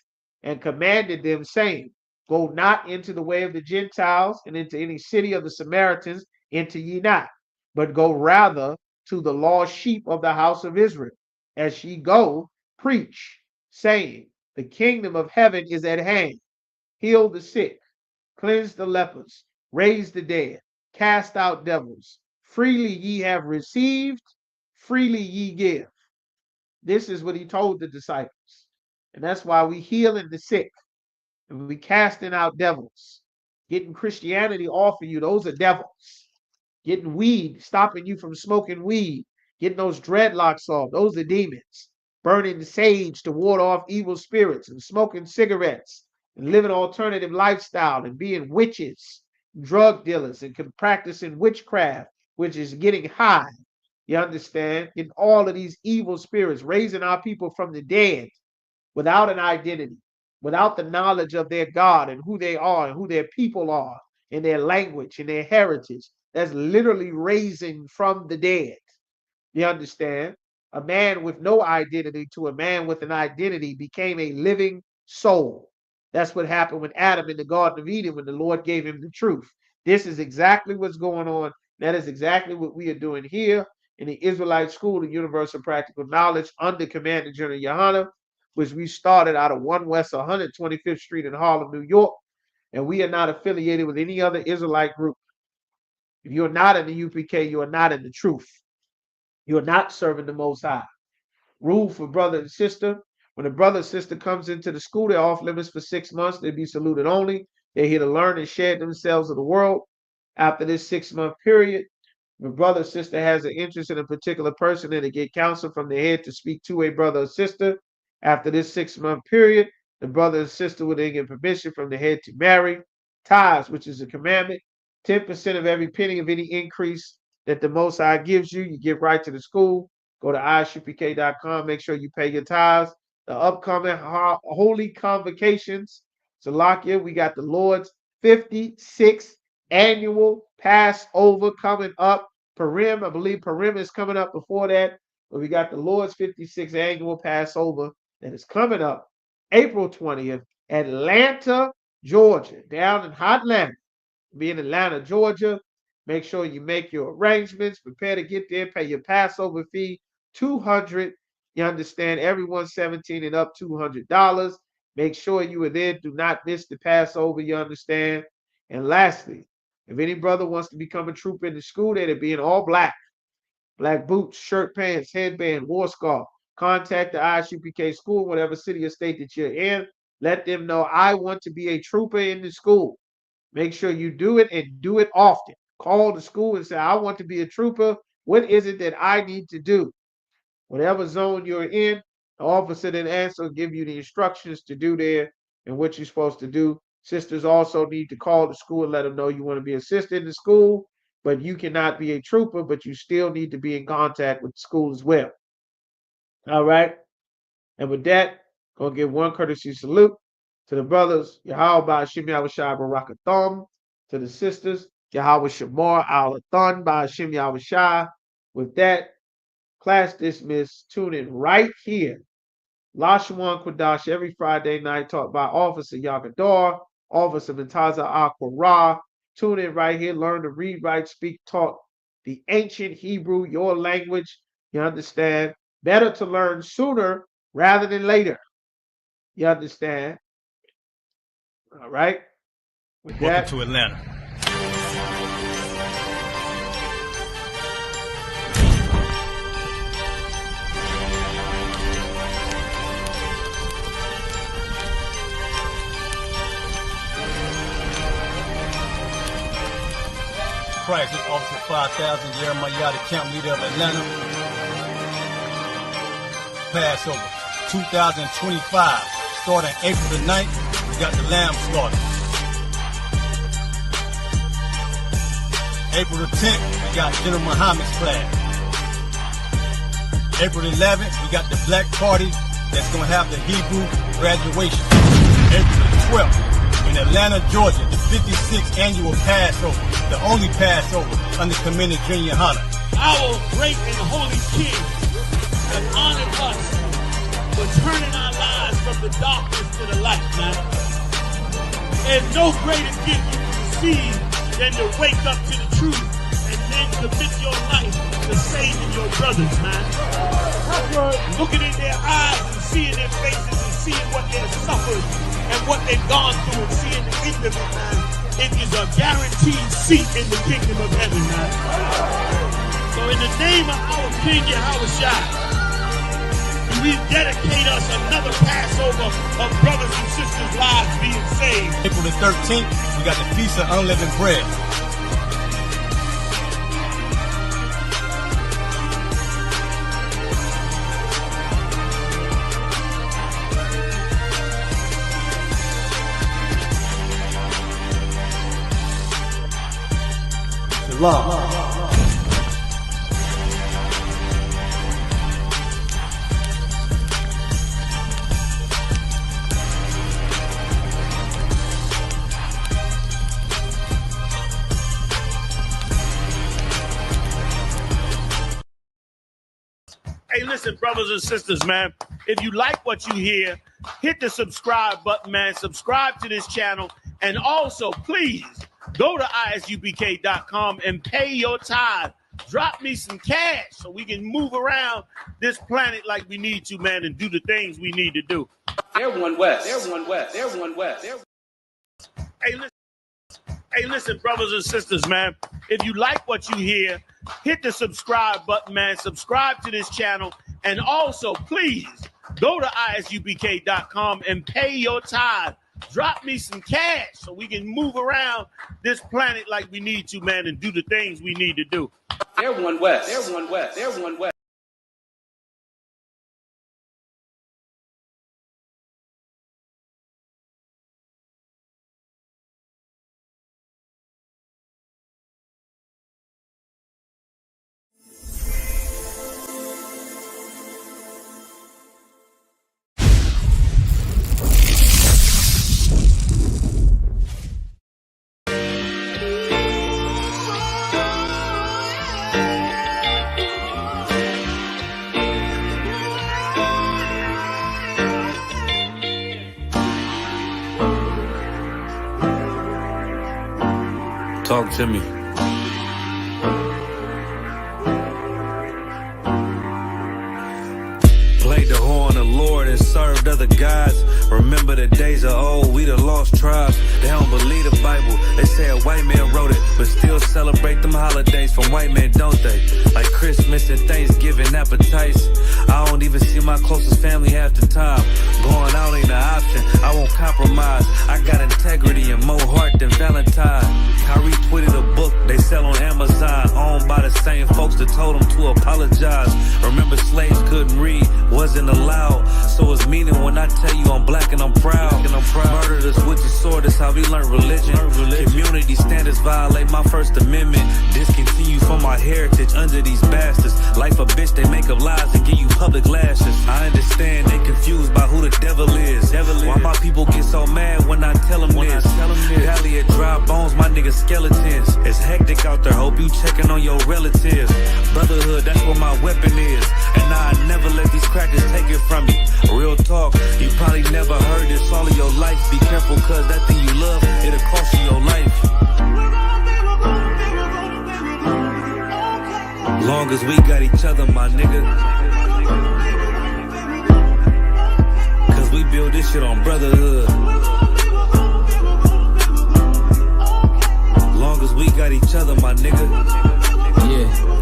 and commanded them, saying, go not into the way of the Gentiles and into any city of the Samaritans, enter ye not, but go rather to the lost sheep of the house of Israel. As ye go, preach, saying, the kingdom of heaven is at hand. Heal the sick, cleanse the lepers, raise the dead, cast out devils. Freely ye have received, freely ye give. This is what he told the disciples. And that's why we healing the sick and we casting out devils. Getting Christianity off of you, those are devils. Getting weed, stopping you from smoking weed getting those dreadlocks off. Those are demons. Burning sage to ward off evil spirits and smoking cigarettes and living alternative lifestyle and being witches, drug dealers, and practicing witchcraft, which is getting high. You understand? Getting all of these evil spirits, raising our people from the dead without an identity, without the knowledge of their God and who they are and who their people are and their language and their heritage. That's literally raising from the dead. You understand? A man with no identity to a man with an identity became a living soul. That's what happened with Adam in the Garden of Eden when the Lord gave him the truth. This is exactly what's going on. That is exactly what we are doing here in the Israelite School of Universal Practical Knowledge under Commander General Yohana, which we started out of 1 West 125th Street in Harlem, New York. And we are not affiliated with any other Israelite group. If you're not in the UPK, you are not in the truth. You're not serving the Most High. Rule for brother and sister. When a brother and sister comes into the school, they're off limits for 6 months. They be saluted only. They're here to learn and share themselves of the world. After this 6-month period, if a brother or sister has an interest in a particular person, then they get counsel from the head to speak to a brother or sister. After this 6-month period, the brother and sister will then get permission from the head to marry. Tithes, which is a commandment. 10% of every penny of any increase that the Most High gives you, you give right to the school. Go to isupk.com. Make sure you pay your tithes. The upcoming holy convocations. Salakia, we got the Lord's 56th annual Passover coming up. Purim, I believe Purim is coming up before that. But we got the Lord's 56th annual Passover that is coming up April 20th, Atlanta, Georgia, down in hot Atlanta. Be in Atlanta, Georgia. Make sure you make your arrangements. Prepare to get there. Pay your Passover fee, $200. You understand? Everyone 17 and up, $200. Make sure you are there. Do not miss the Passover. You understand? And lastly, if any brother wants to become a trooper in the school, they'd be in all black. Black boots, shirt, pants, headband, war scarf. Contact the ISUPK school, whatever city or state that you're in. Let them know I want to be a trooper in the school. Make sure you do it and do it often. Call the school and say, I want to be a trooper. What is it that I need to do? Whatever zone you're in, the officer then answer and give you the instructions to do there and what you're supposed to do. Sisters also need to call the school and let them know you want to be a sister in the school, but you cannot be a trooper, but you still need to be in contact with the school as well. All right. And with that, gonna give one courtesy salute to the brothers, Yahweh Shim Yahushai Barakatham, to the sisters, Yahweh Shamar Al-Athan by Hashem Yahushai. With that, class dismissed. Tune in right here. Lashawan Kodash every Friday night, taught by Officer Yagadar, Officer Mentaza Aquara. Tune in right here. Learn to read, write, speak, talk the ancient Hebrew, your language. You understand? Better to learn sooner rather than later. You understand? All right. With Welcome that, to Atlanta. Christ, this Officer 5000, Jeremiah, the camp leader of Atlanta. Passover 2025, starting April the 9th, we got the lamb slaughter. April the 10th, we got General Muhammad's flag. April the 11th, we got the black party that's going to have the Hebrew graduation. April the 12th, in Atlanta, Georgia, the 56th annual Passover, the only Passover under Commander General Yohana. Our great and holy King has honored us for turning our lives from the darkness to the light, man. There's no greater gift you can receive than to wake up to the truth and then commit your life to saving your brothers, man. Looking in their eyes and seeing their faces and seeing what they've suffered and what they've gone through and seeing the end of it, man. It is a guaranteed seat in the kingdom of heaven, man. So in the name of our King Yahushua, we dedicate us another Passover of brothers and sisters' lives being saved. April the 13th, we got the Feast of Unleavened Bread. Shalom. Hey, listen, brothers and sisters, man. If you like what you hear, hit the subscribe button, man. Subscribe to this channel. And also, please, go to isupk.com and pay your tithe. Drop me some cash so we can move around this planet like we need to, man, and do the things we need to do. Everyone west. Everyone west. Everyone west. Hey, listen, brothers and sisters, man. If you like what you hear, hit the subscribe button, man. Subscribe to this channel. And also, please, go to isupk.com and pay your tithe. Drop me some cash so we can move around this planet like we need to, man, and do the things we need to do. Everyone west. Everyone west. Everyone west. Talk to me. Played the horn of Lord and served other gods. Remember the days of old, we the lost tribes. They don't believe the Bible. They say a white man wrote it, but still celebrate them holidays from white men, don't they? Like Christmas and Thanksgiving appetites. I don't even see my closest family half the time. Going out ain't an option, I won't compromise. I got integrity and more heart than Valentine. Kyrie tweeted a book they sell on Amazon, owned by the same folks that told them to apologize. Remember slaves couldn't read, wasn't allowed. So it's meaning when I tell you I'm black and I'm proud. Murdered us with the sword, that's how we learned religion. Community standards violate my First Amendment. Discontinue from my heritage under these bastards. Life a bitch, they make up lies and give you public lashes. I understand they confused by who the devil is. Why my people get so mad when I tell them this? Valley of dry bones, my niggas skeletons. It's hectic out there, hope you checking on your relatives. Brotherhood, that's what my weapon is. And I never let these crackers take it from me. Real talk, you probably never heard this all of your life. Be careful, cause that thing you love, it'll cost you your life. Long as we got each other, my nigga. Cause we build this shit on brotherhood. Long as we got each other, my nigga. Yeah.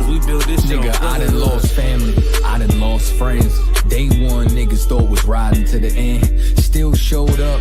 We build this shit Nigga, on I done lost family, I done lost friends. Day one, niggas thought was riding to the end. Still showed up,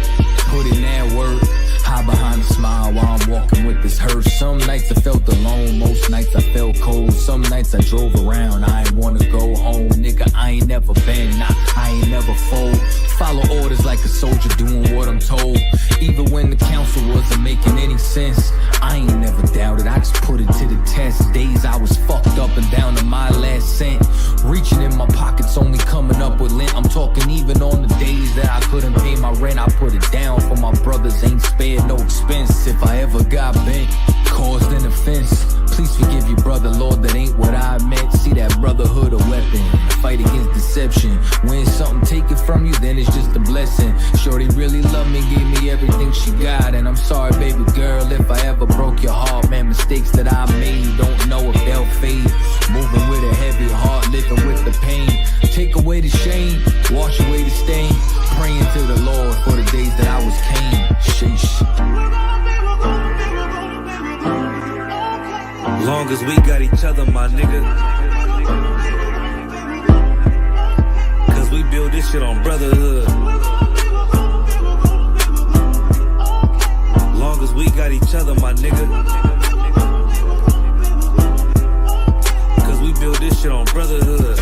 put in that work. Hide behind a smile while I'm walking with this hearse. Some nights I felt alone, most nights I felt cold. Some nights I drove around, I ain't wanna go home. Nigga, I ain't never been, nah, I ain't never fold. Follow orders like a soldier doing what I'm told. Even when the council wasn't making any sense, I ain't never doubted, I just put it to the test. Days I was fucked up and down to my last cent. Reaching in my pockets, only coming up with lint. I'm talking even on the days that I couldn't pay my rent. I put it down for my brothers, ain't spared no expense. If I ever got bent, caused an offense, please forgive you, brother, Lord, that ain't what I meant. See that brotherhood a weapon, fight against deception. When something taken from you, then it's just a blessing. Shorty really loved me, gave me everything she got. And I'm sorry, baby girl, if I ever broke your heart. Man, mistakes that I made, don't know if they'll fade. Moving with a heavy heart, living with the pain. Take away the shame, wash away the stain. Praying to the Lord for the days that I was Cain. Sheesh. Long as we got each other, my nigga. Cause we build this shit on brotherhood. Long as we got each other, my nigga. Cause we build this shit on brotherhood.